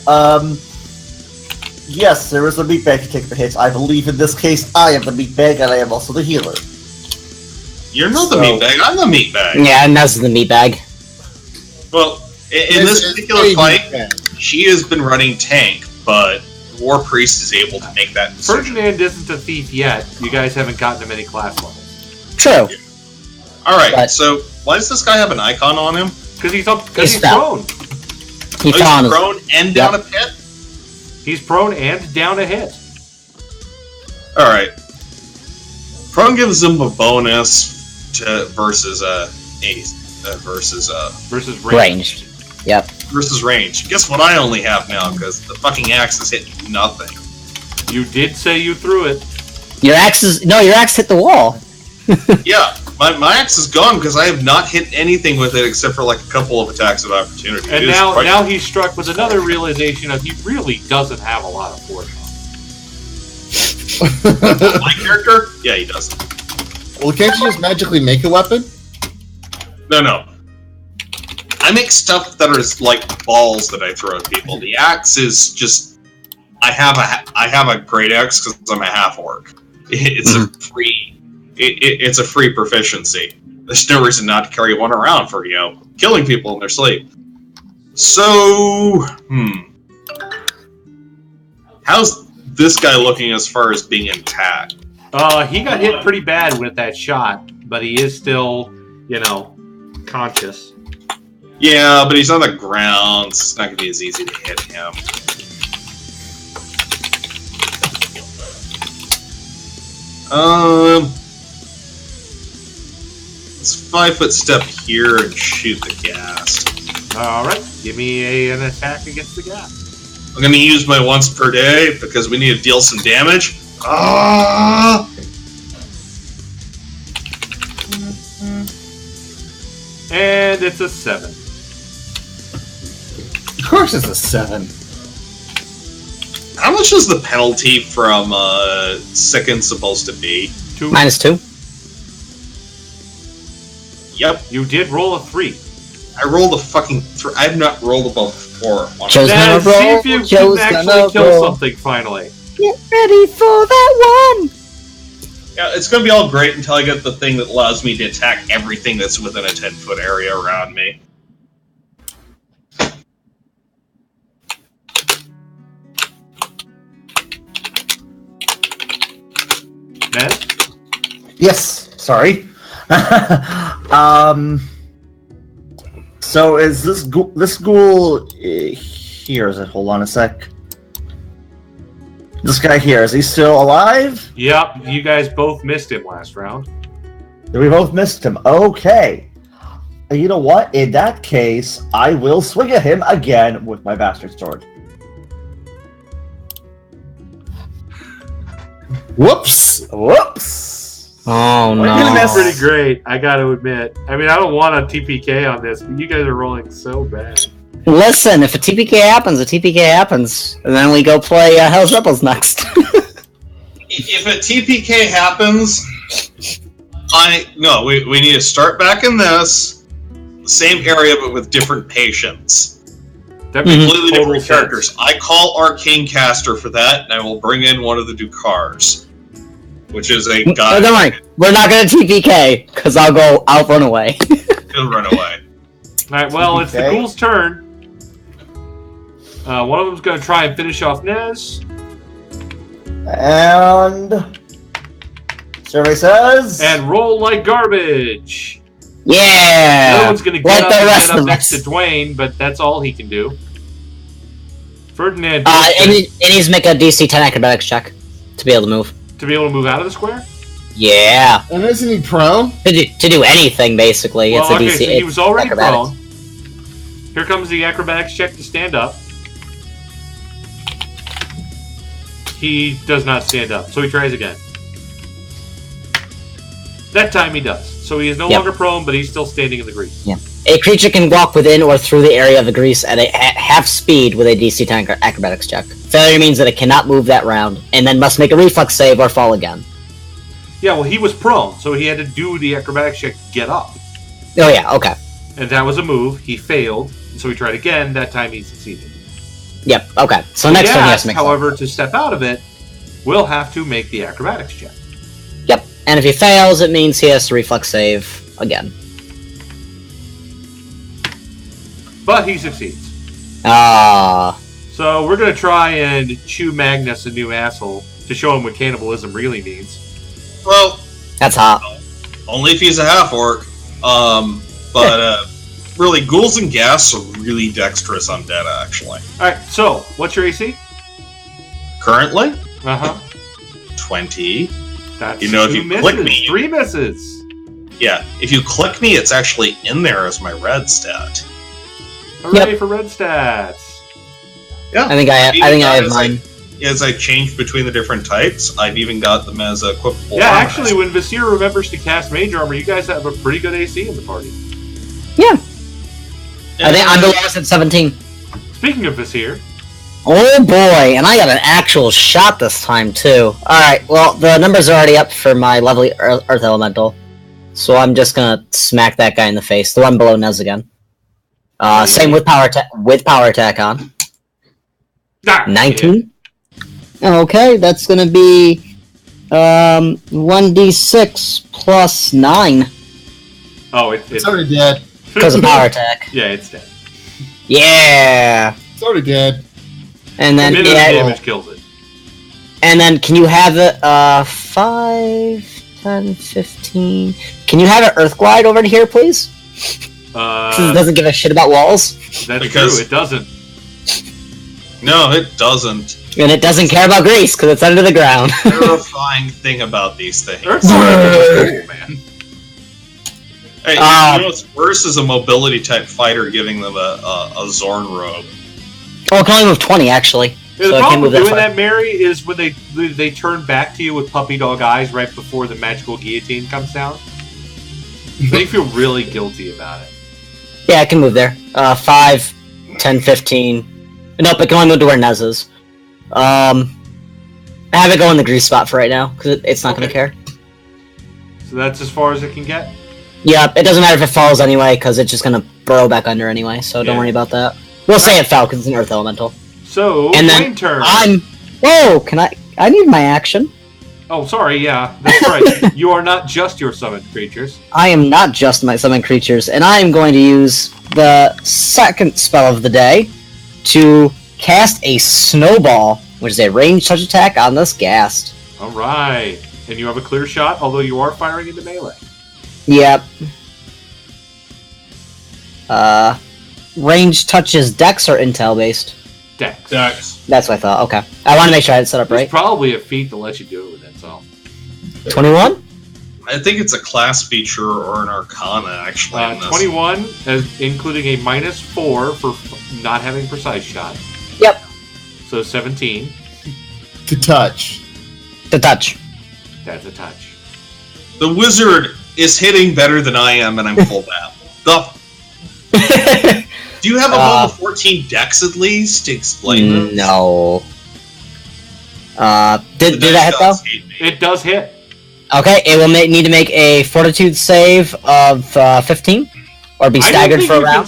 C: Yes, there is a meatbag to take the hits. I believe in this case I am the meatbag and I am also the healer.
B: You're not the meatbag, I'm the meatbag.
A: Yeah, and that's the meatbag.
B: Well, in this particular fight, she has been running tank, but War Priest is able to make that decision.
E: Ferdinand isn't a thief yet. You guys haven't gotten him any class levels.
A: True.
B: Alright,
A: But-
B: so why does this guy have an icon on him?
E: Because he's
A: He's
E: prone.
A: He
B: Oh,
A: found
B: he's prone and down a pit?
E: He's prone and down a hit.
B: Alright. Prone gives him a bonus to versus
E: Versus range.
A: ranged. Yep.
B: versus range. Guess what I only have now, because the fucking axe is hitting nothing.
E: You did say you threw it.
A: Your axe hit the wall.
B: Yeah, my axe is gone because I have not hit anything with it except for like a couple of attacks of opportunity.
E: And
B: It is
E: now
B: quite-
E: he's struck with another realization of he really doesn't have a lot of force.
B: my character? Yeah, he does.
D: Well, can't you just magically make a weapon?
B: No. I make stuff that is like balls that I throw at people. The axe is just I have a great axe because I'm a half orc. It's a free it's a free proficiency. There's no reason not to carry one around for killing people in their sleep. So how's this guy looking as far as being intact?
E: He got hit pretty bad with that shot, but he is still, conscious.
B: Yeah, but he's on the ground. So it's not going to be as easy to hit him. Let's 5-foot step here and shoot the ghast.
E: Alright, give me an attack against the ghast.
B: I'm going to use my once per day because we need to deal some damage.
E: And it's a 7.
D: Of course it's a 7.
B: How much is the penalty from Sicken supposed to be?
E: 2.
A: -2.
B: Yep.
E: You did roll a 3.
B: I rolled a fucking 3. I have not rolled above 4.
A: Joe's
E: Then
A: gonna roll.
E: see if you
A: Joe's
E: can
A: gonna
E: actually kill
A: roll.
E: something finally.
A: Get ready for that one!
B: Yeah, it's going to be all great until I get the thing that allows me to attack everything that's within a 10-foot area around me.
E: Ned?
C: Yes, sorry. So is this ghoul here? Is it? Hold on a sec. This guy here, is he still alive?
E: Yep, you guys both missed him last round.
C: We both missed him. Okay. You know what? In that case, I will swing at him again with my bastard sword.
D: Whoops!
C: Whoops!
A: Oh no.
E: That's pretty great, I gotta admit. I mean, I don't want a TPK on this, but you guys are rolling so bad.
A: Listen, if a TPK happens, a TPK happens. And then we go play Hell's Rebels next.
B: If a TPK happens, we need to start back in this same area but with different patients.
E: That makes
B: Completely
E: total
B: different
E: sense.
B: characters. I call Arcane Caster for that, and I will bring in one of the Dukars, which is a guy.
A: Oh, don't worry, we're not gonna TPK because I'll run away.
B: He'll run away.
E: Alright, well, it's the
C: Okay.
E: ghoul's turn. One of them's going to try and finish off Nez.
C: And survey says,
E: And roll like garbage. The other
A: Yeah.
E: one's going to
A: like
E: get
A: the
E: up,
A: rest
E: and get
A: of
E: up next
A: us.
E: to Dwayne, but that's all he can do. Ferdinand
A: And he needs to make a DC 10 acrobatics check to be able to move.
E: to be able to move out of the square?
A: Yeah.
D: And isn't he prone?
A: To do anything, basically.
E: Well,
A: it's a
E: okay,
A: DC.
E: so he was already
A: acrobatics.
E: prone. Here comes the acrobatics check to stand up. He does not stand up, so he tries again. That time he does. So he is no
A: Yep.
E: longer prone, but he's still standing in the grease.
A: Yeah. A creature can walk within or through the area of the grease at a half speed with a DC 10 acrobatics check. Failure means that it cannot move that round, and then must make a reflex save or fall again.
E: Yeah, well, he was prone, so he had to do the acrobatics check to get up.
A: Oh yeah, okay.
E: And that was a move. He failed, so he tried again. That time he succeeded.
A: Yep, okay. So next time he has
E: Gas,
A: to make
E: however, to step out of it, will have to make the acrobatics check.
A: Yep, and if he fails, it means he has to reflex save again.
E: But he succeeds.
A: Ah.
E: So we're going to try and chew Magnus a new asshole to show him what cannibalism really means.
B: Well,
A: That's hot.
B: only if he's a half-orc. Really, ghouls and ghasts are really dexterous undead, actually.
E: Alright, so, what's your AC?
B: Currently,
E: Uh-huh.
B: 20.
E: That's
B: You know, if
E: 2
B: you
E: misses.
B: click me-
E: 3 misses.
B: Yeah, if you click me, it's actually in there as my red stat.
E: Hooray for red stats.
B: Yeah,
A: I think I have mine.
B: As I change between the different types, I've even got them as equipable.
E: Yeah,
B: armor.
E: actually, when Visir remembers to cast Mage Armor, you guys have a pretty good AC in the party.
A: Yeah. I think I'm the lowest at 17.
E: Speaking of Visir,
A: Oh boy, and I got an actual shot this time too. Alright, well, the numbers are already up for my lovely Earth Elemental. So I'm just gonna smack that guy in the face, the one below Nez again. Same with power attack on. 19. Okay, that's gonna be 1d6 plus 9
E: Oh,
D: It's already dead.
A: because of power attack.
E: Yeah, it's dead.
A: Yeah.
D: It's already dead.
A: And then
E: Minute damage kills it.
A: And then can you have it 5, 10, 15? Can you have it Earth Glide over to here, please? Since it doesn't give a shit about walls.
E: That's true, it doesn't.
B: No, it doesn't.
A: And it doesn't care about grease because it's under the ground.
B: Terrifying thing about these things.
E: Earth Glide is cool, man.
B: Hey, you know what's worse is a mobility type fighter giving them a Zorn robe.
A: Oh, it can only move 20 actually.
E: Yeah,
A: So
E: the
A: I can't
E: problem
A: move
E: with
A: that
E: doing
A: far.
E: that, Mary, is when they turn back to you with puppy dog eyes right before the magical guillotine comes down. They feel really guilty about it.
A: Yeah, I can move there. 5, 10, 15. Nope, it can only move to where Nez is. I have it go in the grease spot for right now because it's not going to care.
E: So that's as far as it can get?
A: Yep, it doesn't matter if it falls anyway because it's just going to burrow back under anyway. So don't worry about that. We'll say it fell because it's an Earth Elemental.
E: So,
A: And then
E: Dwayne turn.
A: Whoa, I need my action.
E: Oh, sorry, yeah, that's right. You are not just your summoned creatures.
A: I am not just my summon creatures, and I am going to use the second spell of the day to cast a Snowball, which is a ranged touch attack on this ghast.
E: Alright. And you have a clear shot, although you are firing into melee.
A: Yep. Ranged touches Dex or Intel based?
E: Dex.
A: That's what I thought. Okay. I want to make sure I had it set up
E: There's
A: right.
E: probably a feat to let you do it with it, so.
A: 21?
B: I think it's a class feature or an arcana, actually. in this.
E: 21, as including a -4 for not having precise shot.
A: Yep.
E: So 17.
D: To touch.
A: The touch.
E: That's a touch.
B: The wizard is hitting better than I am, and I'm full battle. Do you have a level 14 dex at least to explain this?
A: No. Did that hit though?
E: It does hit.
A: Okay, it will need to make a Fortitude save of 15, or be staggered for a round.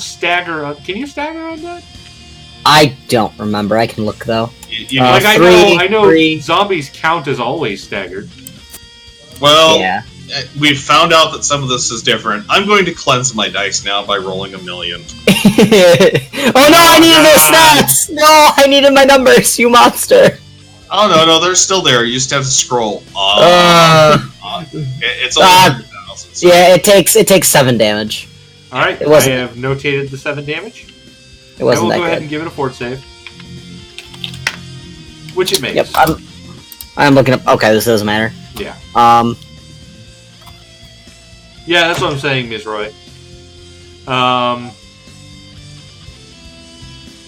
E: Can you stagger on that?
A: I don't remember. I can look though.
E: I know zombies count as always staggered.
B: Well,
A: Yeah.
B: we've found out that some of this is different. I'm going to cleanse my dice now by rolling a million.
A: Oh no! I needed those stats. No, I needed my numbers. You monster.
B: Oh no, they're still there. You just have to scroll. It's only 100,000. So.
A: Yeah, it takes 7 damage.
E: All right,
A: It wasn't-
E: I have notated the 7 damage.
A: It wasn't
E: I will
A: that
E: go ahead
A: good.
E: and give it a fort save, which it makes.
A: Yep, I'm looking up. Okay, this doesn't matter.
E: Yeah. Yeah, that's what I'm saying, Ms. Roy.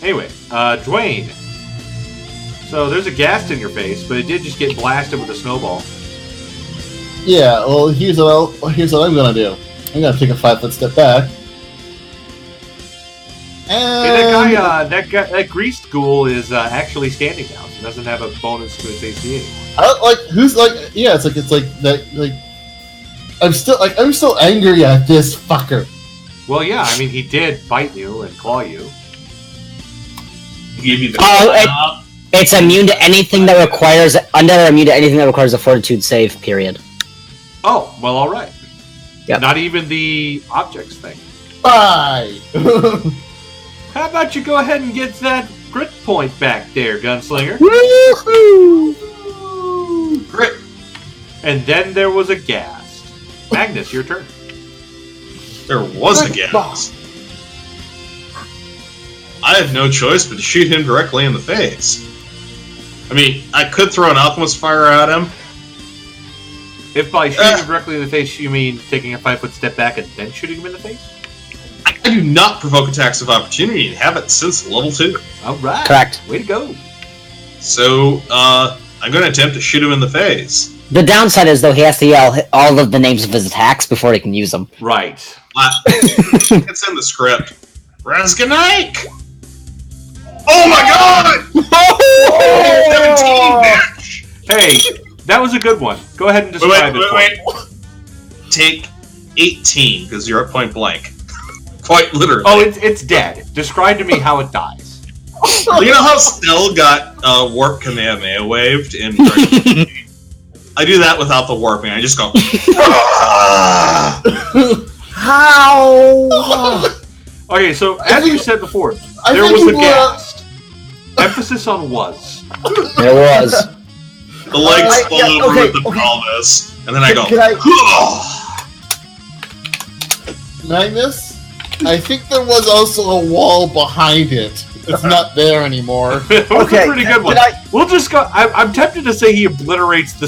E: Anyway, Dwayne. So there's a ghast in your face, but it did just get blasted with a snowball.
D: Yeah, well, here's what I'm gonna do. I'm gonna take a 5-foot step back.
E: Hey,
D: And
E: that greased ghoul is actually standing now. So it doesn't have a bonus to its AC anymore.
D: it's like that. I'm still angry at this fucker.
E: Well, yeah, I mean, he did bite you and claw you.
B: He gave you the
A: It's immune to anything that requires immune to anything that requires a Fortitude save. Period.
E: Oh, well, all right.
A: Yep.
E: Not even the objects thing.
D: Bye.
E: How about you go ahead and get that grit point back there, Gunslinger?
A: Woohoo!
B: Grit.
E: And then there was a ghast. Magnus, your turn.
B: There was a gas. I had no choice but to shoot him directly in the face. I mean, I could throw an alchemist fire at him.
E: If by shooting him directly in the face, you mean taking a 5-foot step back and then shooting him in the face?
B: I do not provoke attacks of opportunity and have it since level 2.
E: All right.
A: Correct.
E: Way to go.
B: So, I'm going to attempt to shoot him in the face.
A: The downside is though he has to yell all of the names of his attacks before he can use them.
E: Right.
B: It's in the script. Razganike! Oh my god! 17, bitch!
E: Hey, that was a good one. Go ahead and describe it.
B: Wait. Take 18, because you're at point blank. Quite literally.
E: Oh, it's dead. Describe to me how it dies.
B: You know how Snell got warp Kamehameha waved in I do that without the warping. I just go.
C: How?
E: Okay, so as you said before, there was a ghast. Emphasis on was.
A: There was.
B: The legs fall over with the pelvis, and then I go.
D: Magnus, I think there was also a wall behind it. It's not there anymore.
E: It was a pretty good one. We'll just go. I'm tempted to say he obliterates the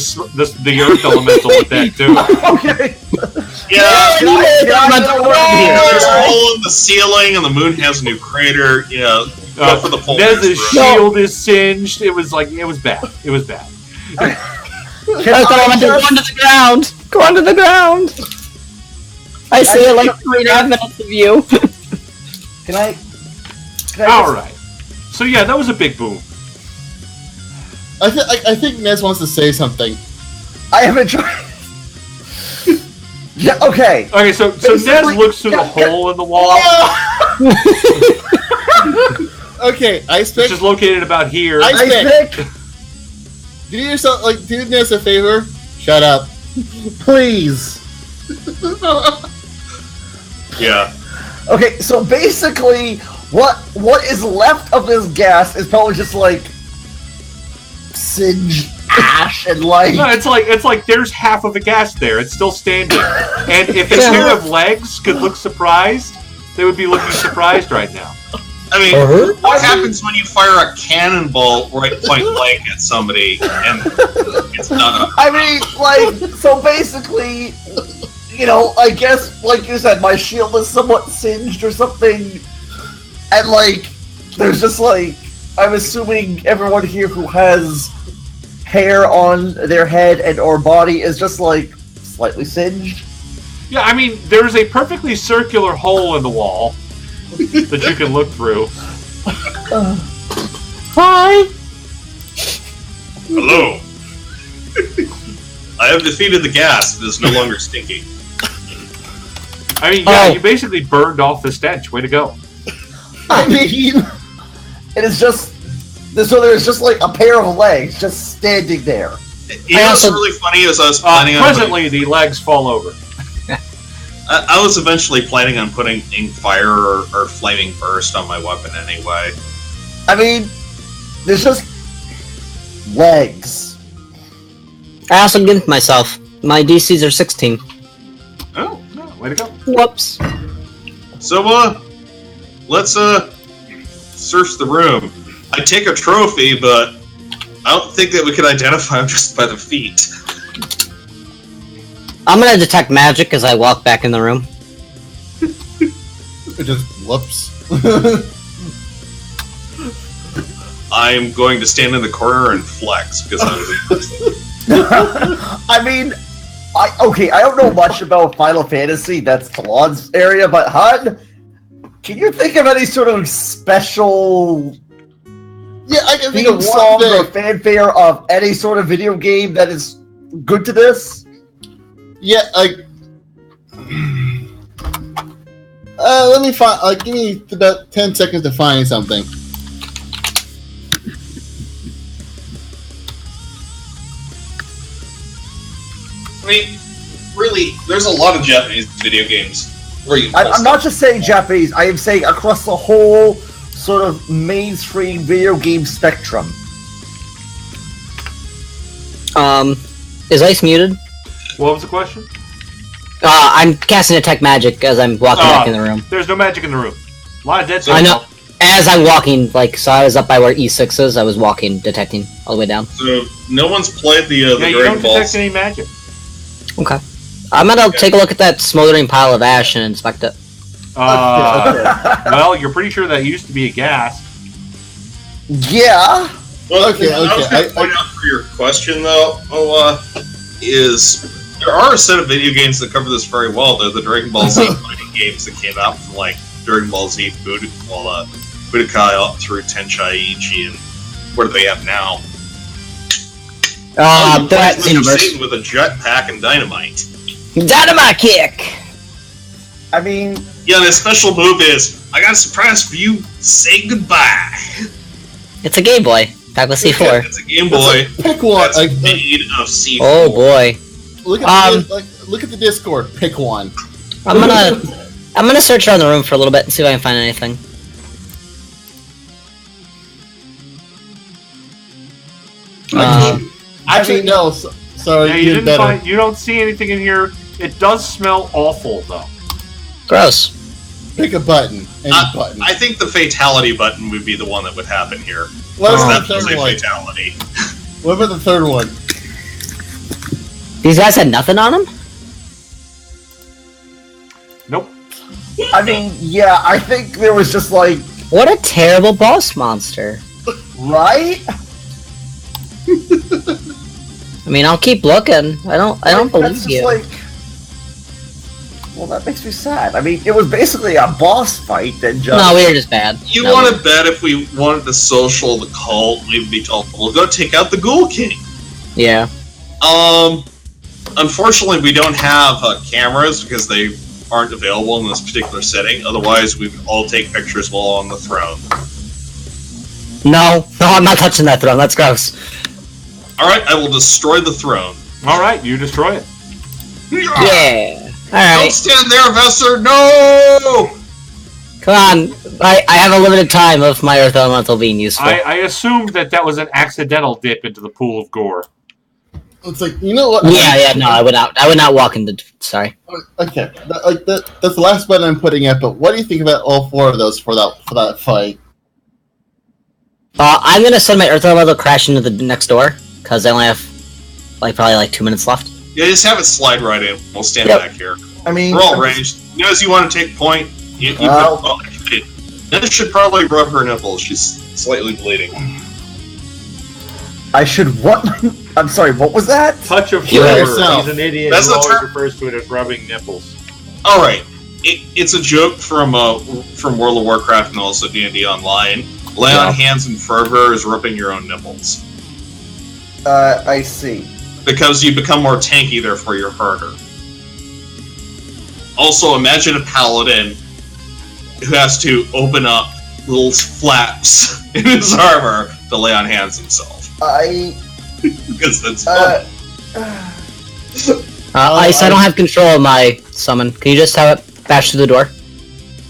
E: earth elemental with that too.
C: Okay.
B: Yeah, there's a
C: Can
B: hole in the ceiling, and the moon has a new crater. You know, go for the pole.
E: Nez's shield is singed. It was bad. It was bad.
A: Go onto the ground. Go onto the ground. I see it like 3.5 minutes of you.
C: Can I
E: All right. So yeah, that was a big boom.
D: I think Nez wants to say something.
C: I haven't tried. Yeah. Okay.
E: Okay. So Nez looks through the hole in the wall,
D: Okay, Ice Pick.
E: which is located about here.
D: Ice
C: Ice
D: Pick.
C: pick,
D: Do yourself do Nez a favor. Shut up.
C: please.
B: Yeah.
C: Okay, so basically, what is left of this gas is probably just like singed ash and like.
E: No, it's like there's half of the gas there. It's still standing. And if a pair of legs could look surprised, they would be looking surprised right now.
B: I mean, what happens when you fire a cannonball right point blank at somebody and it's not a...
C: I mean, like, so basically, you know, I guess, like you said, my shield is somewhat singed or something, and like, there's just like, I'm assuming everyone here who has hair on their head and or body is just like slightly singed.
E: Yeah, I mean, there's a perfectly circular hole in the wall that you can look through.
A: Hi.
B: Hello. I have defeated the gas. It is no longer stinky.
E: I mean, yeah, you basically burned off the stench. Way to go.
C: I mean, it is just, so there's just like a pair of legs just standing there.
B: You know what's really funny is I was planning on...
E: Presently, the legs fall over.
B: I was eventually planning on putting ink fire or flaming burst on my weapon anyway.
C: I mean, there's just legs.
A: I also gimped myself. My DCs are 16.
E: Oh, no, way to go.
A: Whoops.
B: So, let's, search the room. I take a trophy, but I don't think that we can identify him just by the feet.
A: I'm gonna detect magic as I walk back in the room.
D: It just whoops.
B: I'm going to stand in the corner and flex because I was...
C: I mean, I don't know much about Final Fantasy, that's Talon's area, but HUD, can you think of any sort of special
D: Yeah, I can think
C: theme
D: of
C: song
D: one
C: or
D: thing.
C: fanfare of any sort of video game that is good to this?
D: Yeah, like. Let me find. Give me about 10 seconds to find something.
B: I mean, really, there's a lot of Japanese video games where you...
C: I'm not just saying Japanese, I am saying across the whole sort of mainstream video game spectrum.
A: Is Ice muted?
E: What was the question?
A: I'm casting Detect Magic as I'm walking back in the room.
E: There's no magic in the room. A lot of dead
A: I know. As I'm walking, like, so I was up by where E6 is, I was walking, detecting all the way down.
B: So, no one's played the
E: Yeah, you
B: Dragon
E: don't detect
B: Balls.
E: any magic.
A: Okay. I'm gonna take a look at that smoldering pile of ash and inspect it.
E: Well, you're pretty sure that used to be a gas.
C: Yeah.
B: Well,
D: Okay,
B: I was
D: okay,
B: going to point out for your question, though, is there are a set of video games that cover this very well. They're the Dragon Ball Z fighting games that came out from, like, Dragon Ball Z, Budokai up through Tenkaichi, and what do they have now?
A: That's
B: Mr.
A: universe.
B: Satan with a jetpack and dynamite.
A: Dynamite kick!
C: I mean...
B: Yeah, the special move is, I got a surprise for you, say goodbye.
A: It's a Game Boy. Back with C4.
B: It's a Game Boy.
D: Pick one.
B: That's made of C4.
A: Oh boy.
D: Look at look at the Discord. Pick one.
A: I'm gonna search around the room for a little bit and see if I can find anything.
D: Actually, no. Sorry,
E: Yeah, you didn't find. You don't see anything in here. It does smell awful, though.
A: Gross.
D: Pick a button. Any button.
B: I think the fatality button would be the one that would happen here.
D: What
B: Because
D: about
B: that
D: the
B: was
D: third
B: a
D: one?
B: fatality.
D: What about the third one?
A: These guys had nothing on them?
E: Nope.
C: I mean, yeah, I think there was just like...
A: What a terrible boss monster.
C: Right?
A: I mean, I'll keep looking. I don't
C: That's
A: believe
C: just
A: you.
C: like... Well, that makes me sad. I mean, it was basically a boss fight that just...
A: No, we were just bad.
B: You
A: No,
B: want to bet if we wanted to social the cult, we'd be told, we'll go take out the Ghoul King.
A: Yeah.
B: Unfortunately, we don't have cameras because they aren't available in this particular setting. Otherwise, we would all take pictures while on the throne.
A: No, I'm not touching that throne. That's gross.
B: Alright, I will destroy the throne.
E: Alright, you destroy it.
A: Yeah.
B: Don't
A: Alright.
B: stand there, Vesser! No!
A: Come on. I have a limited time of my Earth Elemental being useful.
E: I assumed that was an accidental dip into the pool of gore.
D: It's like, you know what?
A: Yeah, no, I would not walk into... Sorry.
D: Okay, that's the last button I'm putting up, but what do you think about all four of those for that fight?
A: I'm gonna send my Earth Elemental crash into the next door, because I only have, probably 2 minutes left.
B: Yeah, just have it slide right in. We'll stand
A: Yep.
B: back here.
C: I mean...
B: We're all ranged. You guys, you want to take point? This should probably rub her nipples. She's slightly bleeding.
C: I should what? I'm sorry, what was that?
E: Touch of
A: You
E: flavor.
D: yourself.
E: He's an idiot
B: That's
E: who
B: the
E: always
B: term.
E: refers to it as rubbing nipples.
B: Alright. It's a joke from World of Warcraft and also D&D Online. Lay on hands and fervor is ripping your own nipples.
C: I see.
B: Because you become more tanky, therefore you're harder. Also, imagine a paladin who has to open up little flaps in his armor to lay on hands himself. Because that's fun.
A: Ice, I don't have control of my summon. Can you just have it bash through the door?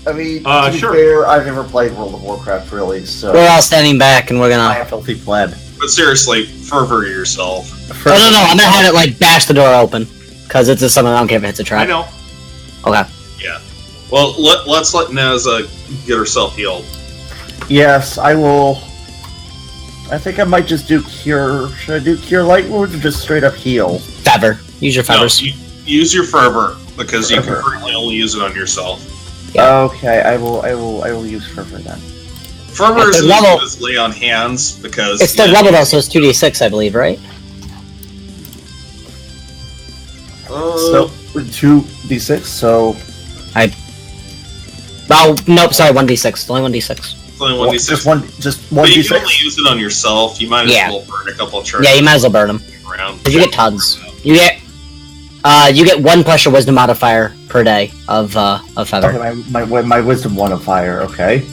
C: I mean, to be
E: sure.
C: fair, I've never played World of Warcraft, really, so...
A: We're all standing back and we're
C: I
A: gonna...
C: am filthy pleb.
B: But seriously, fervor yourself.
A: Oh, no, I'm gonna have it, bash the door open. Because it's a summon, I don't care if it hits a trap.
E: I know.
A: Okay.
B: Yeah. Well, let's let Nez get herself healed.
C: Yes, I will... I think I might just do Cure... Should I do Cure Light Wounds or just straight up heal?
A: Feather. Use your feathers.
B: No, use your fervor, because you can
C: Fervor.
B: currently only use it on yourself.
A: Yeah.
C: Okay, I will use Fervor then.
B: Fervor
A: It's
B: is
A: a level-
B: as good as lay on hands, because...
A: It's third level though, so it's 2d6, I believe, right?
C: So, 2d6, so...
A: Oh, nope, sorry, 1d6. It's only 1d6.
B: It's only 1d6.
C: Just
B: But you can only
C: 1d6?
B: use it on yourself. You might as
A: Yeah.
B: well burn a couple of charges
A: Yeah, you might as well burn them.
B: around.
A: Because you get tons. You get 1 plus your wisdom modifier per day of feather.
C: Okay, my wisdom modifier, okay.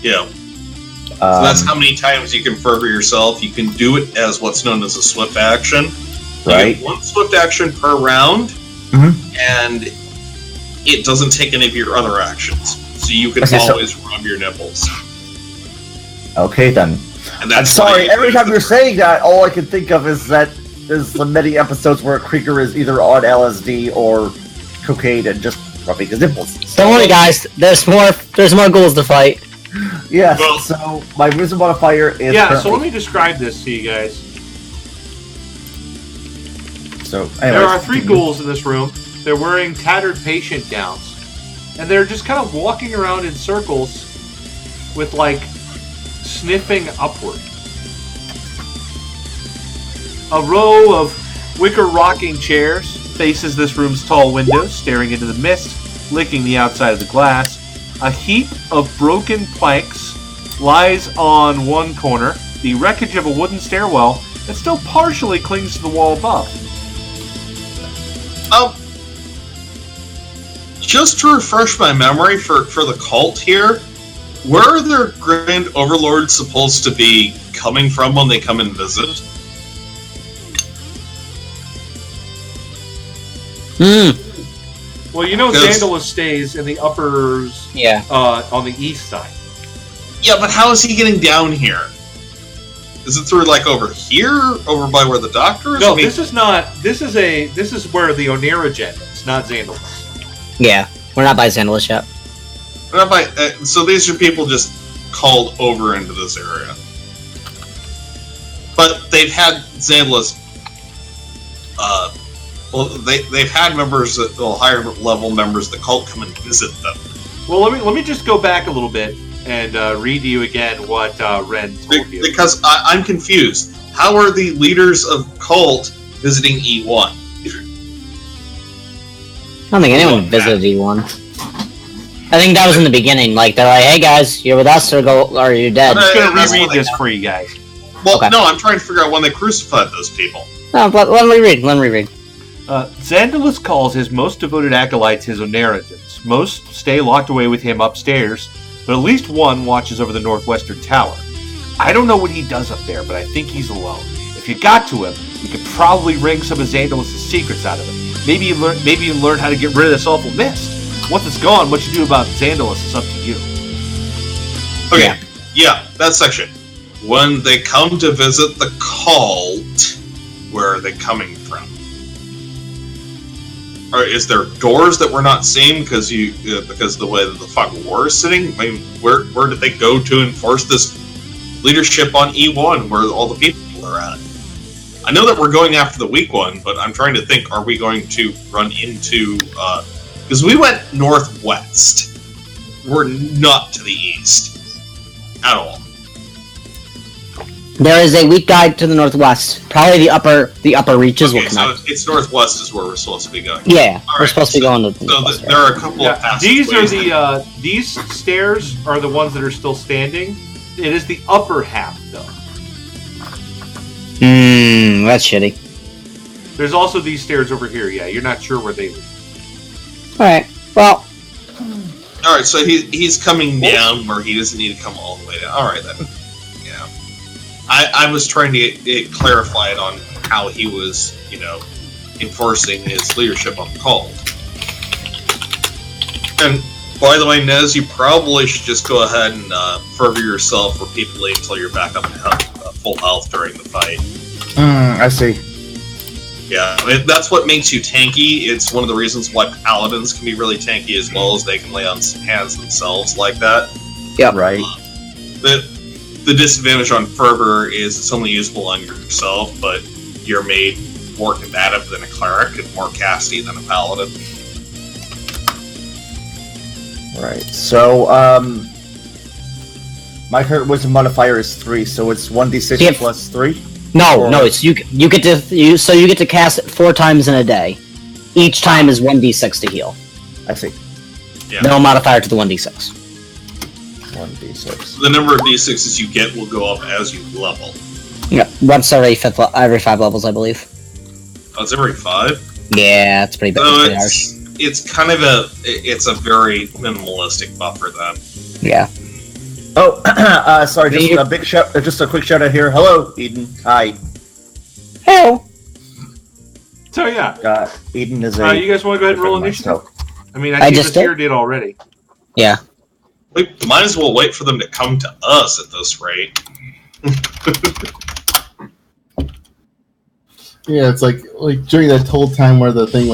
B: Yeah. So that's how many times you can fervor yourself. You can do it as what's known as a swift action. You
C: Right.
B: get 1 swift action per round,
C: Mhm.
B: and it doesn't take any of your other actions. So you can
C: Okay, so-
B: always rub your nipples.
C: Okay then.
B: And
C: I'm
B: that's
C: sorry,
B: why-
C: every time you're saying that, all I can think of is that there's the many episodes where Krieger is either on LSD or cocaine and just rubbing his nipples.
A: Don't worry, guys. There's more ghouls to fight.
C: Yes,
B: Well-
C: so my wisdom modifier is
E: Yeah, so
C: currently-
E: let me describe this to you guys.
C: So,
E: There
C: anyways,
E: are 3 ghouls in this room. They're wearing tattered patient gowns. And they're just kind of walking around in circles with, sniffing upward. A row of wicker rocking chairs faces this room's tall windows, staring into the mist, licking the outside of the glass. A heap of broken planks lies on one corner, the wreckage of a wooden stairwell that still partially clings to the wall above.
B: Just to refresh my memory for the cult here, where are their grand overlords supposed to be coming from when they come and visit?
E: Well, Xandalus stays in the uppers on the east side.
B: Yeah, but how is he getting down here? Is it through over here, over by where the doctor is?
E: No, this is not. This is where the Onirigen is, not Xandalus.
A: Yeah, we're not by Xandalus yet.
B: We're not by. So these are people just called over into this area, but they've had Xandalus. They've had members, higher level members of the cult come and visit them.
E: Well, let me just go back a little bit and read to you again what Ren told you.
B: Because I'm confused. How are the leaders of cult visiting E1?
A: I don't think anyone visited E1. I think that was in the beginning. They're like, "Hey guys, you're with us, or you're dead."
E: I'm just gonna reread this for you guys.
B: Well, okay. No, I'm trying to figure out when they crucified those people.
A: No, but let me read.
E: Xandalus calls his most devoted acolytes his Onirigens. Most stay locked away with him upstairs, but at least one watches over the northwestern tower. I don't know what he does up there, but I think he's alone. If you got to him, you could probably wring some of Xandalus' secrets out of him. Maybe you learn how to get rid of this awful mist. Once it's gone, what you do about Xandalus is up to you.
B: Okay, yeah, that section. When they come to visit the cult, where are they coming from? Or is there doors that we're not seeing because of the way that the fog of war is sitting? I mean, where did they go to enforce this leadership on E1 where all the people are at? I know that we're going after the weak one, but I'm trying to think, are we going to run into... Because we went northwest. We're not to the east. At all.
A: There is a weak guide to the northwest. Probably the upper reaches will connect.
B: So it's northwest is where we're supposed to be going.
A: Yeah, we're supposed to be going to the
B: northwest. There are a couple of
E: these are the these stairs are the ones that are still standing. It is the upper half, though.
A: That's shitty.
E: There's also these stairs over here. Yeah, you're not sure where they lead.
A: Alright, well...
B: Alright, so he's coming down where he doesn't need to come all the way down. Alright, then. Yeah. I was trying to get clarified on how he was, enforcing his leadership on the cult. And, by the way, Nez, you probably should just go ahead and fervor yourself repeatedly until you're back up to full health during the fight.
C: I see.
B: Yeah, that's what makes you tanky. It's one of the reasons why paladins can be really tanky as well, as they can lay on hands themselves like that.
A: Yeah,
C: right.
B: The disadvantage on fervor is it's only useful on yourself, but you're made more combative than a cleric and more casty than a paladin.
C: Right. So, my current wisdom modifier is 3, so it's 1d6 plus 3.
A: No, it's you get to cast it 4 times in a day. Each time is 1d6 to heal.
C: I see.
B: Yeah.
A: No modifier to the 1d6.
C: 1d6.
B: The number of d6s you get will go up as you level.
A: Yeah, once every 5 levels, I believe.
B: Oh, it's every 5?
A: Yeah, it's pretty big.
B: So it's kind of a very minimalistic buffer then.
A: Yeah.
C: Oh, sorry, just a quick shout out here. Hello, Eden. Hi.
A: Hello.
E: So yeah.
C: Eden is
E: you guys want to go ahead and roll initiative? I mean, I just did already.
A: Yeah.
B: We might as well wait for them to come to us at this rate.
D: Yeah, it's like during that whole time where the thing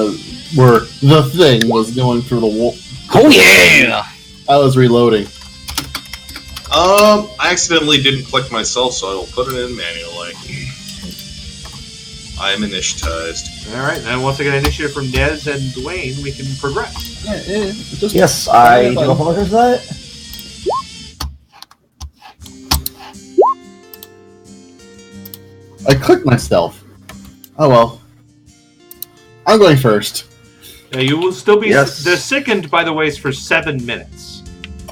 D: was going through the wall.
A: Oh yeah!
D: I was reloading.
B: I accidentally didn't click myself, so I will put it in manually. I am initiatized.
E: Alright, then once I get initiative from Nez and Dwayne, we can progress.
C: Yeah. Yes, I do apologize for that.
D: I clicked myself. Oh well. I'm going first.
E: Yeah, you will still be... The sickened, by the way, is for 7 minutes.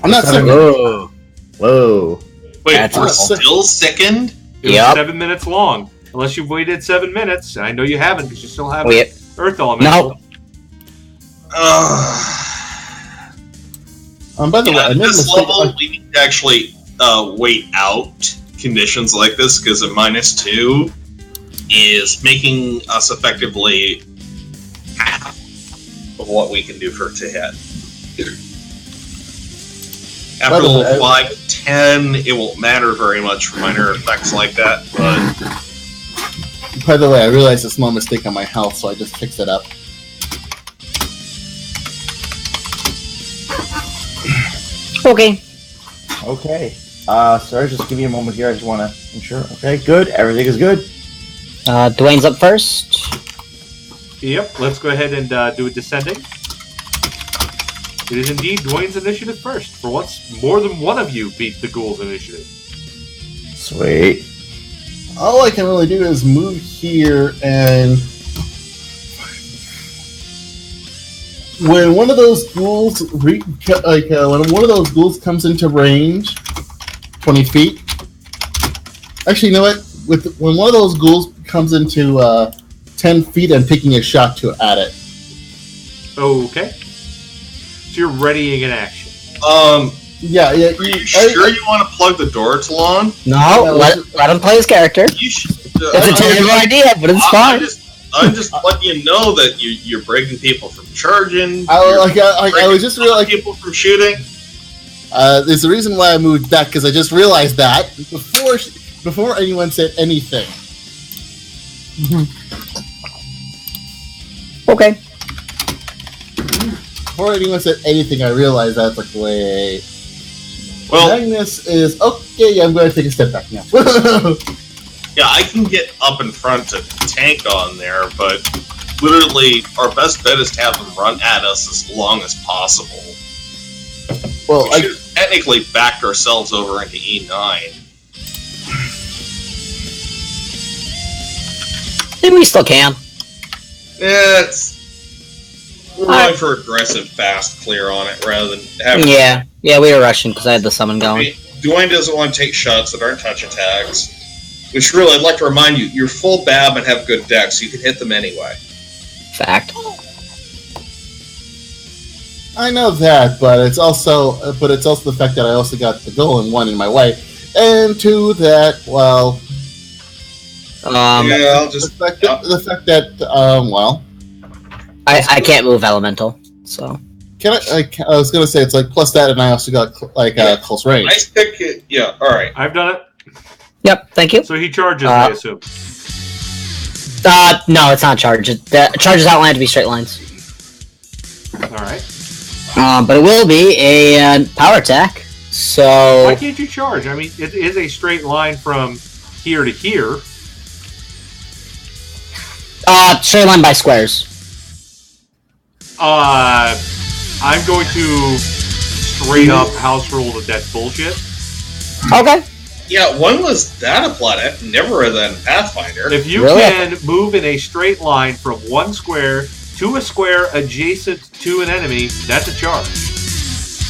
D: I'm not sickened.
C: Whoa.
B: Wait, we're still sickened?
E: It was 7 minutes long. Unless you've waited 7 minutes. And I know you haven't, because you still have Earth Elemental.
A: No.
D: By the way, I
B: at
D: made a
B: this
D: mistake.
B: level, we need to actually wait out conditions like this, because a -2 is making us effectively half of what we can do for it to hit. After level 5 and 10, it won't matter very much for minor effects like that, but...
D: By the way, I realized a small mistake on my health, so I just fixed it up.
A: Okay.
C: Okay. Sir, just give me a moment here. I just want to ensure. Okay, good. Everything is good.
A: Dwayne's up first.
E: Yep, let's go ahead and do a descending. It is indeed Dwayne's initiative first. For once, more than one of you beat the Ghoul's initiative.
C: Sweet.
D: All I can really do is move here, and when one of those ghouls when one of those ghouls comes into range, 20 feet. Actually, you know what? When one of those ghouls comes into 10 feet, I'm taking a shot at it.
E: Okay. So you're readying an action.
D: Yeah.
B: Are you sure you want to plug the door, Talon?
A: No, let him play his character.
B: You should,
A: It's a terrible idea, but it's fine.
B: I'm just letting you know that you're breaking people from charging.
D: I was just realizing
B: people from shooting.
D: There's a reason why I moved back, because I just realized that before anyone said anything.
A: Okay.
D: Before anyone said anything, I realized that. Like, wait.
B: Well,
D: Magnus is okay. I'm going to take a step back now.
B: yeah, I can get up in front to tank on there, but literally, our best bet is to have them run at us as long as possible.
D: Well,
B: we should have technically backed ourselves over into E9.
A: Maybe we still can.
B: Yeah, we're going for aggressive, fast clear on it rather than having.
A: Yeah, we were rushing because I had the summon going.
B: I mean, Dwayne doesn't want to take shots that aren't touch attacks. Which really, I'd like to remind you, you're full BAB and have good decks, so you can hit them anyway.
A: Fact.
D: I know that, but it's also the fact that I also got the goal and one in my way, and two that
B: yeah, I'll just
D: the fact that
A: I can't move elemental, so.
D: Can I was gonna say it's like plus that, and I also got close range.
B: Nice pick. Yeah, all right.
E: I've done it.
A: Yep, thank you.
E: So he charges, I assume.
A: No, it's not charge. Charges outlined to be straight lines.
E: All right.
A: But it will be a power attack. So
E: why can't you charge? I mean, it is a straight line from here to here.
A: Straight line by squares.
E: I'm going to straight up house rule that that's bullshit.
A: Okay.
B: Yeah, when was that applied? I've never read that in Pathfinder.
E: If you can move in a straight line from one square to a square adjacent to an enemy, that's a charge.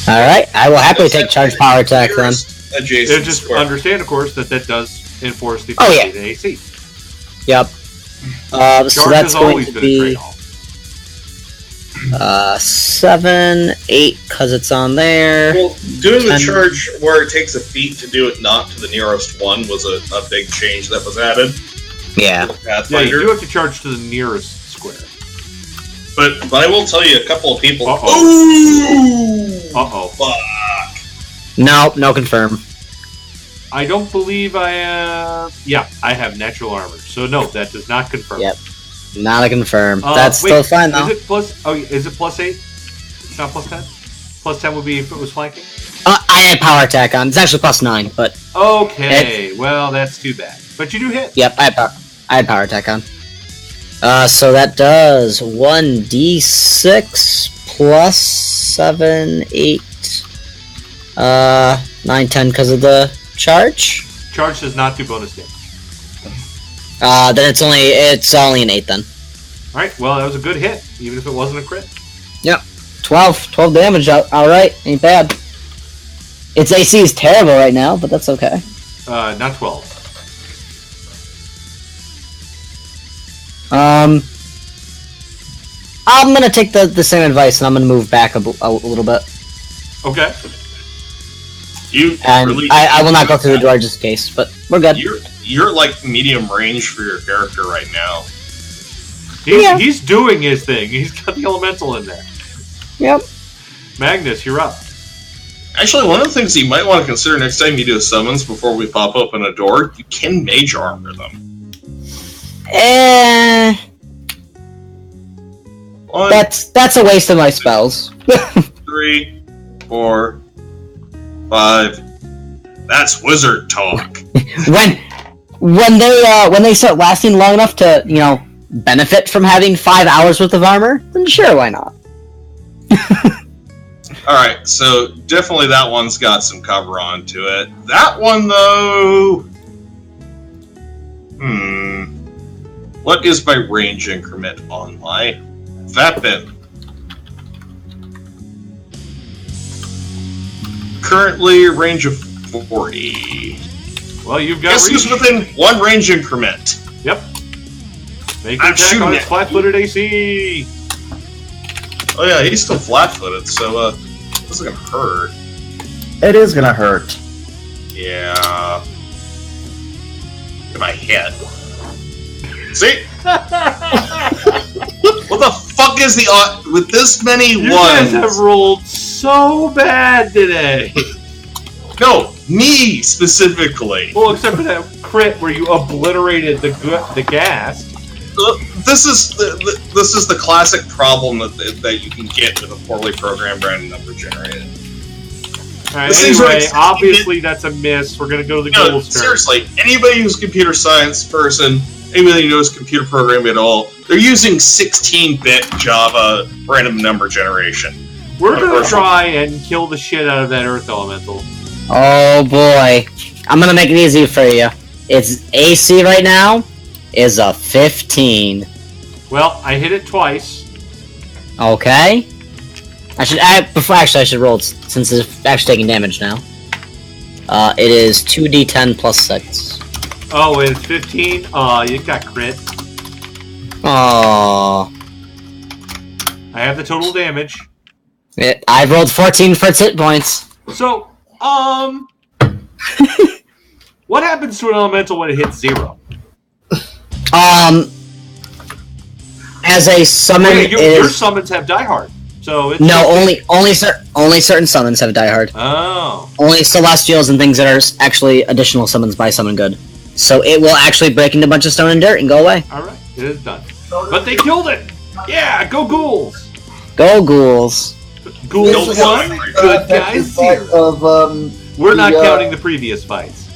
A: Alright, I will happily take charge power attack then.
B: Adjacent
E: just
B: square.
E: understand, of course, that does enforce the AC.
A: Yep. So that's going to be 7, 8, because it's on there.
B: Well, doing the charge where it takes a feat to do it not to the nearest one was a big change that was added.
A: Yeah.
E: Yeah, you do have to charge to the nearest square.
B: But I will tell you, a couple of people...
E: Uh-oh.
B: Fuck.
A: No confirm.
E: I don't believe I have... Yeah, I have natural armor. So no, that does not confirm.
A: Yep. Not a confirm. That's still fine, though.
E: Is it plus... Oh, is it plus 8? It's not plus 10? Plus 10 would be if it was flanking?
A: I had power attack on. It's actually plus 9, but...
E: Okay, well, that's too bad. But you do hit.
A: Yep, I had power attack on. So that does 1d6 plus 7, 8, 9, 10 because of the charge.
E: Charge does not do bonus damage.
A: Then it's only an 8 then.
E: Alright, well, that was a good hit, even if it wasn't a crit.
A: Yep. 12 damage, alright, ain't bad. Its AC is terrible right now, but that's okay.
E: Not 12.
A: I'm gonna take the same advice, and I'm gonna move back a little bit.
E: Okay.
A: And I will not go through the door just in case, but we're good.
B: You're like medium range for your character right now.
E: He's doing his thing. He's got the elemental in there.
A: Yep.
E: Magnus, you're up.
B: Actually, one of the things you might want to consider next time you do summons before we pop open a door, you can mage armor them.
A: That's a waste of my spells.
B: 3, 4, 5. That's wizard talk.
A: when they start lasting long enough to, benefit from having 5 hours worth of armor, then sure, why not?
B: Alright, so definitely that one's got some cover onto it. That one, though... What is my range increment on my weapon? Currently, range of 40.
E: Well, you've got
B: Guess who's within 1 range increment?
E: Yep. Make an attack on its flat-footed AC!
B: Oh yeah, he's still flat-footed, so this is gonna hurt.
C: It is gonna hurt.
B: Yeah. In my head. See? What the fuck is the with this many
E: you
B: ones?
E: You guys have rolled so bad today.
B: No, me specifically.
E: Well, except for that crit where you obliterated the gas.
B: This is the classic problem that you can get with a poorly programmed random number generator.
E: Alright, anyway, obviously that's a miss. We're gonna go to the gold turn.
B: Seriously, anybody who's a computer science person, anybody who knows computer programming at all, they're using 16-bit Java random number generation.
E: We're gonna try and kill the shit out of that Earth Elemental.
A: Oh boy. I'm gonna make it easy for you. Its AC right now is a 15.
E: Well, I hit it twice.
A: Okay. I should roll it since it's actually taking damage now. It is 2d10 plus 6.
E: Oh, it's 15? You got crit.
A: Aww.
E: I have the total damage.
A: I've rolled 14 for its hit points.
E: So, what happens to an elemental when it hits 0?
A: As a summon,
E: your summons have Die Hard, so it's
A: only certain summons have Die Hard.
E: Oh,
A: only Celestials and things that are actually additional summons by Summon Good. So it will actually break into a bunch of stone and dirt and go away.
E: All right, it is done. But they killed it. Yeah, go ghouls.
A: Go ghouls.
E: Ghouls 1, good guys 0. We're not counting the previous fights.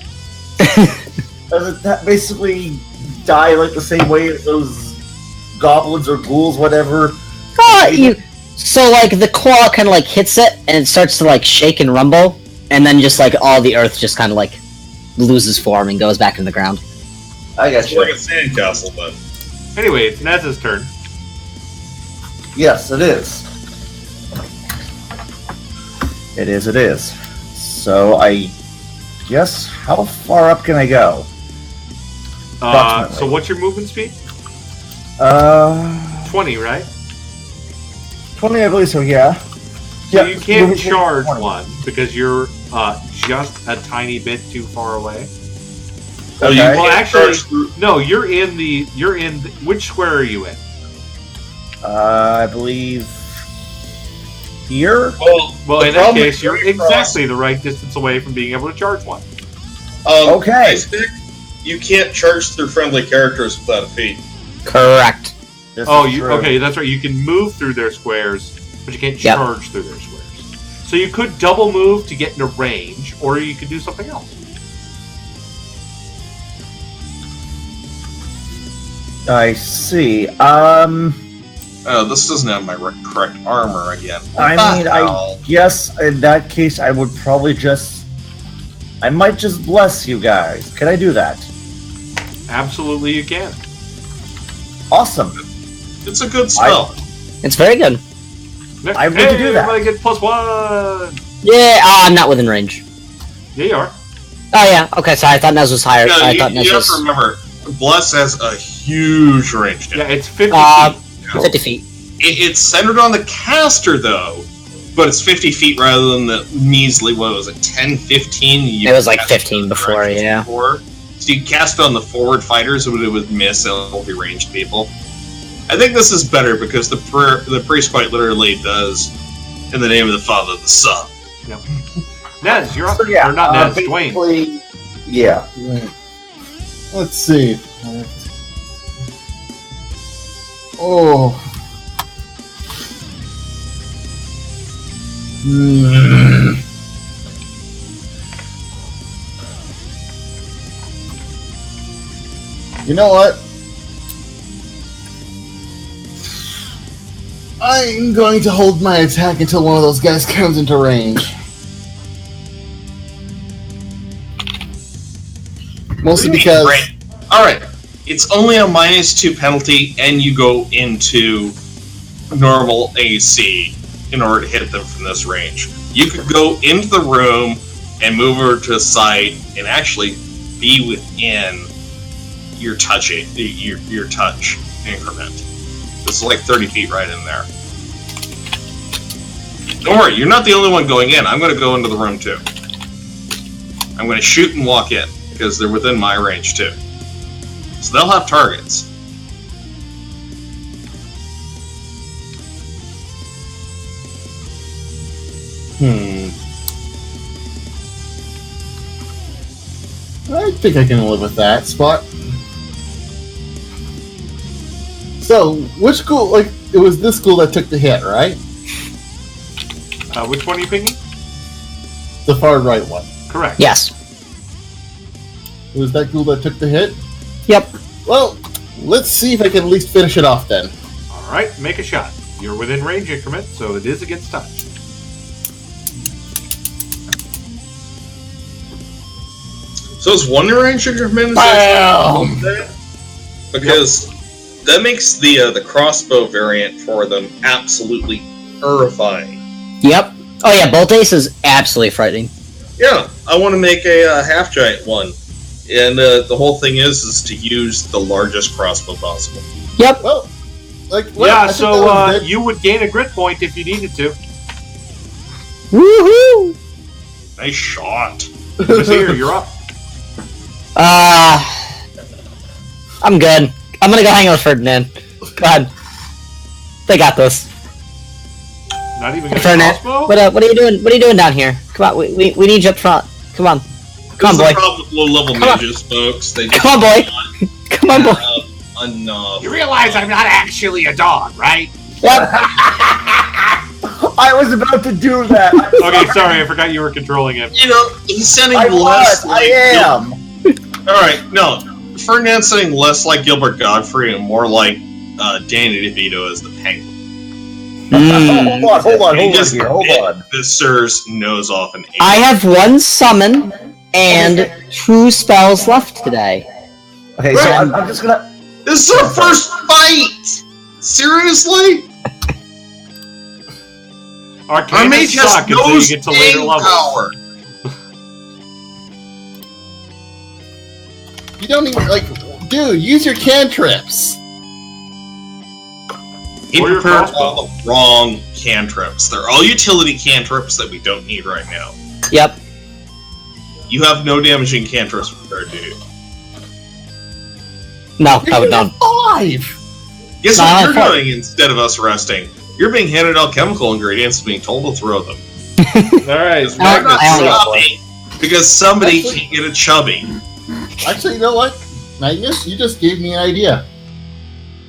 C: Does that basically die like the same way as those goblins or ghouls, whatever?
A: So like the claw kind of like hits it and it starts to like shake and rumble, and then just like all the earth just kind of like loses form and goes back into the ground.
C: I got you.
B: It's like a sandcastle, then.
E: Anyway, it's Nez's turn.
C: Yes, it is. It is. So I guess, how far up can I go?
E: So what's your movement speed? 20, right?
C: 20, I believe so, yeah.
E: So you can't charge 1 because you're just a tiny bit too far away.
B: Oh,
C: okay.
E: Well, actually, no. You're in the. Which square are you in?
C: I believe here.
E: Well, in that case, you're exactly the right distance away from being able to charge 1.
C: Okay.
B: You can't charge through friendly characters without a feat.
A: Correct.
E: Okay, that's right. You can move through their squares, but you can't charge through their squares. So you could double move to get into range, or you could do something else.
C: I see.
B: This doesn't have my correct armor again.
C: I guess in that case, I would probably I might just bless you guys. Can I do that?
E: Absolutely, you can.
C: Awesome.
B: It's a good spell.
A: It's very good.
C: I'm going to do that.
E: Everybody get +1.
A: Yeah, I'm not within range.
E: Yeah, you are.
A: Oh yeah. Okay, so I thought Nez was higher.
B: Yeah,
A: I thought Nez
B: you have
A: was.
B: to remember, Bless has a huge range.
E: Yeah, it's 50
A: 50
E: feet.
A: 50 feet.
B: It's centered on the caster, though. but it's 50 feet rather than the measly, what was it, 10, 15?
A: It was like 15 before, yeah.
B: Before. So you cast on the forward fighters, but it would miss all the ranged people. I think this is better because the priest quite literally does, in the name of the Father, the Son.
E: Yep. Nez, you're up.
C: So, yeah,
E: or not Nez, Dwayne.
C: Yeah.
D: Let's see. Oh. You know what? I'm going to hold my attack until one of those guys comes into range. Mostly because...
B: Right. Alright. It's only a -2 penalty, and you go into normal AC in order to hit them from this range. You could go into the room and move over to a site and actually be within your touch increment. This is like 30 feet right in there. Don't worry, you're not the only one going in. I'm going to go into the room too. I'm going to shoot and walk in because they're within my range too. So they'll have targets.
D: I think I can live with that spot. So, which school, like, it was this school that took the hit, right?
E: Which one are you picking?
D: The far right one.
E: Correct.
A: Yes.
D: It was that school that took the hit?
A: Yep.
D: Well, let's see if I can at least finish it off then.
E: Alright, make a shot. You're within range increment, so it is against touch.
B: So it's one range increment? Because that makes the crossbow variant for them absolutely terrifying.
A: Yep. Oh yeah, Bolt Ace is absolutely frightening.
B: Yeah, I want to make a half giant one, and the whole thing is to use the largest crossbow possible.
A: Yep.
D: Well, like, well,
E: Yeah, so you would gain a grit point if you needed to.
A: Woohoo!
B: Nice shot.
E: Here, you're up.
A: I'm good. I'm gonna go hang out with Ferdinand. Go ahead. They got this.
E: Not even
A: Hey,
E: a
A: Ferdinand,
E: crossbow?
A: what are you doing? What are you doing down here? Come on, we need you up front. Come on. Come on,
B: This is
A: boy.
B: the problem with low-level
A: Come on.
B: mages, folks. They
A: Come on, boy. Come on, boy.
B: Enough.
E: You realize I'm not actually a dog, right?
A: Yep.
C: I was about to do that.
E: Okay, sorry, I forgot you were controlling him.
B: You know, he's sounding
C: I
B: less
C: was.
B: like...
C: I am.
B: Alright, no. Ferdinand's sounding less like Gilbert Godfrey and more like Danny DeVito as the Penguin.
C: Hold on
B: He just
C: here. Hold on.
B: The Sir's nose off an
A: I have one summon and 2 spells left today.
C: Okay, so I'm just gonna.
B: This is our first fight! Seriously? Our
E: Arcana
B: mage
E: suck
B: has
E: until
B: no
E: you get to later
B: staying
E: levels.
B: power.
D: You don't even, like, dude, use your cantrips.
B: He
E: Or your
B: prepared
E: crossbow.
B: all the wrong cantrips. They're all utility cantrips that we don't need right now.
A: Yep.
B: You have no damaging cantrips prepared, do you?
A: No, I would not.
D: 5!
B: Guess
A: No,
B: what
A: I
B: you're
A: thought-
B: doing instead of us resting? You're being handed alchemical ingredients and being told to throw them.
E: Alright,
B: Because we're not
A: I only got
B: stopping because somebody
D: Actually-
B: can't get a chubby.
D: Actually, you know what? Magnus, you just gave me an idea.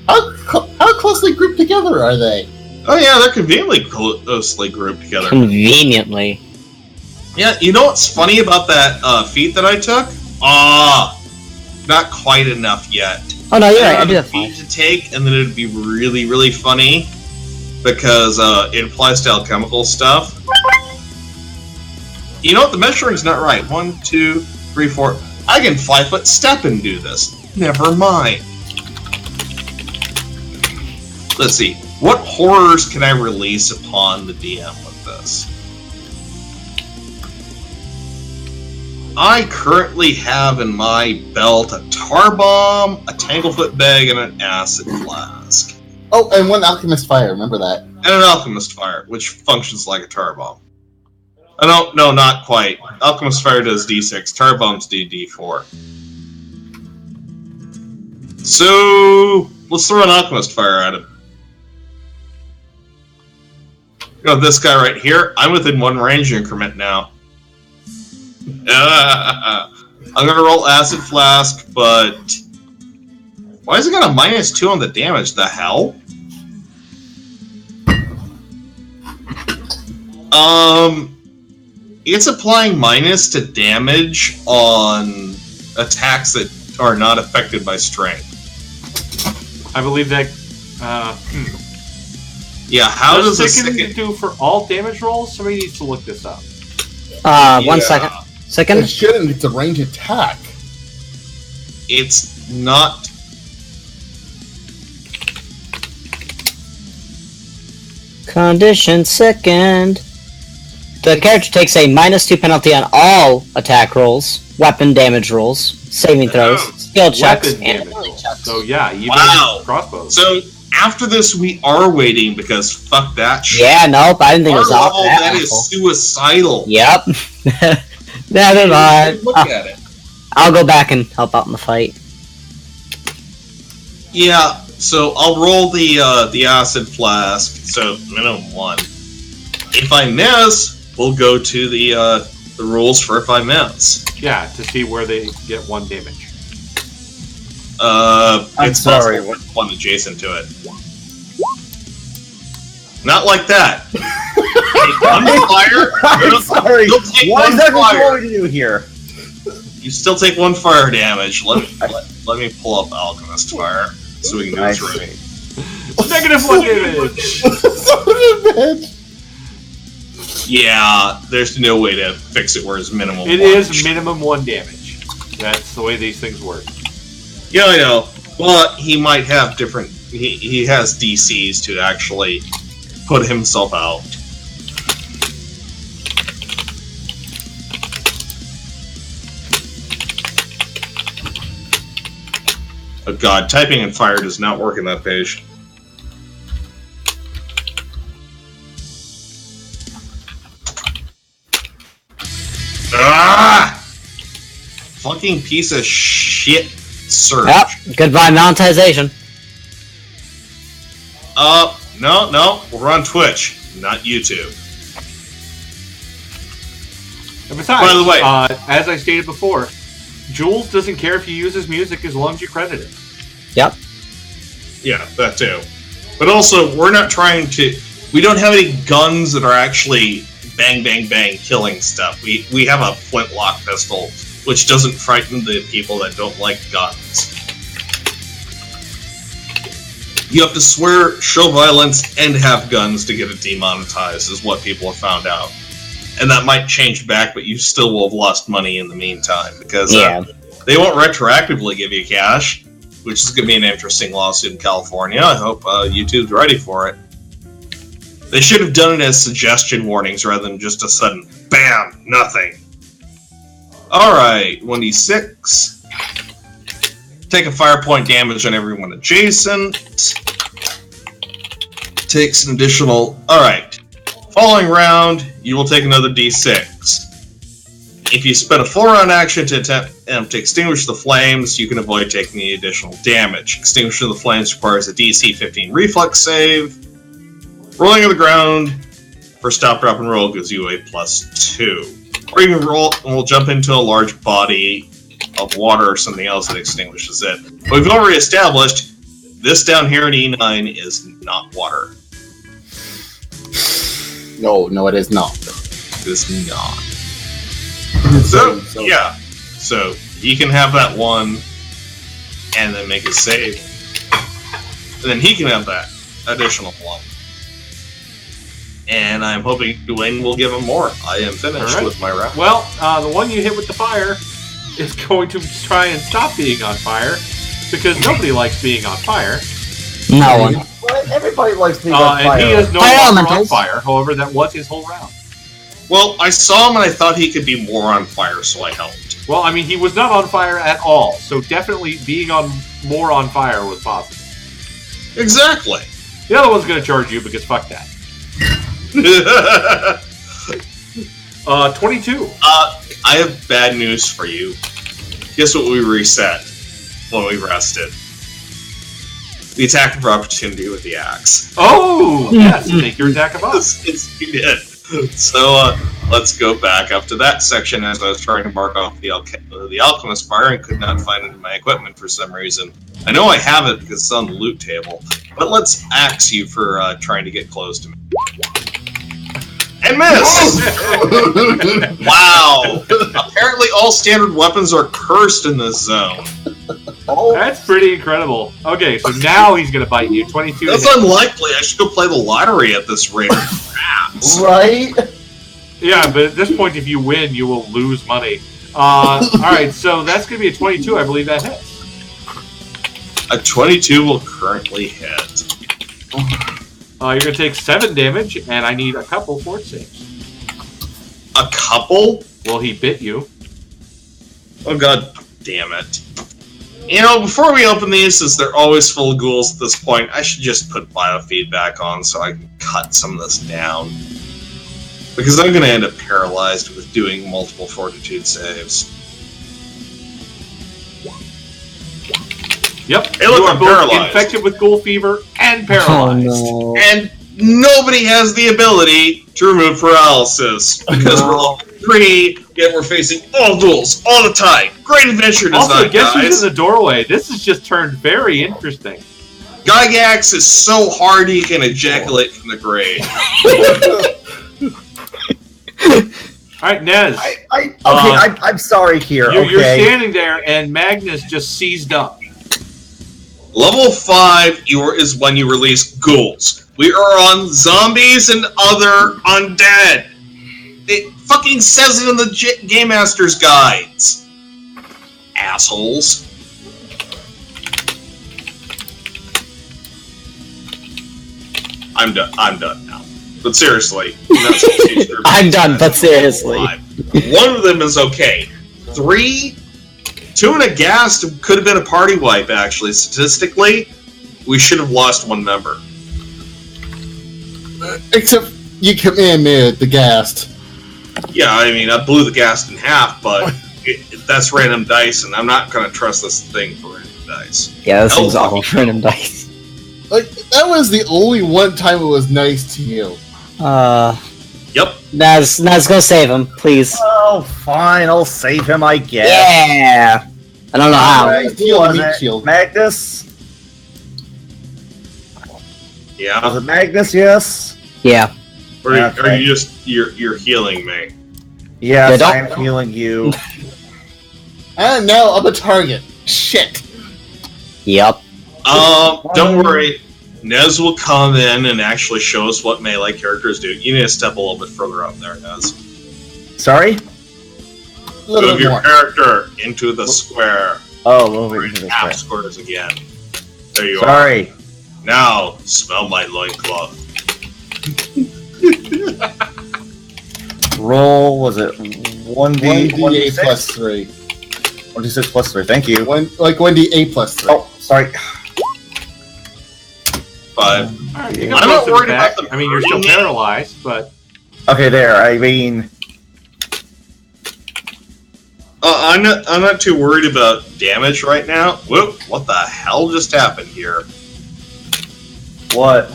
D: How closely grouped together are they?
B: Oh yeah, they're conveniently closely grouped together.
A: Conveniently.
B: Yeah, you know what's funny about that feat that I took? Not quite enough yet.
A: Oh no, you're right. I
B: Another
A: do that
B: feat
A: fine.
B: to take, and then it'd be really, really funny because it applies to alchemical stuff. You know what? The measuring's not right. 1, 2, 3, 4. I can 5-foot step and do this. Never mind. Let's see. What horrors can I release upon the DM with this? I currently have in my belt a tar bomb, a tanglefoot bag, and an acid flask.
D: Oh, and one alchemist fire, remember that.
B: and an Alchemist Fire, which functions like a Tar Bomb. Oh, no, not quite. Alchemist Fire does D6, Tar Bombs do D4. So, let's throw an Alchemist Fire at him. Got this guy right here. I'm within 1 range increment now. I'm gonna roll Acid Flask, but... Why has it got a -2 on the damage? The hell? It's applying minus to damage on attacks that are not affected by strength.
E: I believe that.
B: Yeah, how does the
E: second do for all damage rolls? Somebody needs to look this up.
A: 1 second. Second?
D: It shouldn't. It's a range attack.
B: It's not.
A: Condition second. The character takes a -2 penalty on all attack rolls, weapon damage rolls, saving throws, skill checks,
E: Weapon
A: and
E: damage
A: ability
E: rolls.
A: checks.
E: So yeah, even
B: Wow.
E: crossbows.
B: So, after this, we are waiting because fuck that shit.
A: Yeah, nope, I didn't think it
B: Our
A: was off
B: level,
A: that
B: that
A: awful.
B: is suicidal.
A: Yep. Never mind.
B: Look at it.
A: I'll go back and help out in the fight.
B: Yeah, so I'll roll the Acid Flask, so minimum 1. If I miss, we'll go to the rules for if I miss.
E: Yeah, to see where they get 1 damage.
C: I'm
B: It's
C: sorry.
B: possible for one adjacent to it. Not like that. Take 1 fire.
C: I'm sorry.
B: You'll take
C: Why
B: 1
C: is that
B: fire.
C: going you here?
B: You still take 1 fire damage. Let me pull up Alchemist Fire so we can do
C: I
B: this right.
E: -1 damage!
D: Son of a bitch.
B: Yeah, there's no way to fix it where it's minimal.
E: It
B: 1.
E: is minimum 1 damage. That's the way these things work.
B: Yeah, I know. But he might have different. He has DCs to actually put himself out. Oh god, typing in fire does not work in that page. Ah! Fucking piece of shit surge.
A: Yep, goodbye monetization.
B: No, we're on Twitch, not YouTube.
E: And besides,
B: By the way-
E: as I stated before, Jules doesn't care if you use his music as long as you credit it.
A: Yep.
B: Yeah, that too. But also, we're not trying to... We don't have any guns that are actually bang, bang, bang killing stuff. We have a flintlock pistol, which doesn't frighten the people that don't like guns. You have to swear, show violence, and have guns to get it demonetized, is what people have found out. And that might change back, but you still will have lost money in the meantime, because they won't retroactively give you cash, which is going to be an interesting lawsuit in California. I hope YouTube's ready for it. They should have done it as suggestion warnings rather than just a sudden BAM! Nothing. Alright, 1d6. Take a fire point damage on everyone adjacent. Takes an additional... Alright. Following round, you will take another d6. If you spend a full round action to attempt to extinguish the flames, you can avoid taking the additional damage. Extinguishing the flames requires a DC 15 reflex save. Rolling on the ground for stop, drop, and roll gives you a +2. Or you can roll, and we'll jump into a large body of water or something else that extinguishes it. But we've already established this down here in E9 is not water.
D: No, it is not.
B: It is not. So, yeah. So, he can have that one, and then make a save. And then he can have that additional one. And I'm hoping Dwayne will give him more. I am finished with my round.
E: Well, the one you hit with the fire is going to try and stop being on fire, because nobody likes being on fire.
A: No one.
C: But everybody likes being on fire.
E: And he is no
A: Fire
E: longer on
A: elementals.
E: fire. However, that was his whole round.
B: Well, I saw him and I thought he could be more on fire, so I helped.
E: Well, I mean, he was not on fire at all, so definitely being more on fire was possible.
B: Exactly.
E: The other one's going to charge you because fuck that. 22.
B: I have bad news for you. Guess what we reset when we rested? The attack of opportunity with the axe.
E: Oh, yes. Make your attack of us.
B: Yes, you did. So, let's go back up to that section as I was trying to mark off the Alchemist Bar and could not find it in my equipment for some reason. I know I have it because it's on the loot table, but let's axe you for trying to get close to me. And miss! Wow! Apparently all standard weapons are cursed in this zone.
E: Oh, that's pretty incredible. Okay, so now he's going to bite you. 22.
B: That's unlikely. I should go play the lottery at this rate. Perhaps.
C: Right?
E: Yeah, but at this point, if you win, you will lose money. Alright, so that's going to be a 22. I believe that hits.
B: A 22 will currently hit.
E: You're going to take 7 damage, and I need a couple fort saves.
B: A couple?
E: Well, he bit you.
B: Oh god damn it. You know, before we open these, since they're always full of ghouls at this point, I should just put biofeedback on so I can cut some of this down. Because I'm going to end up paralyzed with doing multiple fortitude saves.
E: Yep,
B: Hey, look,
E: you are
B: I'm
E: both
B: paralyzed.
E: infected with ghoul fever and paralyzed.
A: Oh, no.
B: And nobody has the ability to remove paralysis. Because we're level 3, yet we're facing all ghouls all the time. Great adventure design,
E: Also, guess
B: guys.
E: who's in the doorway? This has just turned very interesting.
B: Gygax is so hard he can ejaculate from the grave.
E: Alright, Nez.
C: I'm sorry here.
E: You're standing there, and Magnus just seized up.
B: Level 5 is when you release ghouls. We are on zombies and other undead. It fucking says it in the Game Master's guides. Assholes. I'm done now. But seriously.
A: I'm done, but seriously.
B: One of them is okay. 3... 2 and a ghast could have been a party wipe, actually. Statistically, we should have lost one member.
D: Except you come in there, the ghast.
B: Yeah, I mean, I blew the ghast in half, but that's random dice, and I'm not going to trust this thing for random dice.
A: Yeah, this thing's awful random dice.
D: Like, that was the only one time it was nice to you.
B: Yep.
A: Naz, go save him, please.
C: Oh, fine. I'll save him, I guess.
A: Yeah! I don't know how.
C: Who was it? Magnus?
B: Yeah.
C: Was it Magnus? Yes.
A: Yeah.
B: Or are you just you're healing me?
C: Yes,
A: Yeah,
C: I am healing you.
D: And now I'm a target. Shit.
A: Yep.
B: Don't worry. Nez will come in and actually show us what melee characters do. You need to step a little bit further up there, Nez.
C: Sorry?
D: A little
B: Move
D: bit
B: your
D: more.
B: character into the square.
C: Oh, move it into the
B: Half
C: square.
B: squares again. There you
C: Sorry.
B: are. Now, smell my loincloth.
C: Roll, was it 1d8
D: 1d8 plus 3.
C: 1d6 plus 3, thank you.
D: 1d8 plus 3.
C: Oh, sorry.
B: 5.
E: Alright, you
B: I'm
E: got
B: not
E: most of it
B: worried
E: back.
B: about the
E: I mean, you're still
B: hurting.
E: paralyzed, but...
C: Okay, there, I mean...
B: I'm not too worried about damage right now. Whoop! What the hell just happened here?
C: What?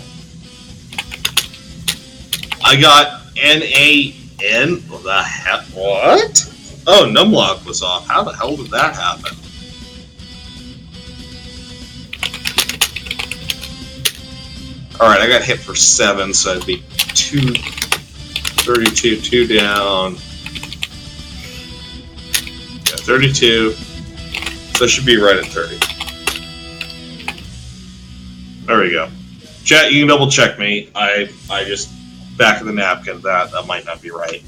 B: I got NAN. What the hell? What? Oh, Numlock was off. How the hell did that happen? Alright, I got hit for 7, so it'd be 32, 2 down. Yeah, 32. So it should be right at 30. There we go. Chat, you can double check me. I just back of the napkin. That might not be right.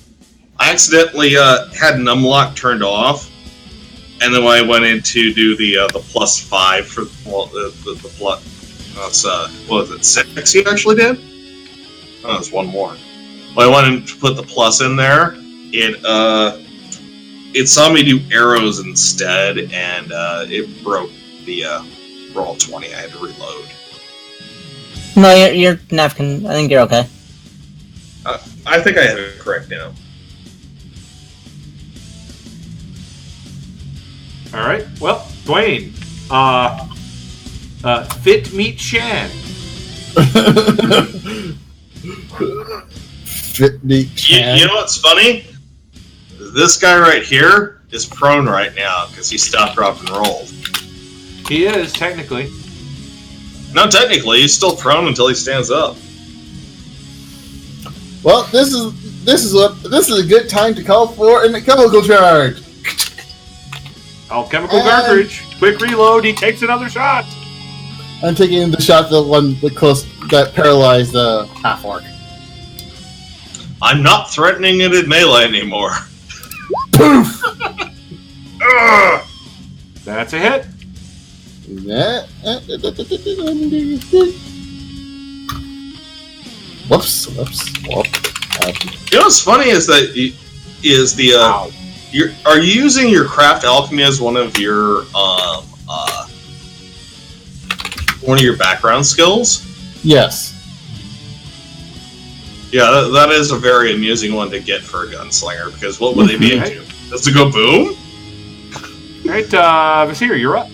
B: I accidentally had Numlock turned off, and then when I went in to do the +5 for the plus, that's what was it, 6 you actually did? Oh, there's one more. When I went in to put the plus in there, it saw me do arrows instead, and it broke the roll 20. I had to reload.
A: No, you're Nafkin. I think you're okay.
B: I think I have it correct now.
E: All right. Well, Dwayne. Fit meet Shan.
D: Fit meet Shan.
B: You know what's funny? This guy right here is prone right now because he stopped, dropped, and rolled.
E: He is technically.
B: No, technically, he's still prone until he stands up.
D: Well, this is a good time to call for a chemical charge.
E: Alchemical cartridge. Quick reload. He takes another shot.
D: I'm taking the shot that paralyzed the half orc.
B: I'm not threatening it in melee anymore.
D: Poof!
E: That's a hit.
D: Whoops.
B: You know what's funny is that are you using your craft alchemy as one of your background skills?
D: Yes.
B: Yeah, that is a very amusing one to get for a gunslinger, because what would they be into? Does it go boom?
E: Alright, Vasir, you're up.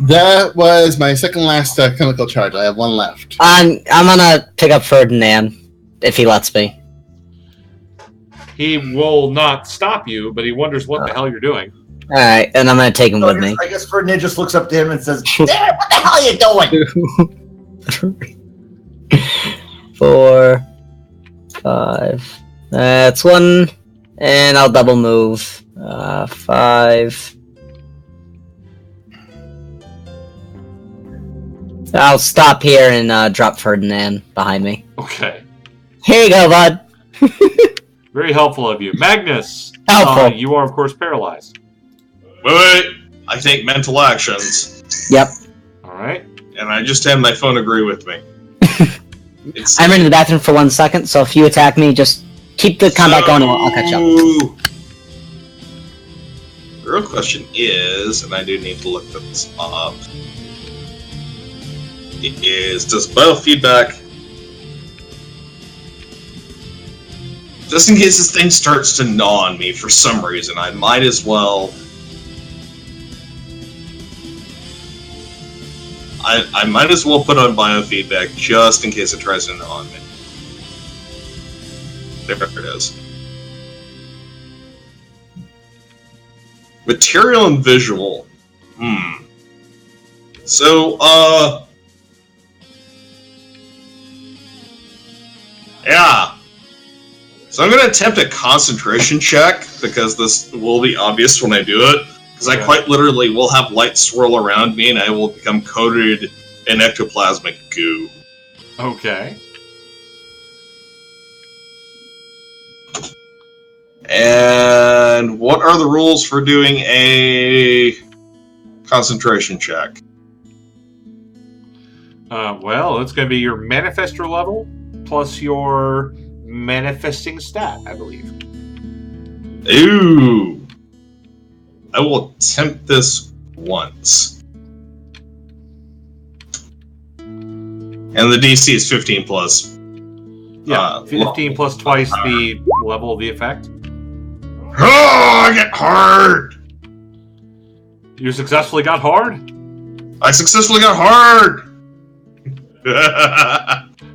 D: That was my second last chemical charge. I have one left.
A: I'm gonna pick up Ferdinand if he lets me.
E: He will not stop you, but he wonders what the hell you're doing.
A: Alright, and I'm gonna take him with me.
C: I guess Ferdinand just looks up to him and says, "Dad, what the hell are you doing?"
A: 4, 5. That's 1, and I'll double move. 5. I'll stop here and drop Ferdinand behind me.
E: Okay.
A: Here you go, bud.
E: Very helpful of you. Magnus,
A: Helpful.
E: you are, of course, paralyzed.
B: Wait. I take mental actions.
A: Yep.
E: All right.
B: And I just had my phone agree with me.
A: I'm running to the bathroom for 1 second, so if you attack me, just keep the combat going and I'll catch up.
B: The real question is, and I do need to look this up, does biofeedback, just in case this thing starts to gnaw on me for some reason, I might as well... I might as well put on biofeedback just in case it tries to gnaw on me. There it is. Material and visual. So, yeah. So I'm going to attempt a concentration check, because this will be obvious when I do it. Because I quite literally will have light swirl around me, and I will become coated in ectoplasmic goo.
E: Okay.
B: And what are the rules for doing a concentration check?
E: Well, it's going to be your manifestor level plus your manifesting stat, I believe.
B: Ooh. I will attempt this once. And the DC is 15 plus.
E: Yeah, 15 plus twice the level of the effect.
B: Oh, I get hard!
E: You successfully got hard?
B: I successfully got hard!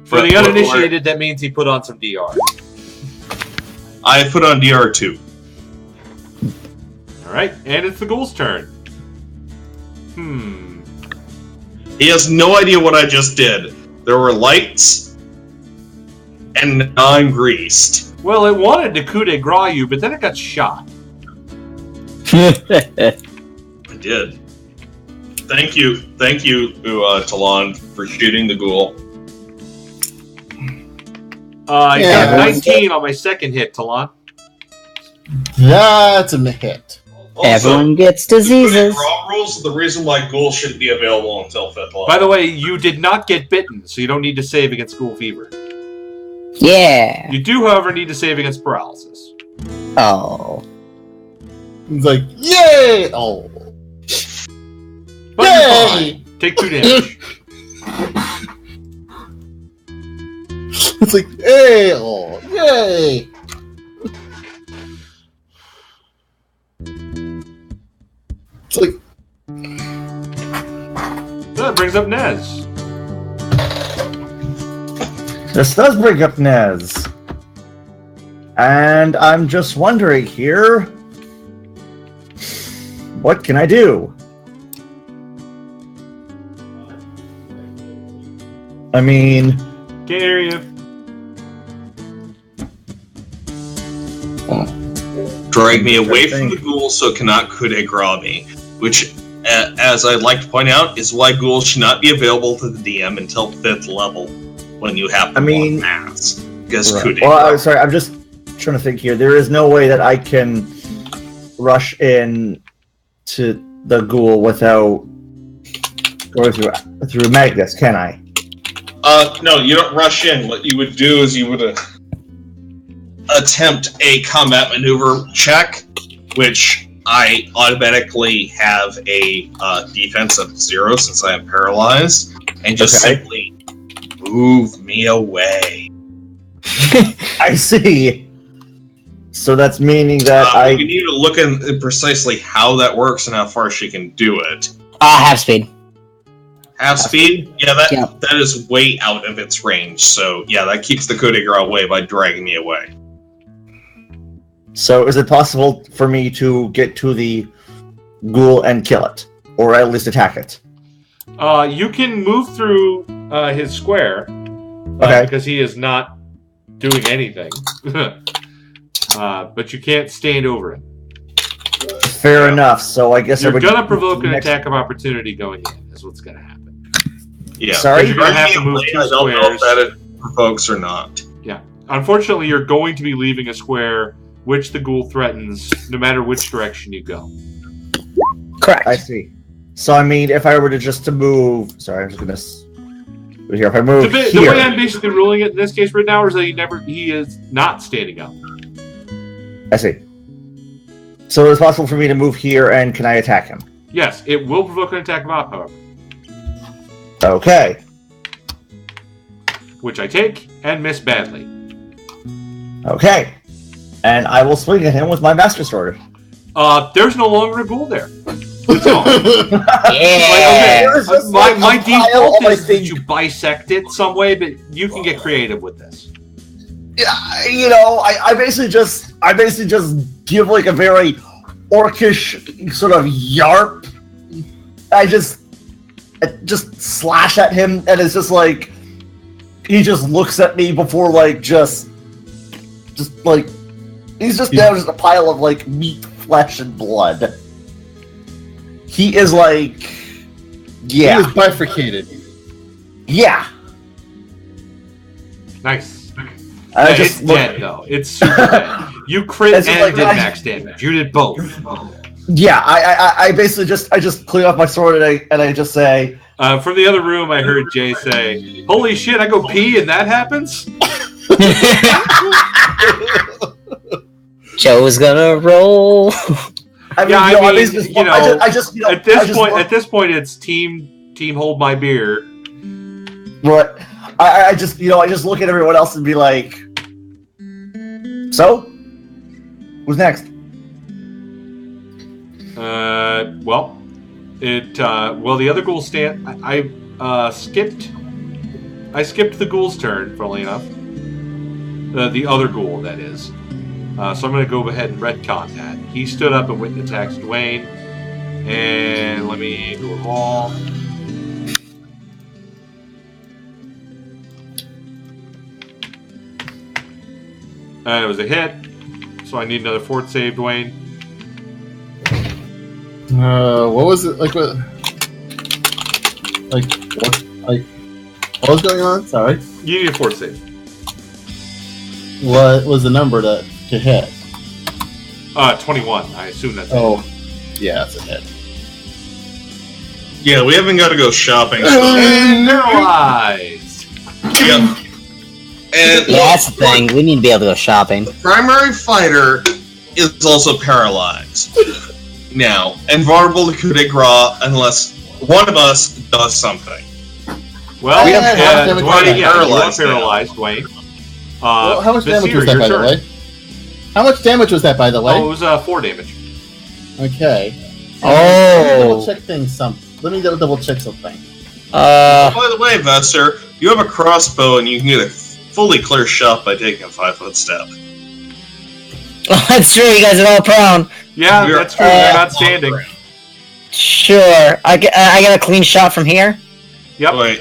E: For the uninitiated, that means he put on some DR.
B: I put on DR2.
E: Alright, and it's the ghoul's turn.
B: He has no idea what I just did. There were lights, and now I'm greased.
E: Well, it wanted to coup de grace you, but then it got shot.
B: I did. Thank you, Talon, for shooting the ghoul.
E: I got 19 on my second hit, Talon.
D: That's a hit.
B: Also,
A: Everyone gets diseases.
B: Raw rules are the reason why ghoul shouldn't be available until 5th level.
E: By the way, you did not get bitten, so you don't need to save against ghoul fever.
A: Yeah.
E: You do, however, need to save against paralysis.
A: Oh.
D: It's like, yay! Oh.
E: But you're fine. Take 2 damage.
D: It's like, hey, oh, yay! It's like,
E: That brings up Nez.
C: This does bring up Nez. And I'm just wondering here, what can I do? I mean...
E: Can't hear you.
B: Drag me away from the ghoul so it cannot coup de grace me, which, as I'd like to point out, is why ghouls should not be available to the DM until 5th level when you have to walk mass. Because coup de grace.
C: Well, I'm sorry, I'm just trying to think here. There is no way that I can rush in to the ghoul without going through Magnus, can I?
B: No, you don't rush in. What you would do is you would attempt a combat maneuver check, which I automatically have a defense of 0 since I am paralyzed, and just simply move me away.
C: I see. So that's meaning that
B: You need to look in precisely how that works and how far she can do it.
A: Half speed.
B: Half speed? Yeah, that is way out of its range. So, yeah, that keeps the coup de grace away by dragging me away.
C: So is it possible for me to get to the ghoul and kill it? Or at least attack it?
E: You can move through his square. Because he is not doing anything. But you can't stand over it.
C: Fair enough, so I guess
E: you're going to provoke an attack of opportunity going in, is what's going to happen.
B: Yeah.
C: Sorry?
E: You're going to have to move 2
B: I don't know if
E: squares.
B: that it provokes or not.
E: Yeah. Unfortunately, you're going to be leaving a square which the ghoul threatens, no matter which direction you go.
A: Correct.
C: I see. So, I mean, if I were to move... Sorry, I'm just going to... Here, if I move
E: The way I'm basically ruling it in this case right now is that he is not standing up.
C: I see. So it's possible for me to move here, and can I attack him?
E: Yes, it will provoke an attack of op, however.
C: Okay.
E: Which I take and miss badly.
C: Okay. And I will swing at him with my Master Sword.
E: There's no longer a ghoul there. It's gone.
A: Yeah.
E: My default is that you bisect it some way, but you can get creative with this.
C: Yeah, you know, I basically just give like a very orcish sort of yarp. I just slash at him, and it's just like he just looks at me before like just like he's just now just a pile of like meat, flesh, and blood. He is like, yeah,
D: he is bifurcated.
C: Yeah.
E: Nice. It's dead though. It's super dead. You crit and did max damage. You did both.
C: Yeah, I basically just clean off my sword and I just say.
E: From the other room, I heard Jay say, "Holy shit! I go pee and that happens."
A: Joe's gonna roll.
E: At this point, it's team hold my beer.
C: Right. I just look at everyone else and be like, so? Who's next?
E: The other ghouls stand. I skipped the ghoul's turn, funnily enough. The other ghoul, that is. So I'm going to go ahead and retcon that. He stood up and went and attacked Dwayne. And let me do a roll. And it was a hit. So I need another fort save, Dwayne.
D: What was it? What was going on? Sorry.
E: You need a fort save.
D: What was the number to hit?
E: 21. I assume that's
D: yeah, that's a hit.
B: Yeah, we haven't got to go shopping.
E: Paralyzed.
B: Yep. And
A: that's the thing. We need to be able to go shopping.
B: The primary fighter is also paralyzed. Now, and vulnerable to coup de grace unless one of us does something.
E: Well,
D: We have half damage
E: Dwayne, you are
B: paralyzed
E: paralyzed, Dwayne.
D: Well, how much damage
E: Basir,
D: was that,
E: your
D: by the
E: turn.
D: way? How much damage was that, by the way?
E: Oh, it was 4 damage.
D: Okay.
A: Oh.
D: Let me double check things. Let me double check something.
B: By the way, Vesser, you have a crossbow and you can get a fully clear shot by taking a 5-foot step.
A: That's true. You guys are all prone.
E: Yeah,
B: You're
E: that's true. They're not standing.
A: Sure. I get a clean shot from here.
E: Yep.
B: Wait,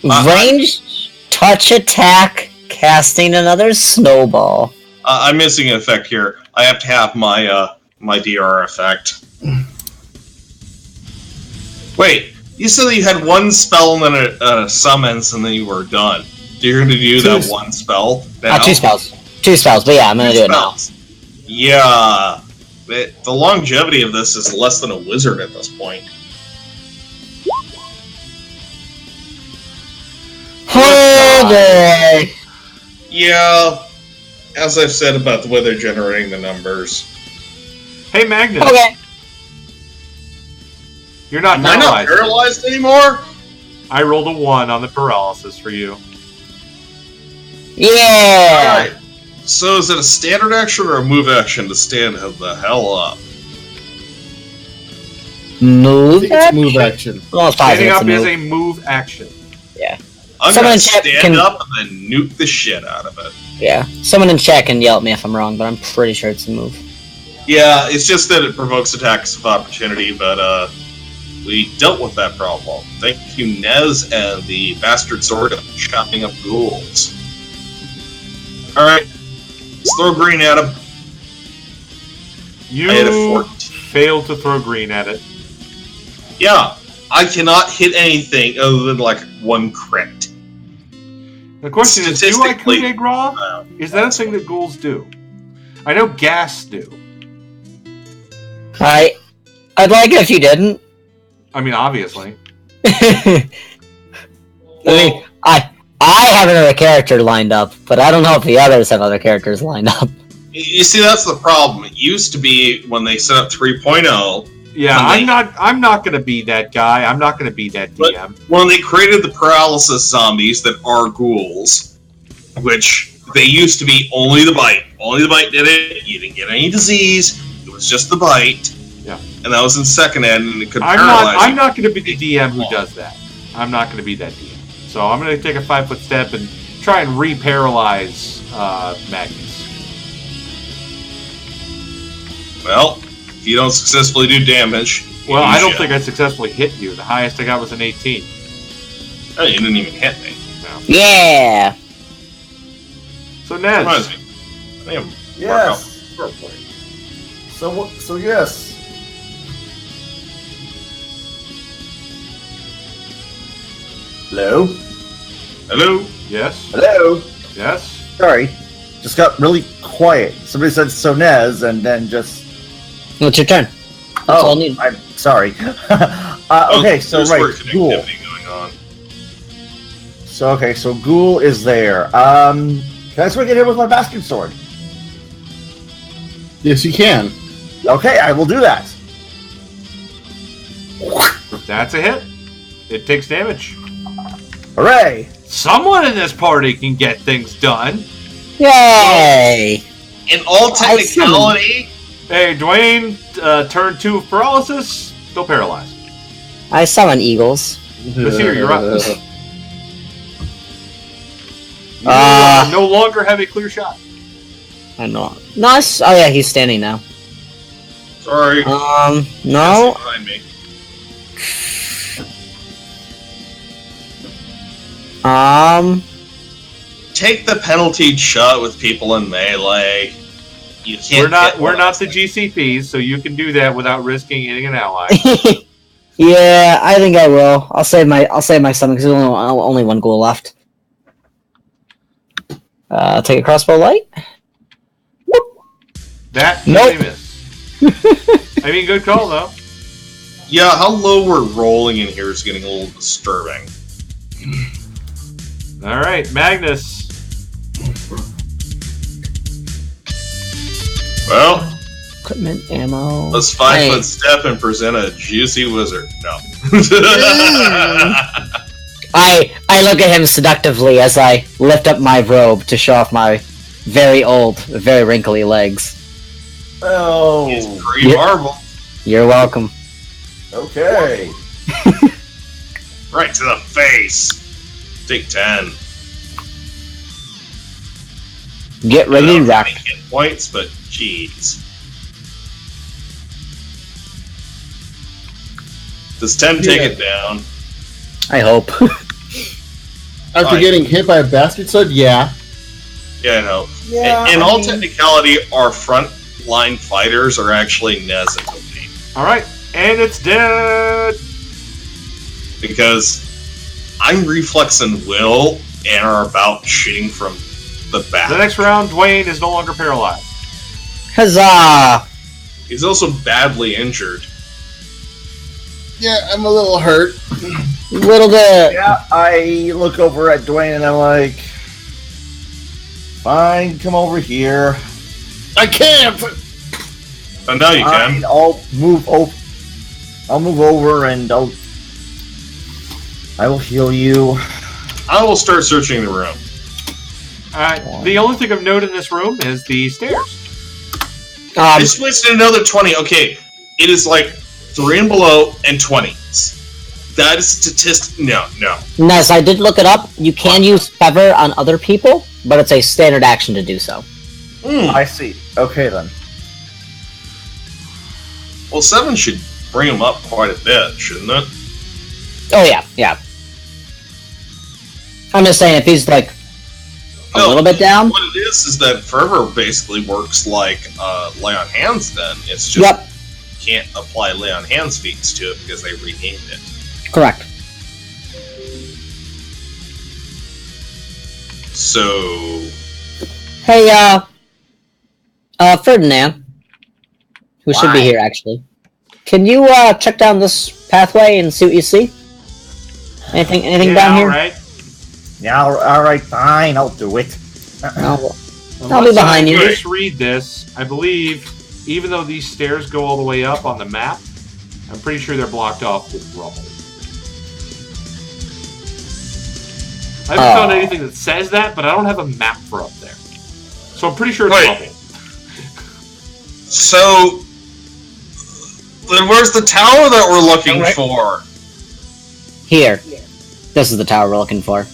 A: Range, touch attack, casting another snowball.
B: I'm missing an effect here. I have to have my my DR effect. Wait, you said that you had one spell and then a summons and then you were done. So you're going to do that one spell now?
A: 2 spells. 2 spells, but yeah, I'm gonna do it now.
B: Yeah. The longevity of this is less than a wizard at this point.
A: Oh boy!
B: Yeah. As I've said about the way they're generating the numbers.
E: Hey, Magnus.
A: Okay.
E: You're not
B: Am I not
E: paralyzed.
B: paralyzed anymore?
E: I rolled a 1 on the paralysis for you.
A: Yeah!
B: Alright. So is it a standard action or a move action to stand the hell up?
D: I
A: Move
D: think it's move action.
A: Well, it's
E: Standing
A: positive. It's
E: up
A: a
E: is
A: move.
E: a move action.
B: I'm
A: Someone
B: gonna
A: in chat
B: stand
A: can-
B: up and then nuke the shit out of it.
A: Yeah. Someone in chat can yell at me if I'm wrong, but I'm pretty sure it's a move.
B: Yeah, it's just that it provokes attacks of opportunity, but we dealt with that problem. Thank you, Nez and the bastard sword of chopping up ghouls. Alright, let's throw green at him.
E: You
B: I had a 14.
E: failed to throw green at it.
B: Yeah, I cannot hit anything other than like one crit.
E: The question is, do I
B: Statistically-
E: Kuge Gra? Is that a thing that ghouls do? I know gas do.
A: I'd like it if you didn't.
E: I mean, obviously.
A: I mean, I have another character lined up, but I don't know if the others have other characters lined up.
B: You see, that's the problem. It used to be when they set up 3.0,
E: Yeah,
B: When
E: I'm not gonna be that guy. I'm not gonna be that
B: But-
E: DM.
B: when they created the paralysis zombies that are ghouls, which they used to be only the bite. Only the bite did it. You didn't get any disease. It was just the bite.
E: Yeah.
B: And that was in second ed, and it could
E: I'm
B: paralyze
E: not
B: you.
E: gonna be the DM who does that. I'm not gonna be that DM. So I'm gonna take a 5-foot step and try and re-paralyze Magnus.
B: Well, if you don't successfully do damage... you
E: Well, I
B: lose
E: don't
B: shit.
E: think I successfully hit you. The highest I got was an 18.
B: Oh, you didn't even hit me.
A: Yeah!
E: So Nez,
B: Reminds me. I am
C: Yes. So yes. Hello?
B: Hello?
E: yes,
C: Hello?
E: yes.
C: Sorry. Just got really quiet. Somebody said Sonez and then just...
A: What's your turn? That's all I need.
C: I'm sorry. Okay, so
B: There's
C: right,
B: weird
C: Ghoul.
B: connectivity going on.
C: So Ghoul is there. Can I swing at him with my bastard sword?
D: Yes, you can.
C: Okay, I will do that.
E: That's a hit. It takes damage.
C: Hooray!
E: Someone in this party can get things done.
A: Yay!
B: In all technicality,
E: Hey, Dwayne, turn 2 of paralysis, still paralyzed.
A: I summon eagles.
E: Basir, you're up. You
A: Ah.
E: no longer have a clear shot.
A: I know. Nice. Oh yeah, he's standing now.
B: sorry.
A: No.
B: Behind me. Take the penalty shot with people in melee. You can't.
E: We're not the GCPs, so you can do that without risking hitting an ally.
A: Yeah, I think I will. I'll save my summon because there's only one ghoul left. Take a crossbow light.
E: That
A: Nope.
E: really missed. I mean, good call though.
B: Yeah, how low we're rolling in here is getting a little disturbing.
E: All right, Magnus.
B: Well,
A: Equipment, ammo.
B: Let's 5 foot step and present a juicy wizard. No.
A: I look at him seductively as I lift up my robe to show off my very old, very wrinkly legs.
C: Oh.
B: He's pre-marble.
A: You're welcome.
C: Okay.
B: Right to the face. Take 10.
A: Get ready to rock.
B: Hit points, but jeez. Does 10 take it down?
A: I hope.
D: After getting hit by a bastard sword, yeah.
B: Yeah, I know.
C: Yeah,
B: In all technicality, our front line fighters are actually Nez and Tony.
E: Alright, and it's dead!
B: Because I'm Reflex and Will and are about shooting from the back.
E: The next round, Dwayne is no longer paralyzed.
A: Huzzah!
B: He's also badly injured.
D: Yeah, I'm a little hurt.
A: Little bit.
C: Yeah, I look over at Dwayne and I'm like, fine, come over here.
D: I can't!
B: And now you can.
C: Fine, I'll move over. I'll move over and I will heal you.
B: I will start searching the room.
E: Alright, the only thing of note in this room is the stairs.
B: I just wasted another 20. Okay, it is like 3 and below and 20s. That is statistic. No.
A: Ness, I did look it up. You can use Feather on other people, but it's a standard action to do so.
C: I see. Okay then.
B: Well, 7 should bring him up quite a bit, shouldn't it?
A: Oh yeah. I'm just saying, if he's like a little bit down.
B: What it is that Fervor basically works like Lay on Hands then. It's just
A: Yep.
B: you can't apply Lay on Hands feats to it because they renamed it.
A: Correct.
B: So...
A: Hey, Ferdinand, who should be here actually. Can you check down this pathway and see what you see? Anything down here?
E: Alright.
C: Yeah, alright, fine, I'll do it.
A: I'll be
E: Unless
A: behind you.
E: I misread this, I believe, even though these stairs go all the way up on the map, I'm pretty sure they're blocked off with rubble. I haven't found anything that says that, but I don't have a map for up there. So I'm pretty sure it's rubble.
B: So... Then where's the tower that we're looking for?
A: Here. This is the tower we're looking for.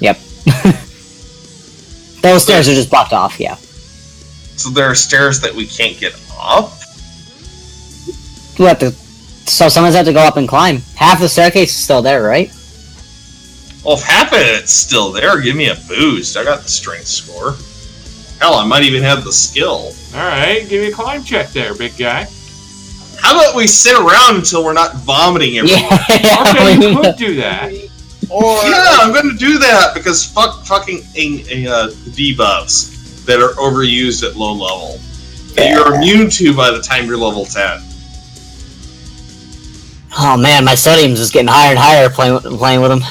A: Yep. Those stairs are just blocked off, yeah.
B: So there are stairs that we can't get up?
A: We have to... So someone's have to go up and climb. Half the staircase is still there, right?
B: Well, if half of it's still there, give me a boost. I got the strength score. Hell, I might even have the skill.
E: Alright, give me a climb check there, big guy.
B: How about we sit around until we're not vomiting everywhere?
E: Okay, you could do that.
C: Or
B: Yeah, I'm going to do that because fucking debuffs that are overused at low level that you're immune to by the time you're level 10.
A: Oh man, my sodium's just getting higher and higher playing with them.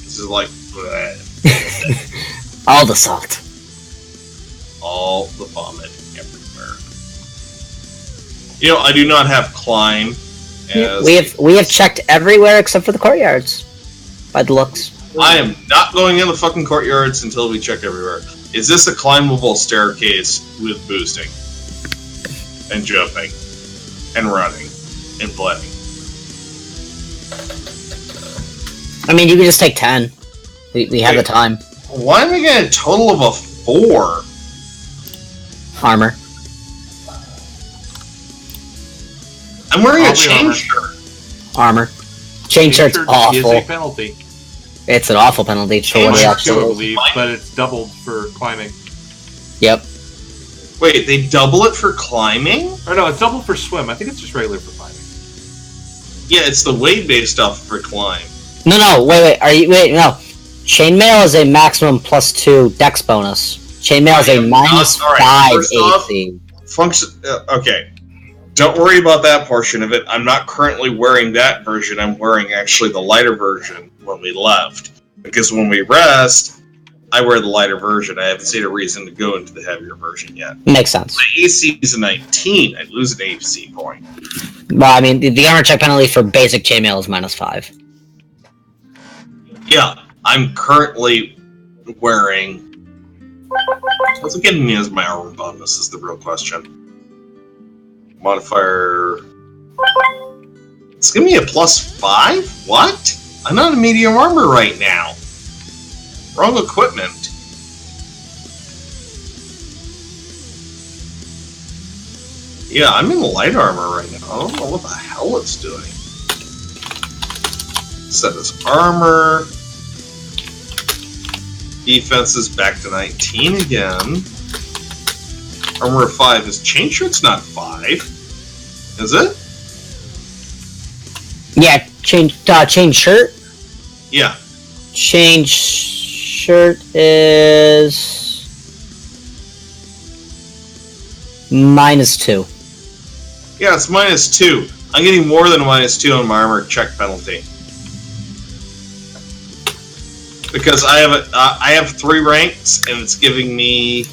B: This is like bleh,
A: All the salt.
B: all the vomit everywhere. You know, I do not have climb. As
A: We have checked everywhere except for the courtyards. By the looks.
B: I am not going in the fucking courtyards until we check everywhere. Is this a climbable staircase with boosting? And jumping. And running. And blending.
A: I mean, you can just take 10. We have the time.
B: Why am I getting a total of a 4?
A: Armor.
B: I'm wearing a
E: Probably
B: chain
E: armor.
B: shirt.
A: Armor. Chain shirt's
E: Is a
A: awful.
E: penalty.
A: It's an awful penalty for what it
E: Two, I
A: actually is.
E: believe, but it's doubled for climbing.
A: Yep.
B: Wait, they double it for climbing?
E: Or no, it's doubled for swim. I think it's just regular for climbing.
B: Yeah, it's the weight-based stuff for climb.
A: No, wait, no. Chainmail is a maximum +2 dex bonus. Chainmail is a -5
B: first off,
A: AC.
B: Okay. Don't worry about that portion of it. I'm not currently wearing that version. I'm wearing actually the lighter version when we left. Because when we rest, I wear the lighter version. I haven't seen a reason to go into the heavier version yet.
A: Makes sense.
B: My AC is a 19. I lose an AC point.
A: Well, I mean, the armor check penalty for basic chainmail is -5.
B: Yeah, I'm currently wearing... What's it getting me as my armor bonus is the real question. Modifier... It's giving me a +5? What? I'm not in medium armor right now. Wrong equipment. Yeah, I'm in light armor right now. I don't know what the hell it's doing. Set as armor. Defense is back to 19 again. Armor 5 is chain shirt's not 5. Is it?
A: Yeah, chain shirt.
B: Yeah.
A: Chain shirt is -2.
B: Yeah, it's -2. I'm getting more than a -2 on my armor check penalty. Because I have 3 ranks, and it's giving me...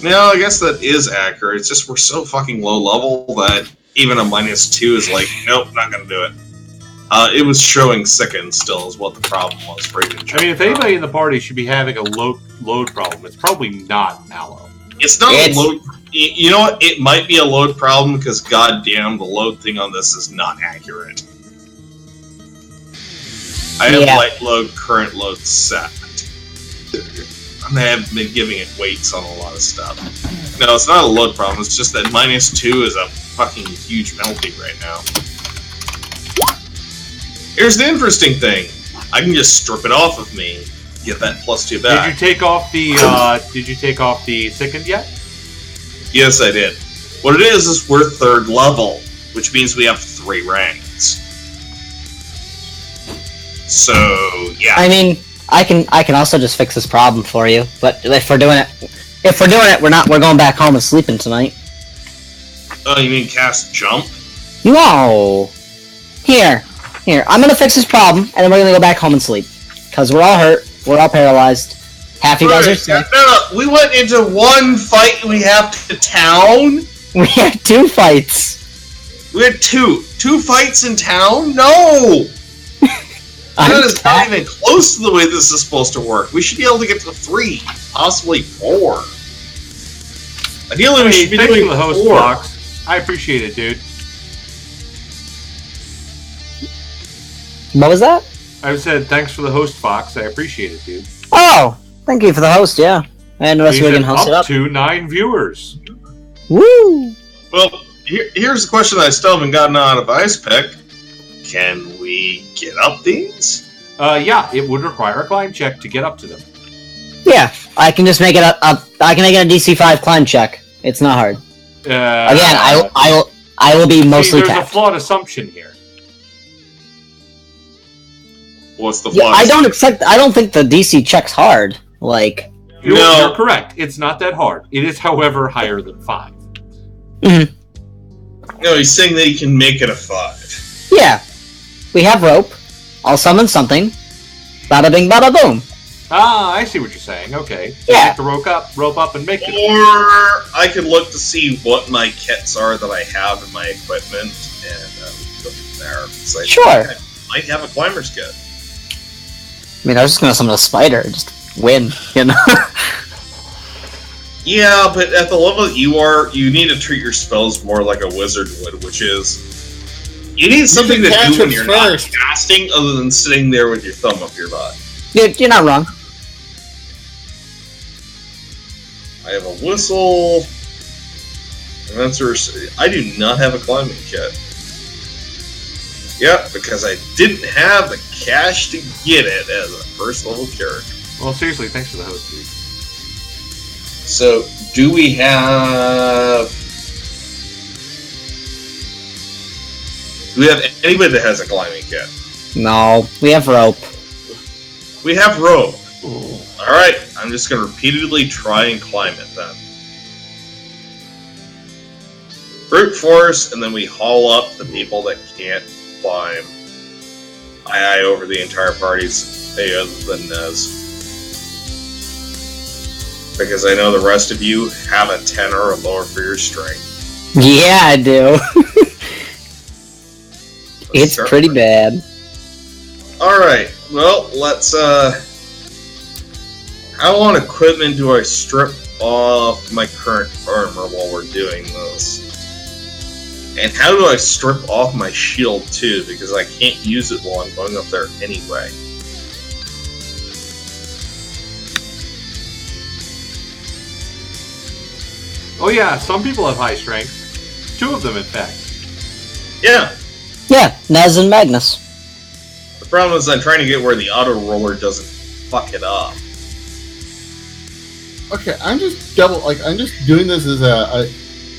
B: No, I guess that is accurate. It's just we're so fucking low level that even a -2 is like, nope, not gonna do it. It was showing sicken still is what the problem was for even.
E: I mean, if anybody in the party should be having a load problem, it's probably not Mallow.
B: It's not a load... You know what? It might be a load problem because goddamn, the load thing on this is not accurate. I have light load, current load set. I have been giving it weights on a lot of stuff. No, it's not a load problem. It's just that -2 is a fucking huge penalty right now. Here's the interesting thing. I can just strip it off of me, get that +2 back.
E: Did you take off the sickened yet?
B: Yes, I did. What it is we're 3rd level, which means we have 3 ranks. So, yeah.
A: I mean, I can also just fix this problem for you. But if we're doing it, we're going back home and sleeping tonight.
B: Oh, you mean cast jump?
A: No. Here. I'm gonna fix this problem, and then we're gonna go back home and sleep. Cause we're all hurt. We're all paralyzed. Half you guys are sick.
B: No, we went into 1 fight and we have to town?
A: We had 2 fights.
B: We had 2 fights in town? No! That is not even close to the way this is supposed to work. We should be able to get to 3, possibly 4. Ideally, we should be
E: thanks
B: doing
E: for the host,
B: 4.
E: Fox. I appreciate it, dude.
A: What was that?
E: I said thanks for the host, Fox. I appreciate it, dude.
A: Oh, thank you for the host. Yeah, I didn't know you were gonna host it up.
E: To 9 viewers.
A: Woo!
B: Well, here's the question that I still haven't gotten out of Ice Pick. Can we get up these?
E: Yeah, it would require a climb check to get up to them.
A: Yeah, I can just make it I can make it a DC5 climb check. It's not hard. Again, I will be mostly
E: there's
A: tapped.
E: a flawed assumption here.
B: What's the
A: Yeah, I don't think the DC check's hard. Like,
E: You're correct. It's not that hard. It is, however, higher than 5.
A: Mm-hmm.
B: No, he's saying that he can make it a 5.
A: Yeah, we have rope. I'll summon something. Bada bing, bada boom.
E: Ah, I see what you're saying. Okay. So
A: Yeah.
E: you have to rope up and make it.
B: Or I could look to see what my kits are that I have in my equipment, and go from there. So
A: Sure.
B: I might have a climber's kit.
A: I mean, I was just gonna summon a spider, just win, you know?
B: Yeah, but at the level that you are, you need to treat your spells more like a wizard would, which is... You need something to do when you're not casting other than sitting there with your thumb up your butt.
A: You're not wrong.
B: I have a whistle. I do not have a climbing kit. Yep, because I didn't have the cash to get it as a first level character.
E: Well, seriously, thanks for the host, dude.
B: So, do we have anybody that has a climbing kit?
A: No, we have rope.
B: We have rope. Alright, I'm just going to repeatedly try and climb it then. Brute force, and then we haul up the people that can't climb. Aye over the entire party's Hey, other than Nez. Because I know the rest of you have a 10 or lower for your strength.
A: Yeah, I do. It's pretty bad.
B: Alright, well, let's, how on equipment do I strip off my current armor while we're doing this? And how do I strip off my shield, too? Because I can't use it while I'm going up there anyway.
E: Oh yeah, some people have high strength. 2 of them, in fact.
B: Yeah.
A: Yeah, Nez and Magnus.
B: The problem is I'm trying to get where the auto roller doesn't fuck it up.
D: Okay, I'm just doing this as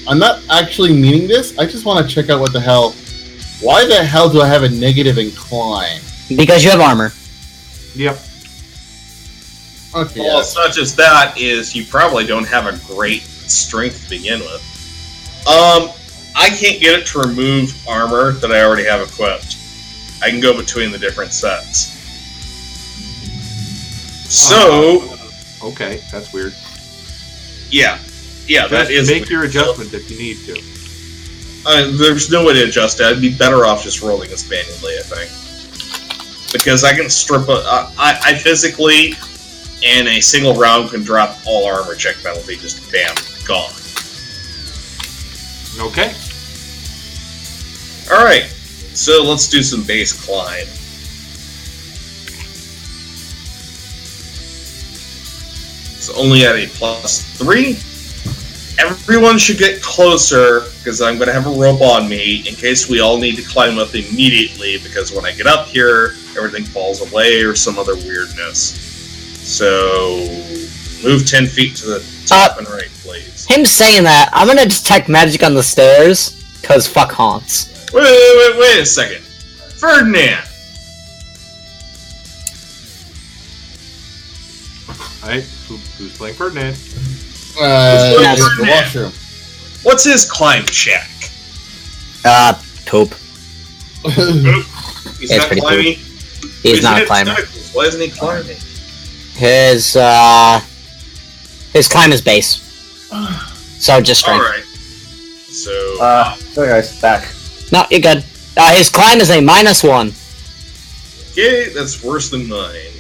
D: I'm not actually meaning this. I just want to check out what the hell. Why the hell do I have a negative incline?
A: Because you have armor.
E: Yep.
D: Okay.
B: Well, it's not just that, is you probably don't have a great strength to begin with. I can't get it to remove armor that I already have equipped. I can go between the different sets. So...
E: okay, that's weird.
B: Yeah. Yeah, that is...
E: Make your adjustment if you need to.
B: There's no way to adjust it. I'd be better off just rolling this manually, I think. Because I can strip... I physically, in a single round, can drop all armor check penalty. Just bam, gone.
E: Okay.
B: Alright, so let's do some base climb. It's only at a +3. Everyone should get closer, because I'm going to have a rope on me, in case we all need to climb up immediately, because when I get up here, everything falls away or some other weirdness. So, move 10 feet to the top and right, please.
A: Him saying that, I'm gonna detect magic on the stairs, cause fuck haunts.
B: Wait a second. Ferdinand!
E: Alright, who's playing Ferdinand?
D: The washroom.
B: What's his climb check?
A: Poop.
B: He's
A: It's
B: not
A: pretty
B: climbing?
A: He's not a climber.
B: Why isn't he climbing?
A: His climb is base. So just strength.
B: Alright. So...
C: sorry guys, back.
A: No, you're good. His climb is a -1.
B: Okay, that's worse than mine.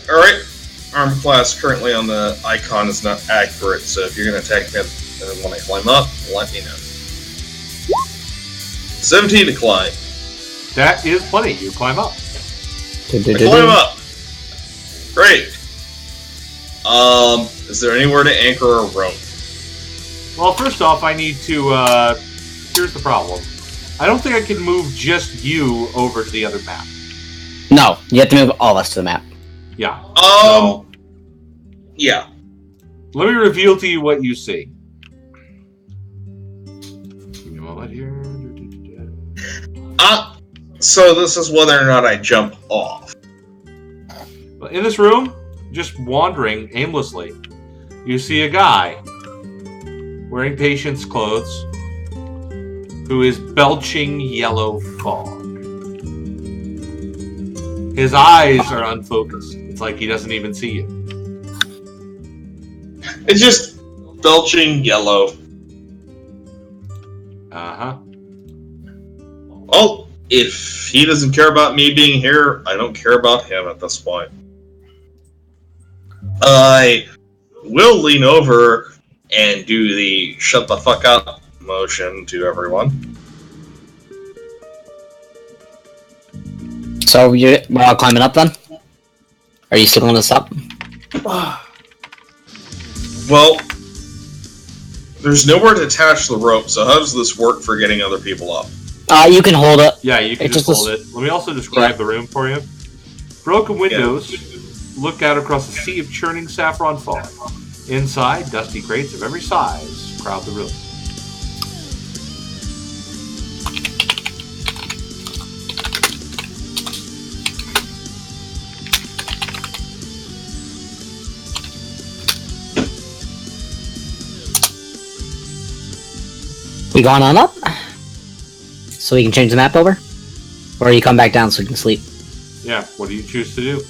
B: Alright. Arm class currently on the icon is not accurate, so if you're going to attack me when I climb up, let me know. 17 to climb.
E: That is plenty. You climb up.
B: I climb up. Great. Is there anywhere to anchor a rope?
E: Well, first off, I need to, here's the problem. I don't think I can move just you over to the other map.
A: No, you have to move all of us to the map.
E: Yeah.
B: Yeah.
E: Let me reveal to you what you see. Give me a moment here.
B: So this is whether or not I jump off.
E: In this room, just wandering aimlessly, you see a guy wearing patient's clothes who is belching yellow fog. His eyes are unfocused. It's like he doesn't even see you.
B: It's just belching yellow.
E: Uh-huh.
B: Well, if he doesn't care about me being here, I don't care about him at this point. I will lean over and do the shut the fuck up motion to everyone.
A: So we're all climbing up then? Are you still going to stop?
B: Well, there's nowhere to attach the rope, so how does this work for getting other people up?
A: You can hold it.
E: Yeah, you can just hold it. Let me also describe the room for you. Broken windows look out across a sea of churning saffron fog. Inside, dusty crates of every size crowd the room.
A: We going on up? So we can change the map over? Or you come back down so you can sleep.
E: Yeah, what do you choose to do?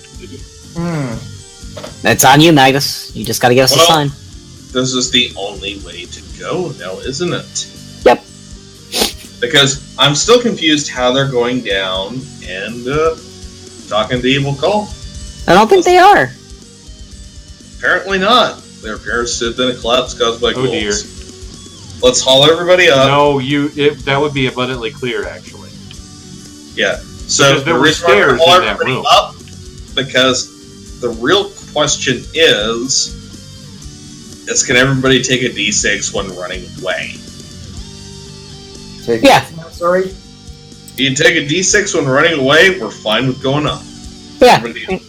A: It's on you, Magnus. You just gotta give us a sign.
B: This is the only way to go now, isn't it?
A: Yep.
B: Because I'm still confused how they're going down and talking to Evil Call.
A: I don't think they are.
B: Apparently not. Their appearance to have been a collapse caused by ghouls.
E: Dear.
B: Let's haul everybody up.
E: No, that would be abundantly clear, actually.
B: Yeah. So
E: because there
B: the
E: were
B: reason why we're
E: stairs
B: haul
E: in that
B: everybody
E: room.
B: up, because the real question is can everybody take a D6 when running away?
A: Yeah.
C: Sorry.
B: You can take a D6 when running away, we're fine with going up.
A: Yeah.
B: Everybody-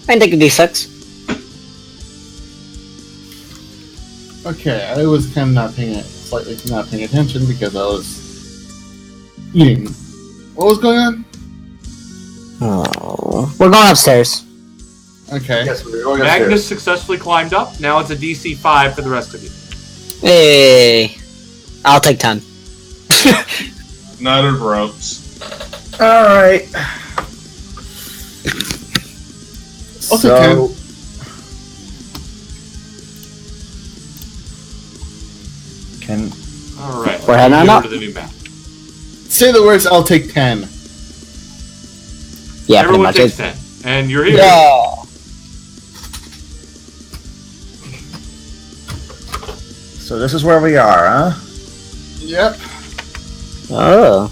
A: I can take a D6.
D: Okay, I was kind of slightly not paying attention because I was eating. What was going on?
A: Oh. We're going upstairs.
D: Okay.
C: Yes, we're going
E: Magnus
C: upstairs.
E: successfully climbed up. Now it's a DC 5 for the rest of you.
A: Hey. I'll take 10.
B: Knotted ropes.
C: Alright.
D: Also,
C: can
E: Alright.
A: We're heading on
E: go
A: up.
E: to the new map.
D: say the words, I'll take 10.
A: Yeah,
E: Everyone
A: pretty
E: takes
A: much.
E: 10. And you're here.
A: Yeah.
C: So this is where we are, huh?
D: Yep.
A: Oh.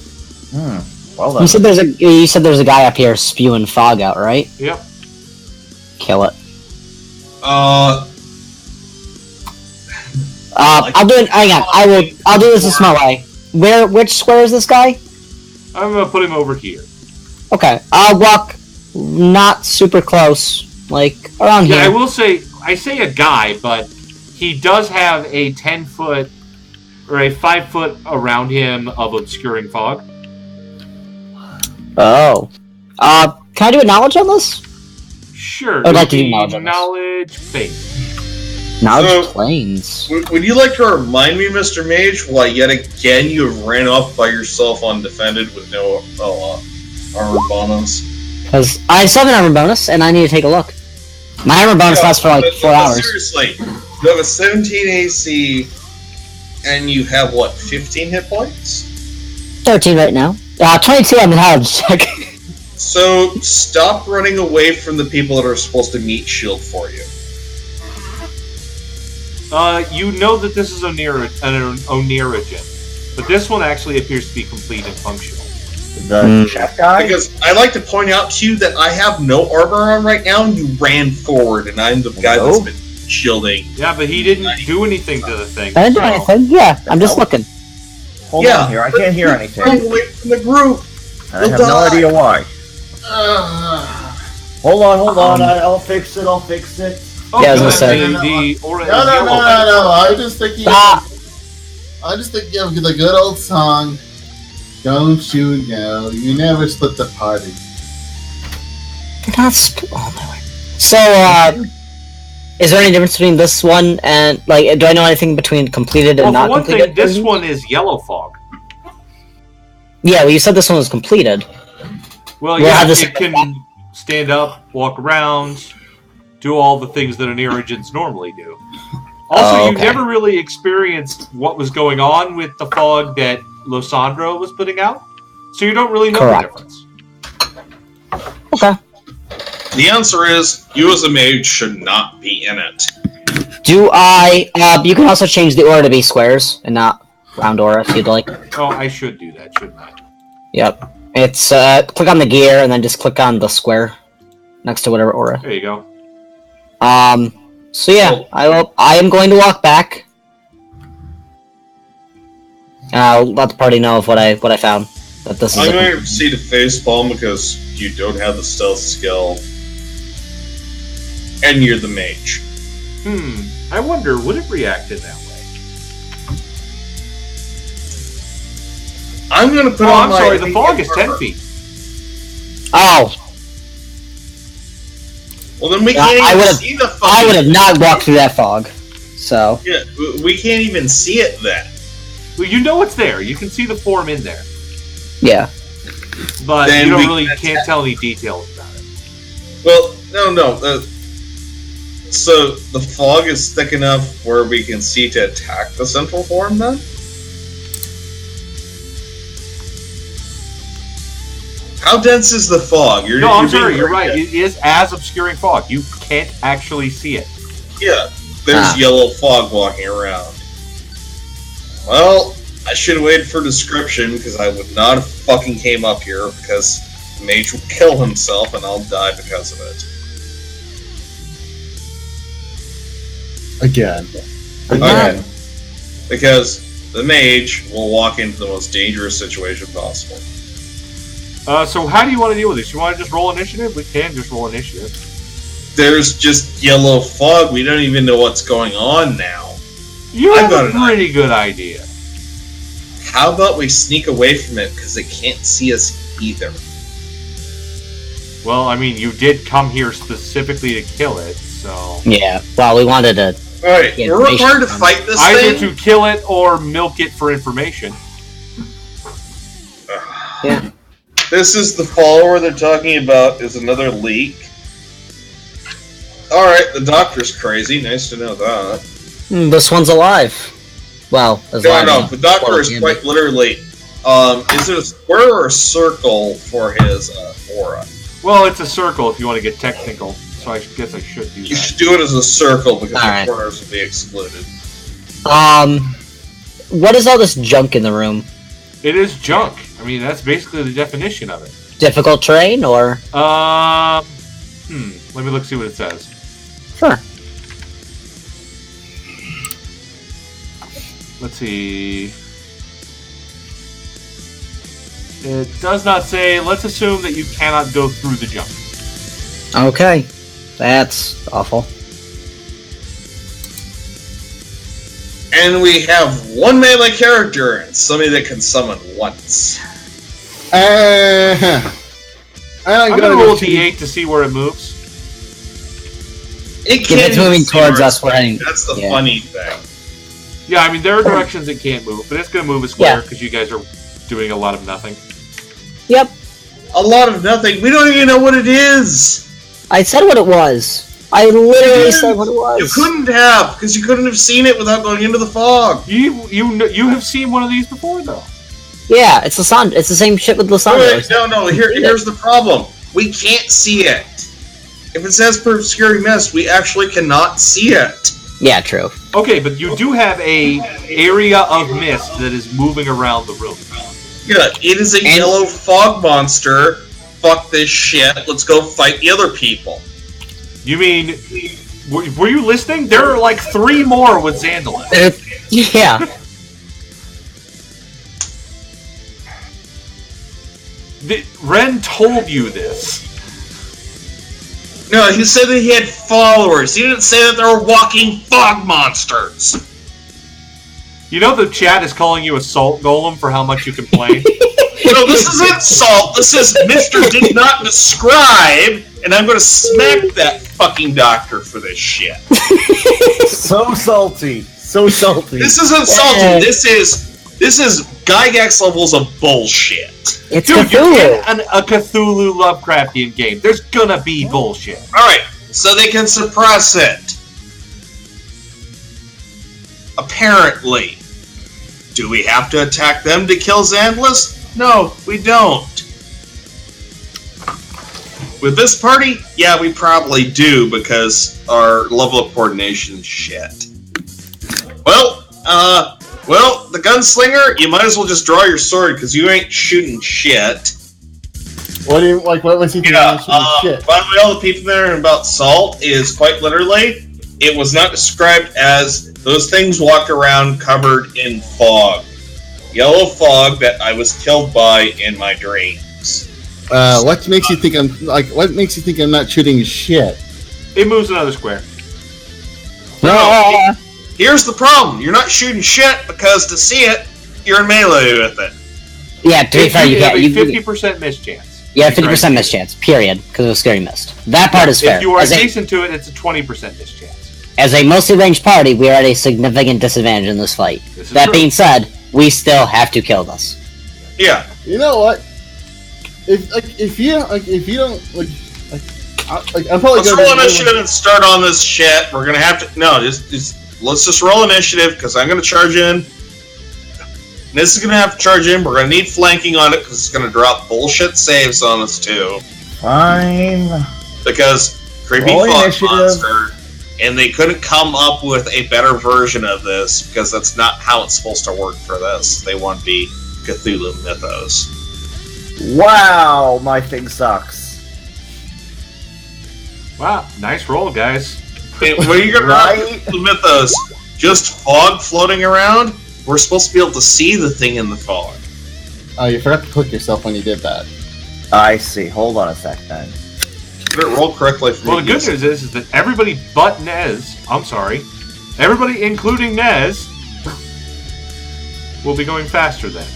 C: Well then.
A: You said there's a guy up here spewing fog out, right?
E: Yep.
A: Kill it.
B: Like-
A: I'll do it. Hang on. I'll do this a small way. Which square is this guy?
E: I'm gonna put him over here.
A: Okay. I'll walk not super close, like around
E: Yeah, I
A: here.
E: will say, I say a guy, but he does have a 10-foot or a 5-foot around him of obscuring fog.
A: Oh. Can I do a knowledge on this?
E: Sure.
A: I'd like to do
E: the
A: knowledge on this.
E: knowledge base.
A: Knowledge
B: So-
A: planes.
B: Would you like to remind me, Mr. Mage, why yet again you have ran off by yourself undefended with no armor bonus?
A: Because I still have an armor bonus, and I need to take a look. My armor bonus lasts for like
B: but
A: 4 hours.
B: Seriously, you have a 17 AC, and you have what, 15 hit points?
A: 13 right now. 22 on the knowledge check.
B: So stop running away from the people that are supposed to meet shield for you.
E: You know that this is an Onirigen, but this one actually appears to be complete and functional.
C: The chef guy?
B: Because I like to point out to you that I have no armor on right now, and you ran forward, and I'm the guy that's been shielding.
E: Yeah, but he didn't do anything to the thing.
A: I didn't do anything. Yeah, I'm just looking.
C: Hold on here, I can't hear anything.
B: Run away from the group.
C: And I have no idea why. Hold on, I'll fix it.
E: Oh,
A: Yeah, I was
E: good.
A: gonna say.
E: The orange
D: No.
E: yellow.
D: I just think of the good old song. Don't you know? You never split the party.
A: Oh my word. So, is there any difference between this one and, like, do I know anything between completed and
E: Well,
A: not
E: for one
A: completed?
E: thing, this one is yellow fog.
A: Yeah, well, you said this one was completed.
E: Well,
A: We'll
E: yeah,
A: have this-
E: it can stand up, walk around, do all the things that Onirigens normally do. Also, you
A: okay.
E: never really experienced what was going on with the fog that Losandro was putting out, so you don't really know
A: Correct.
E: the difference.
A: Okay.
B: The answer is, you as a mage should not be in it.
A: Do I, you can also change the aura to be squares and not round aura if you'd like.
E: Oh, I should do that, shouldn't I?
A: Yep. It's, click on the gear and then just click on the square next to whatever aura.
E: There you go.
A: So yeah, I am going to walk back. I'll let the party know of what I found. That this is
B: I'm going to proceed to facepalm because you don't have the stealth skill. And you're the mage.
E: I wonder, would it react in that way?
B: I'm going to put
E: Oh,
B: on
E: I'm
B: my...
E: sorry, the fog is 10 feet.
A: Oh,
B: Well, then we
A: Yeah,
B: can't
A: I
B: even
A: would've-
B: see the fog.
A: I would have not walked through that fog. So,
B: Yeah, we can't even see it then.
E: Well, you know it's there. You can see the form in there.
A: yeah.
E: But
B: Then
E: you
B: we
E: don't really
B: can
E: can't tell any details about it.
B: Well, no. So the fog is thick enough where we can see to attack the central form, then? How dense is the fog?
E: I'm sorry, you're right. It is as obscuring fog. You can't actually see it.
B: Yeah, there's yellow fog walking around. Well, I should have waited for description, because I would not have fucking came up here, because the mage will kill himself and I'll die because of it.
D: Again.
B: Because the mage will walk into the most dangerous situation possible.
E: So how do you want to deal with this? You want to just roll initiative? We can just roll initiative.
B: There's just yellow fog. We don't even know what's going on now.
E: You have a pretty good idea.
B: How about we sneak away from it, because it can't see us either?
E: Well, I mean, you did come here specifically to kill it, so...
A: Yeah, well, we wanted to...
B: Alright, we're required to fight this thing?
E: Either to kill it or milk it for information.
A: Yeah.
B: This is the follower they're talking about, is another leak. Alright, the doctor's crazy. Nice to know that.
A: This one's alive. Well, as
B: No, the doctor is quite literally... is it a square or a circle for his aura?
E: Well, it's a circle if you want to get technical, so I guess I should do that.
B: You should do it as a circle, because
A: Alright.
B: the corners will be excluded.
A: What is all this junk in the room?
E: It is junk. I mean, that's basically the definition of it.
A: Difficult terrain, or?
E: Let me look, see what it says.
A: Sure.
E: Let's see. It does not say. Let's assume that you cannot go through the junk.
A: Okay. That's awful.
B: And we have one melee character and somebody that can summon once.
D: I'm
E: I'm gonna roll a d8 to see where it moves.
B: It
A: If
B: can't
A: it's moving
B: even see
A: towards
B: where
A: us,
B: it's
A: we're
B: going.
A: heading...
B: That's the
A: yeah.
B: funny thing.
E: Yeah, I mean, there are directions it can't move, but it's gonna move a square because you guys are doing a lot of nothing.
A: Yep.
B: A lot of nothing. We don't even know what it is.
A: I said what it was. I literally said what it was.
B: You couldn't have, because you couldn't have seen it without going into the fog.
E: You have seen one of these before, though.
A: Yeah, it's Lysandra. It's the same shit with Lysandra.
B: Wait, no. Here's the problem. We can't see it. If it says per obscuring mist, we actually cannot see it.
A: Yeah, true.
E: Okay, but you do have a area of mist that is moving around the room.
B: Yeah, it is a yellow fog monster. Fuck this shit. Let's go fight the other people.
E: You mean, were you listening? There are like 3 more with Xandalin.
A: Yeah.
E: Ren told you this.
B: No, he said that he had followers. He didn't say that there were walking fog monsters.
E: You know the chat is calling you a salt golem for how much you complain?
B: No, this isn't salt. This is Mr. Did Not Describe, and I'm going to smack that fucking doctor for this shit.
C: So salty. So salty.
B: This isn't salty. This is Gygax levels of bullshit.
A: It's
E: Dude,
A: Cthulhu.
E: you're in a Cthulhu Lovecraftian game. There's gonna be bullshit.
B: Alright, so they can suppress it. Apparently. Do we have to attack them to kill Xandalin? No, we don't. With this party, yeah, we probably do, because our level of coordination is shit. Well, the gunslinger, you might as well just draw your sword, because you ain't shooting shit.
D: What do you like? What was he thinking? Shit.
B: By the way, all the people there about salt is quite literally, it was not described as those things walk around covered in fog. Yellow fog that I was killed by in my dreams.
D: What makes you think I'm not shooting shit?
E: It moves another square.
B: No, here's the problem. You're not shooting shit because to see it, you're in melee with it.
A: Yeah, to be fair, you
E: have
A: can't.
E: a 50% miss chance.
A: Yeah, 50% miss chance. Period. Because it was scary mist. That part is fair.
E: If you are adjacent to it, it's a 20% miss chance.
A: As a mostly ranged party, we are at a significant disadvantage in this fight. That being said, we still have to kill this.
B: Yeah.
D: You know what? if you don't I'm probably
B: let's roll initiative and start on this shit. We're gonna have to let's just roll initiative because I'm gonna charge in. This is gonna have to charge in. We're gonna need flanking on it because it's gonna drop bullshit saves on us too.
C: Fine.
B: Because creepy fog monster, and they couldn't come up with a better version of this because that's not how it's supposed to work for this. They want to be Cthulhu Mythos.
C: Wow, my thing sucks.
E: Wow, nice roll, guys.
B: And what are you gonna write the Mythos? Just fog floating around? We're supposed to be able to see the thing in the fog.
D: Oh, you forgot to click yourself when you did that.
C: I see. Hold on a sec, then.
B: Did it roll correctly for
E: Well,
B: me?
E: the good news is that everybody but Nez, everybody including Nez, will be going faster then.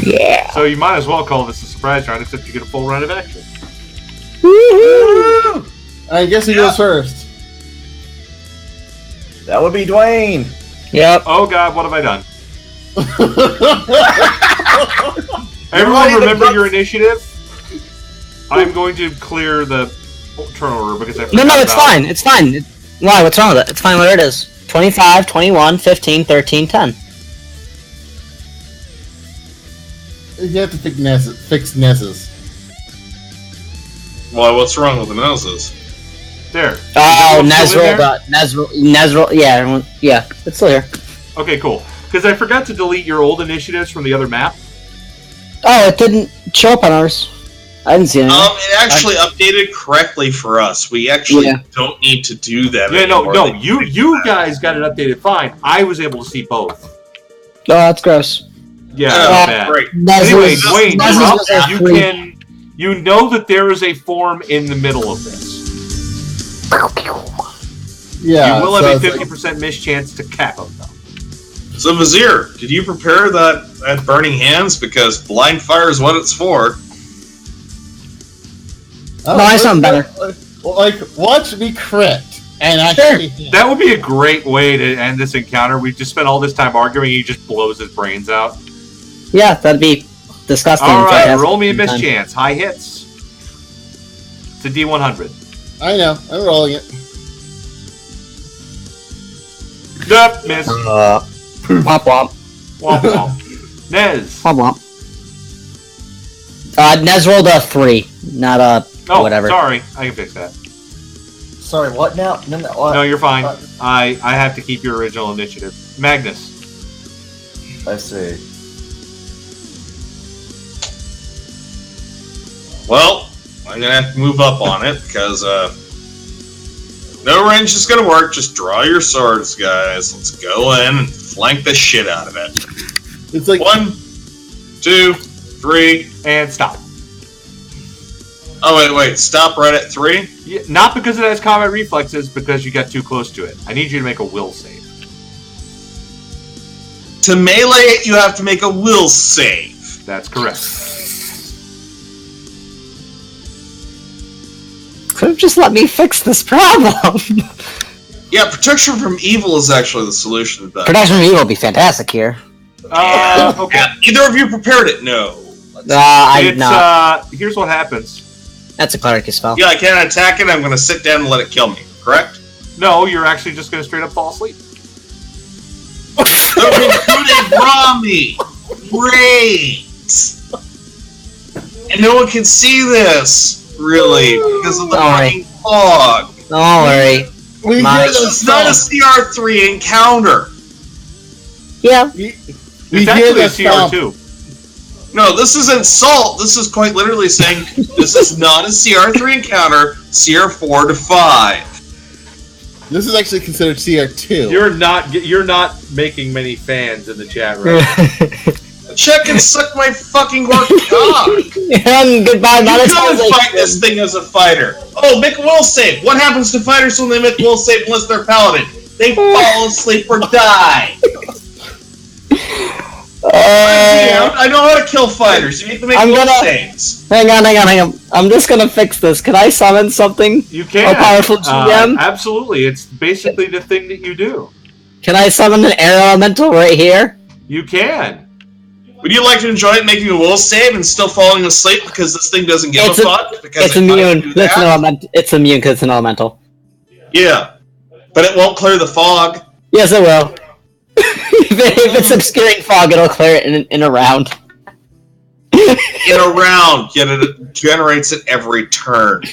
A: Yeah.
E: So you might as well call this a surprise round, except you get a full round of action.
A: Woohoo!
D: I guess who goes first?
C: That would be Dwayne.
A: Yep.
E: Oh god, what have I done? Everyone remember your initiative? I'm going to clear the turn order because I forgot
A: No, it's
E: about-
A: fine. It's fine. Why? What's wrong with it? It's fine where it is. 25, 21, 15, 13, 10.
D: You have to fix Nesses.
B: Why? What's wrong with the noses?
E: There.
A: Oh,
E: Is it still in there?
A: Nezrol, yeah, it's still here.
E: Okay, cool. Because I forgot to delete your old initiatives from the other map.
A: Oh, it didn't show up on ours. I didn't see anything.
B: It actually updated correctly for us. We actually don't need to do that anymore.
E: No, you guys got it updated fine. I was able to see both.
A: Oh, that's gross.
E: Yeah,
B: Oh,
E: bad.
B: great.
E: Anyway, Dwayne,
A: Nezrol
E: you're up. You know that there is a form in the middle of this.
D: Yeah.
E: You will have a
D: so it's
E: 50% mischance to cap them, though.
B: So, Vizier, did you prepare that burning hands? Because blind fire is what it's for.
D: Oh,
A: No, I have something better.
D: Like, watch me crit. And actually,
E: That would be a great way to end this encounter. We just spent all this time arguing, he just blows his brains out.
A: Yeah, that'd be disgusting.
E: Alright,
A: Fantastic.
E: roll me a mischance. High hits. It's a D100.
D: I know. I'm rolling it.
E: Nope, miss.
A: Womp womp.
E: Womp womp. Nez.
A: Womp womp. Nez rolled a 3, not a whatever.
E: Sorry. I can fix that.
C: Sorry, what now? No, what?
E: No, you're fine. I have to keep your original initiative. Magnus.
C: I see.
B: Well, I'm gonna have to move up on it because no range is gonna work. Just draw your swords, guys. Let's go in and flank the shit out of it.
D: It's like
B: 1, 2, 3,
E: And stop.
B: Oh wait! Stop right at 3.
E: Yeah, not because it has combat reflexes, because you got too close to it. I need you to make a will save.
B: To melee it, you have to make a will save.
E: That's correct.
A: Could have just let me fix this problem.
B: Yeah, protection from evil is actually the solution to that.
A: Protection from evil would be fantastic here.
E: Okay.
B: Yeah, either of you prepared it? No.
A: I did
E: It's,
A: not.
E: here's what happens.
A: That's a cleric spell.
B: Yeah, I can't attack it. I'm going to sit down and let it kill me. Correct?
E: No, you're actually just going to straight up fall asleep.
B: Okay, who they draw me? Great. And no one can see this, really, because of the fucking fog.
A: Don't worry.
B: This is not a CR3 encounter.
A: Yeah.
D: we
E: It's
D: hear
E: actually a
D: the stomp.
E: CR2.
B: No, this isn't salt. This is quite literally saying this is not a CR3 encounter. CR4 to 5.
D: This is actually considered CR2.
E: You're not making many fans in the chat right now.
B: Check and suck my fucking work cock.
A: And goodbye,
B: You couldn't fight this thing as a fighter. Oh, make a will save. What happens to fighters when they make a will save unless they're paladin? They fall asleep or die. I know how to kill fighters. You need to make will saves.
A: Hang on. I'm just gonna fix this. Can I summon something?
E: You can.
A: A powerful GM?
E: Absolutely. It's basically the thing that you do.
A: Can I summon an air elemental right here?
E: You can.
B: Would you like to enjoy it making a will save and still falling asleep because this thing doesn't give a fuck? Because
A: it's immune. It's immune because it's an elemental.
B: Yeah. But it won't clear the fog.
A: Yes, it will. If it's obscuring fog, it'll clear it in a round.
B: In a round, yet it generates it every turn.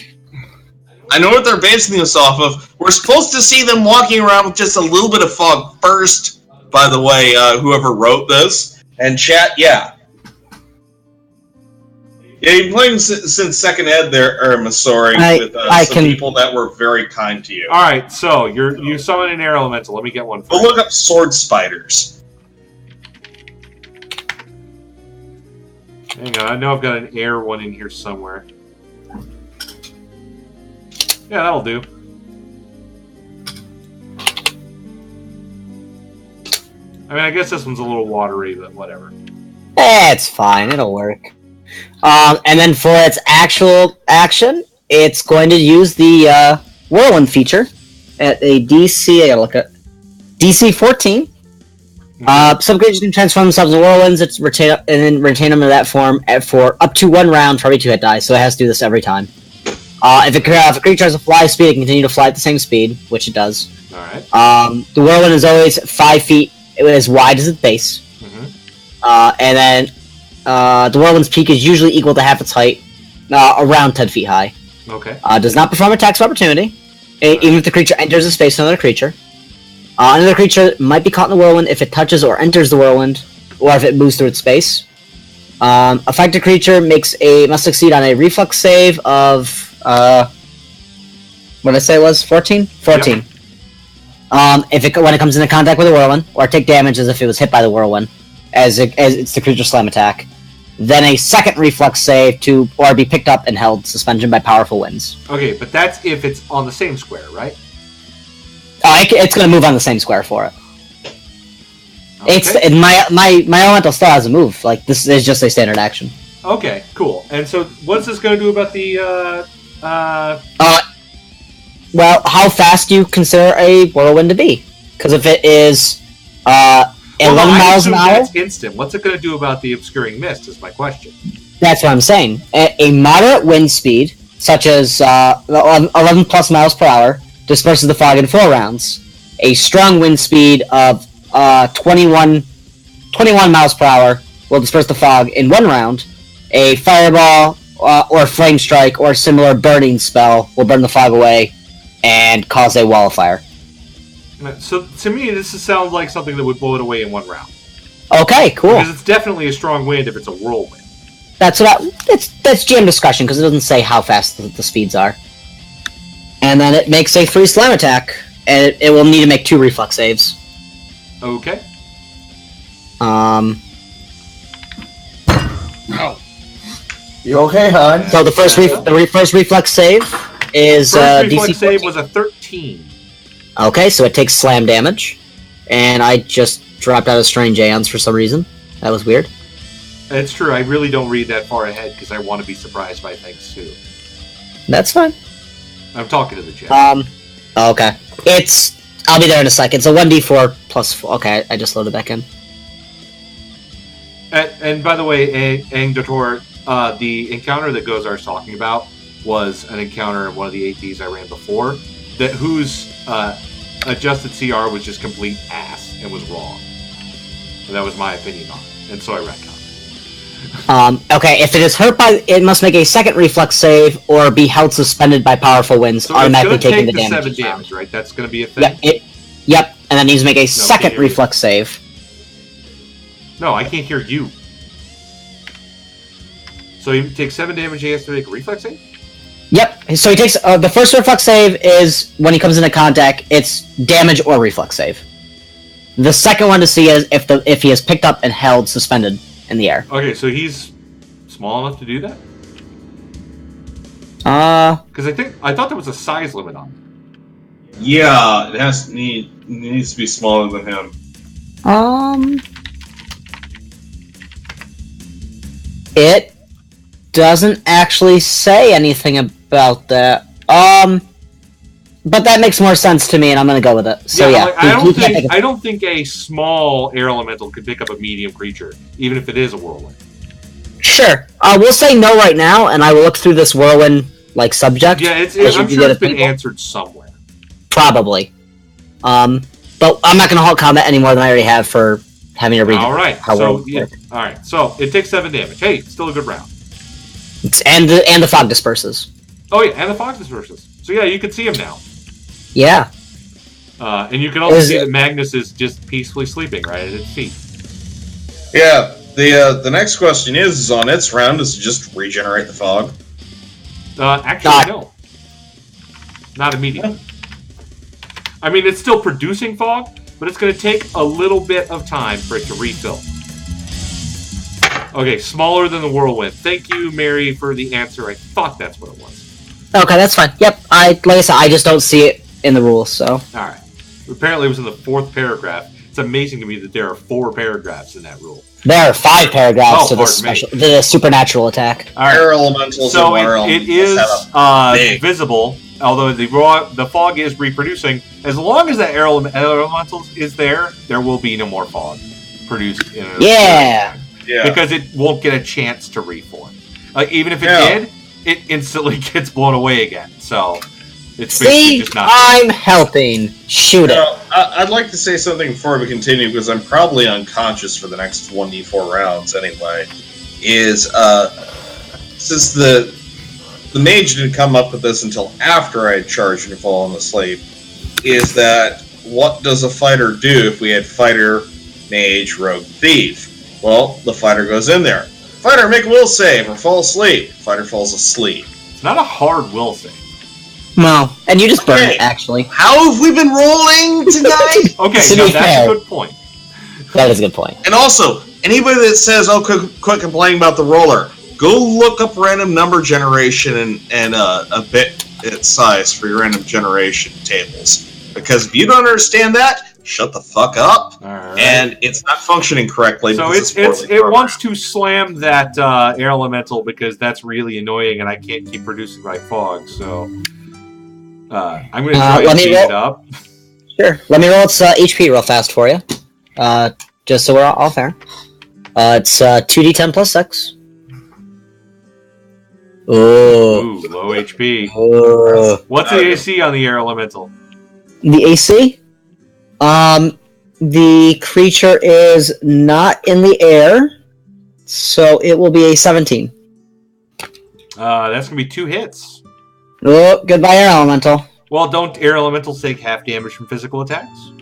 B: I know what they're basing this off of. We're supposed to see them walking around with just a little bit of fog first, by the way, whoever wrote this. And chat, yeah. Yeah, you've been playing since second ed there, Masori, with some people that were very kind to you.
E: Alright, so you summon an air elemental. Let me get one.
B: We'll look up sword spiders.
E: Hang on, I know I've got an air one in here somewhere. Yeah, that'll do. I mean, I guess this one's a little watery, but whatever.
A: It's fine. It'll work. And then for its actual action, it's going to use the Whirlwind feature at a DC. I gotta look at DC 14. Some creatures can transform themselves into whirlwinds. It's retain them in that form for up to 1 round for every 2 hit die. So it has to do this every time. If a creature has a fly speed, it can continue to fly at the same speed, which it does.
E: All right.
A: The whirlwind is always 5 feet as wide as its base. And then the whirlwind's peak is usually equal to half its height, around 10 feet high.
E: Okay.
A: Does not perform attacks of opportunity, even if the creature enters a space of another creature. Another creature might be caught in the whirlwind if it touches or enters the whirlwind, or if it moves through its space. Affected creature must succeed on a reflex save of what did I say it was? 14? 14. Yep. When it comes into contact with a whirlwind, or take damage as if it was hit by the whirlwind, as it's the creature slam attack. Then a second reflex save or be picked up and held suspension by powerful winds.
E: Okay, but that's if it's on the same square, right?
A: It's going to move on the same square for it.
E: Okay.
A: My elemental still has a move. Like, this is just a standard action.
E: Okay, cool. And so, what's this going to do about the
A: well, how fast do you consider a whirlwind to be? Because if it is 11 miles an hour,
E: that's instant. What's it going to do about the obscuring mist? Is my question.
A: That's what I'm saying. A moderate wind speed, such as 11 plus miles per hour, disperses the fog in 4 rounds. A strong wind speed of 21 miles per hour will disperse the fog in 1 round. A fireball or flame strike or similar burning spell will burn the fog away and cause a wall of fire.
E: So to me, this sounds like something that would blow it away in 1 round.
A: Okay, cool.
E: Because it's definitely a strong wind if it's a whirlwind.
A: That's GM discussion because it doesn't say how fast the speeds are. And then it makes a free slam attack, and it will need to make 2 reflex saves.
E: Okay.
C: Oh. You okay, hon?
A: So the first reflex save is
E: first
A: DC
E: reflex
A: 14.
E: save was a 13.
A: Okay, so it takes slam damage, and I just dropped out of Strange Aeons for some reason. That was weird.
E: It's true. I really don't read that far ahead because I want to be surprised by things too.
A: That's fine.
E: I'm talking to the chat.
A: Okay. I'll be there in a second. So 1d4 plus 4. Okay, I just loaded back in.
E: And by the way, Angdator, the encounter that Gozar's talking about was an encounter in one of the APs I ran before, whose adjusted CR was just complete ass and was wrong. And that was my opinion on it, and so I retconned.
A: Okay, if it is hurt it must make a second reflex save or be held suspended by powerful winds,
E: so
A: automatically taking the
E: damage.
A: damage.
E: 7 damage, right? That's going to be a thing?
A: Yep, and then needs to make a second reflex save.
E: No, I can't hear you. So he takes 7 damage, he has to make a reflex save?
A: Yep, so he takes, the first reflex save is, when he comes into contact, it's damage or reflex save. The second one to see is if he is picked up and held suspended in the air.
E: Okay, so he's small enough to do that? Because I thought there was a size limit on it.
B: Yeah, it needs to be smaller than him.
A: It doesn't actually say anything about that. But that makes more sense to me, and I'm going to go with it. So yeah,
E: like, I don't think a small air elemental could pick up a medium creature, even if it is a whirlwind.
A: Sure. We'll say no right now, and I will look through this whirlwind subject.
E: Yeah, I'm sure it's been answered somewhere.
A: Probably. But I'm not going to halt combat any more than I already have for having to read.
E: All right. All right. So it takes 7 damage. Hey, still a good round.
A: And the fog disperses.
E: Oh yeah, and the fog disperses. So yeah, you can see him now.
A: Yeah.
E: And you can also see that Magnus is just peacefully sleeping right at its feet.
B: Yeah. The next question is on its round, does it just regenerate the fog?
E: Actually, no. Not immediately. I mean, it's still producing fog, but it's going to take a little bit of time for it to refill. Okay, smaller than the whirlwind. Thank you, Mary, for the answer. I thought that's what it was.
A: Okay, that's fine. Yep, like I said, I just don't see it in the rules, so.
E: All right. Apparently it was in the 4th paragraph. It's amazing to me that there are 4 paragraphs in that rule.
A: There are 5 paragraphs to the supernatural attack.
E: All right.
B: Air elementals
E: so it is visible, although the fog is reproducing. As long as that air elemental is there will be no more fog produced.
A: Yeah.
E: Because it won't get a chance to reform. Even if it did, it instantly gets blown away again. So it's basically just not.
A: I'm helping. Shoot it.
B: I'd like to say something before we continue, because I'm probably unconscious for the next 1d4 rounds anyway. Is since the mage didn't come up with this until after I had charged and fallen asleep, is that what does a fighter do if we had fighter, mage, rogue, thief? Well, the fighter goes in there. Fighter, make a will save or fall asleep. Fighter falls asleep.
E: It's not a hard will save.
A: No, and you just burn it, actually.
B: How have we been rolling tonight?
E: Okay, so that's a good point.
A: That is a good point.
B: And also, anybody that says, quit complaining about the roller, go look up random number generation and a bit its size for your random generation tables. Because if you don't understand that, shut the fuck up.
E: Right.
B: And it's not functioning correctly.
E: So it wants to slam that air elemental because that's really annoying and I can't keep producing my fog. So I'm going to try and speed it up.
A: Sure. Let me roll its HP real fast for you. Just so we're all fair. It's 2d10 plus 6.
E: Ooh, low HP. What's the AC on the air elemental?
A: The AC? The creature is not in the air, so it will be a 17.
E: That's gonna be 2 hits.
A: Oh, goodbye, air elemental.
E: Well, don't air elementals take half damage from physical attacks?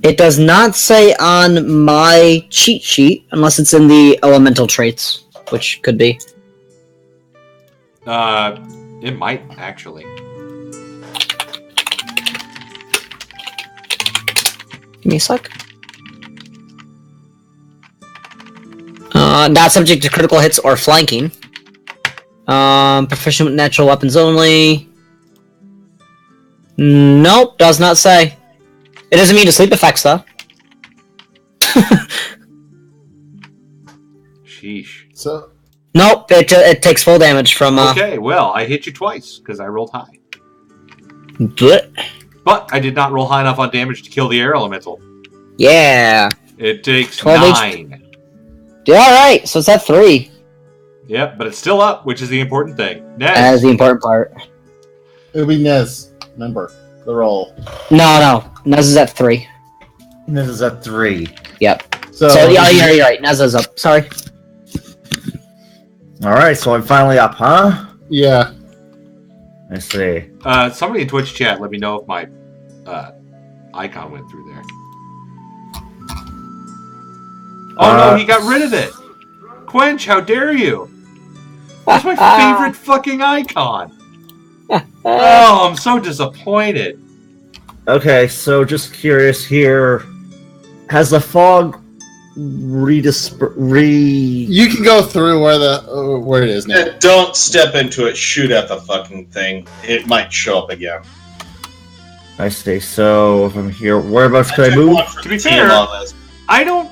A: It does not say on my cheat sheet, unless it's in the elemental traits, which could be.
E: It might, actually.
A: Give me a sec. Not subject to critical hits or flanking. Proficient with natural weapons only. Nope, does not say. It doesn't mean to sleep effects, though.
E: Sheesh.
D: So.
A: Nope, it takes full damage from.
E: Okay, well, I hit you twice because I rolled high.
A: But
E: I did not roll high enough on damage to kill the air elemental.
A: Yeah.
E: It takes
A: 12
E: 9.
A: Yeah, alright, so it's at 3.
E: Yep, but it's still up, which is the important thing. Nez.
A: That is the important part.
D: It'll be Nez. Remember, the roll.
A: No. Nez is at 3.
C: Nez is at 3.
A: Yep.
C: So
A: yeah, you're right. Nez is up. Sorry.
C: Alright, so I'm finally up, huh?
D: Yeah.
C: I see.
E: Somebody in Twitch chat, let me know if my icon went through there. Oh no, he got rid of it! Quench, how dare you! That's my favorite fucking icon! Oh, I'm so disappointed.
C: Okay, so just curious here. Has the fog
D: You can go through where it is now.
B: Don't step into it, shoot at the fucking thing. It might show up again.
C: I see, so if I'm here, whereabouts could I move?
E: To be fair, I don't...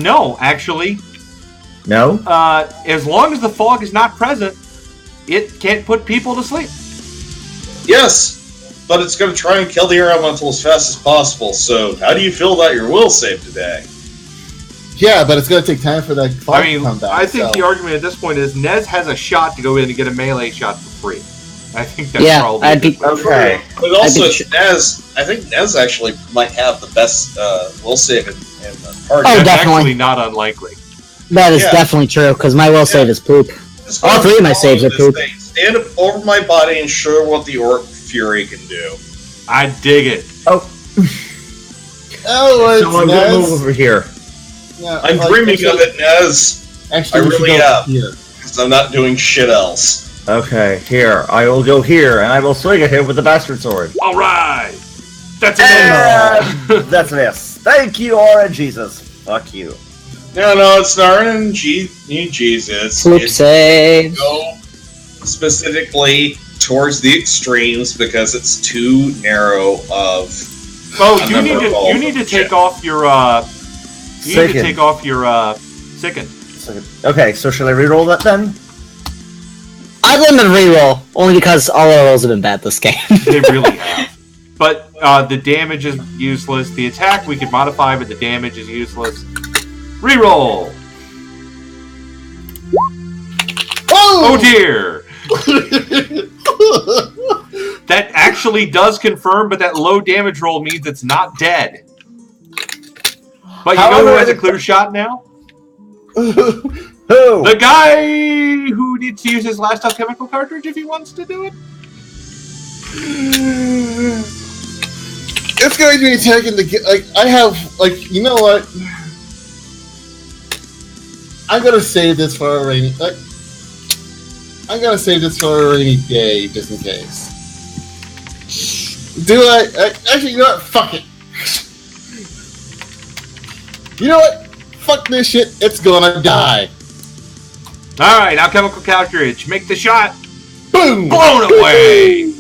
E: no, actually.
C: No?
E: As long as the fog is not present, it can't put people to sleep.
B: Yes, but it's going to try and kill the air elemental as fast as possible. So, how do you feel about your will save today?
D: Yeah, but it's going to take time for that fog to come back.
E: I think the argument at this point is Nez has a shot to go in and get a melee shot for free. I think that's probably
C: okay.
B: But also, Nez, I think Nez actually might have the best will save in the party.
A: Oh,
E: That's
A: definitely.
E: actually not unlikely.
A: That is definitely true, because my will save is poop. All three of my saves are poop.
B: Stand up over my body and show what the Orc Fury can do.
E: I dig it.
C: Oh,
D: Oh,
C: so I'm gonna move over here.
D: Yeah,
B: I'm dreaming of it, Nez.
D: Actually,
B: I
D: we should
B: really
D: go
B: am.
D: here.
B: Because I'm not doing shit else.
C: Okay, here. I will go here, and I will swing at him with the bastard sword.
E: All right. That's
C: And
E: it.
C: that's this. Thank you, Orange Jesus. Fuck you.
B: No, it's not in Jesus.
A: Poop
B: It's
A: save.
B: go specifically towards the extremes because it's too narrow of.
E: Oh, you need to take off your sicken.
C: Okay, so should I reroll that then?
A: I'd limit reroll, only because all our rolls have been bad this game.
E: They really have. But the damage is useless. The attack we can modify, but the damage is useless. Reroll. Oh dear. That actually does confirm, but that low damage roll means it's not dead. But you know who has a clear shot now?
C: Who?
E: The guy who needs to use his last alchemical cartridge if he wants to do it.
D: It's going to be attacking the... I have... you know what? I'm going to save this for a rainy... I'm going to save this for a rainy day, just in case. Actually, you know what? Fuck it. You know what? Fuck this shit. It's gonna die.
E: Alright, alchemical cartridge. Make the shot.
D: Boom!
E: Blown away!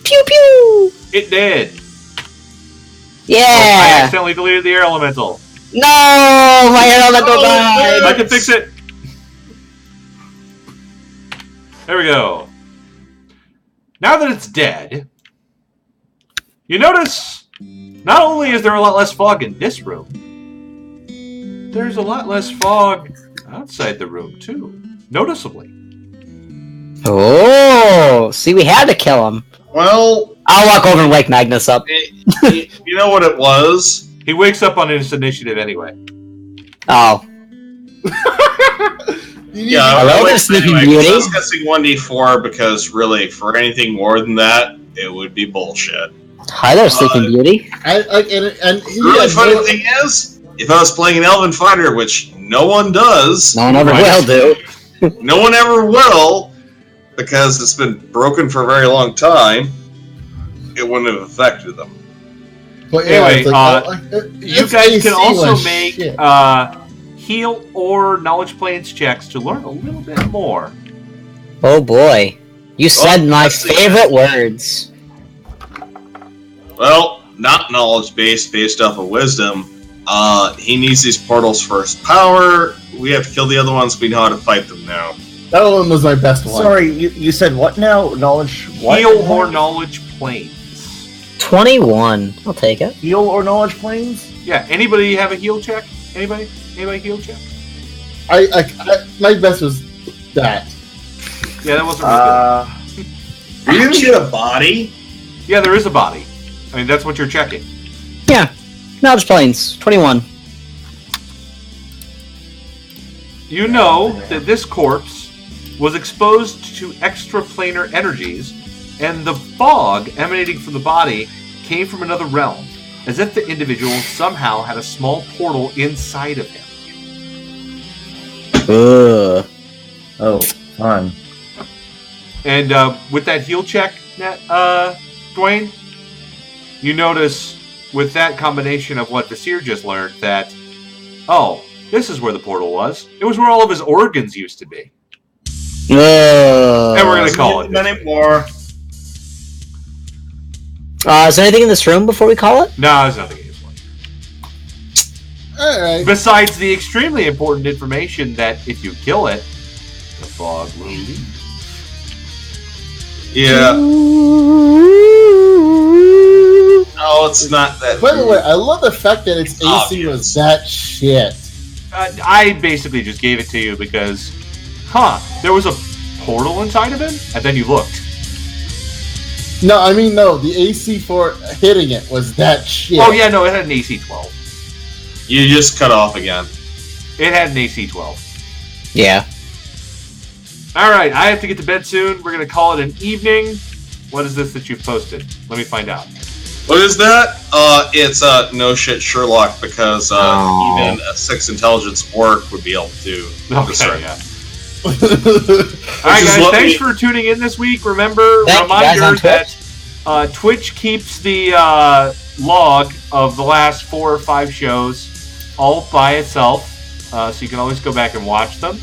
A: Pew pew!
E: It did.
A: Yeah!
E: I accidentally deleted the air elemental.
A: No! My elemental died!
E: I can fix it. There we go. Now that it's dead, you notice not only is there a lot less fog in this room, there's a lot less fog outside the room too, noticeably.
A: Oh! See, we had to kill him.
B: Well,
A: I'll walk over and wake Magnus up.
B: you know what it was?
E: He wakes up on his initiative anyway.
A: Oh.
B: Yeah,
A: Hello there, Sleeping Beauty.
B: I was guessing 1d4 because really, for anything more than that, it would be bullshit.
A: Hi there, Sleeping Beauty.
B: The really funny thing is, if I was playing an Elven Fighter, which no one does,
A: No one ever will do.
B: no one ever will, because it's been broken for a very long time, it wouldn't have affected them.
D: But
E: Anyway,
D: you
E: you guys can also make heal or knowledge planes checks to learn a little bit more.
A: Oh boy. You said my
B: let's see.
A: favorite words.
B: Well, not knowledge-based, based off of wisdom. He needs these portals for his power. We have to kill the other ones. We know how to fight them now.
D: That one was my best one.
C: Sorry, you said what now? Knowledge what?
E: Heal or knowledge planes.
A: 21. I'll take it.
C: Heal or knowledge planes?
E: Yeah, anybody have a heal check? Anybody? Anybody heal check?
D: My best was that.
E: Yeah, that wasn't really good.
B: You didn't get a body?
E: Yeah, there is a body. I mean, that's what you're checking.
A: Yeah. Knowledge planes. 21.
E: You know that this corpse was exposed to extraplanar energies, and the fog emanating from the body came from another realm, as if the individual somehow had a small portal inside of him.
A: Ugh.
C: Oh, fun.
E: And with that heal check, Dwayne, you notice with that combination of what the seer just learned that, oh, this is where the portal was. It was where all of his organs used to be.
A: Ugh.
E: And we're going to call it.
B: Anymore.
A: Is there anything in this room before we call it?
E: No, there's nothing in this one.
D: Alright.
E: Besides the extremely important information that if you kill it, The fog loading.
B: Yeah. Oh, it's not that.
D: By the way, I love the fact that its AC was that shit.
E: I basically just gave it to you because, there was a portal inside of him, and then you looked.
D: No, I mean, no, the AC for hitting it was that shit.
E: Oh, yeah, no, it had an AC 12.
B: You just cut off again.
E: It had an AC 12.
A: Yeah.
E: Alright, I have to get to bed soon. We're going to call it an evening. What is this that you've posted? Let me find out.
B: What is that? It's no shit Sherlock, because even a 6 intelligence orc would be able to discern.
E: Yeah. Alright guys, thanks for tuning in this week. Remember, reminder that Twitch keeps the log of the last 4 or 5 shows all by itself, so you can always go back and watch them.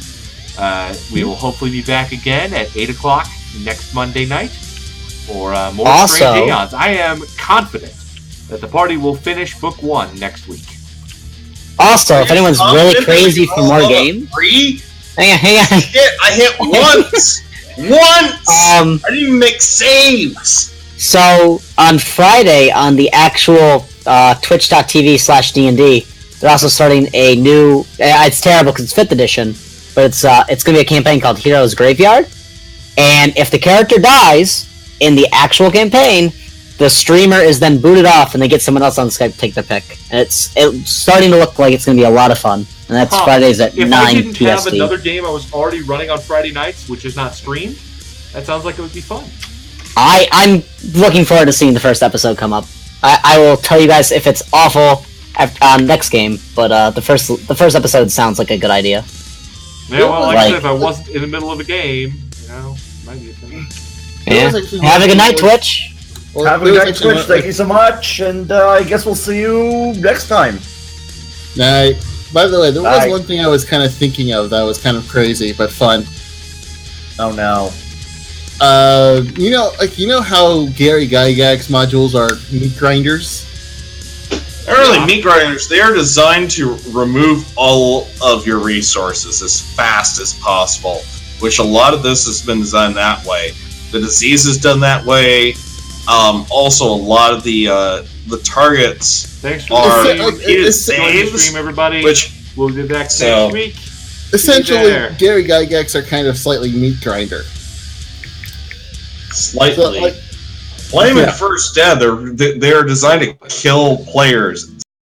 E: We will hopefully be back again at 8 o'clock next Monday night for more Strange Aeons. I am confident that the party will finish Book 1 next week.
A: Also, if anyone's really crazy for more games... Hang on.
B: I hit once! I didn't even make saves!
A: So, on Friday, on the actual twitch.tv/D&D, they're also starting a new... it's terrible because it's 5th edition, but it's going to be a campaign called Heroes Graveyard. And if the character dies in the actual campaign, the streamer is then booted off and they get someone else on Skype to take their pick. And it's starting to look like it's going to be a lot of fun. And that's Fridays at 9 PST. If I didn't
E: have another game I was already running on Friday nights, which is not streamed, that sounds like it would be fun.
A: I'm looking forward to seeing the first episode come up. I will tell you guys if it's awful next game, but the first episode sounds like a good idea.
E: Yeah, well, like I said, if I wasn't in the middle of a game, might be a thing.
A: Yeah. Have a good night, Twitch.
C: Well, have a good night, Twitch. Thank you so much, and I guess we'll see you next time.
D: Night. By the way, there was one thing I was kind of thinking of that was kind of crazy but fun.
C: Oh no.
D: You know how Gary Gygax modules are meat grinders?
B: They're really meat grinders. They are designed to remove all of your resources as fast as possible, which a lot of this has been designed that way. The disease is done that way. Also, a lot of the targets are repeated saves,
E: stream, everybody.
B: Which
E: we'll be back next week.
D: Essentially, Gary Gygax are kind of slightly meat grinder.
B: Slightly. Flame and First Dead, they're designed to kill players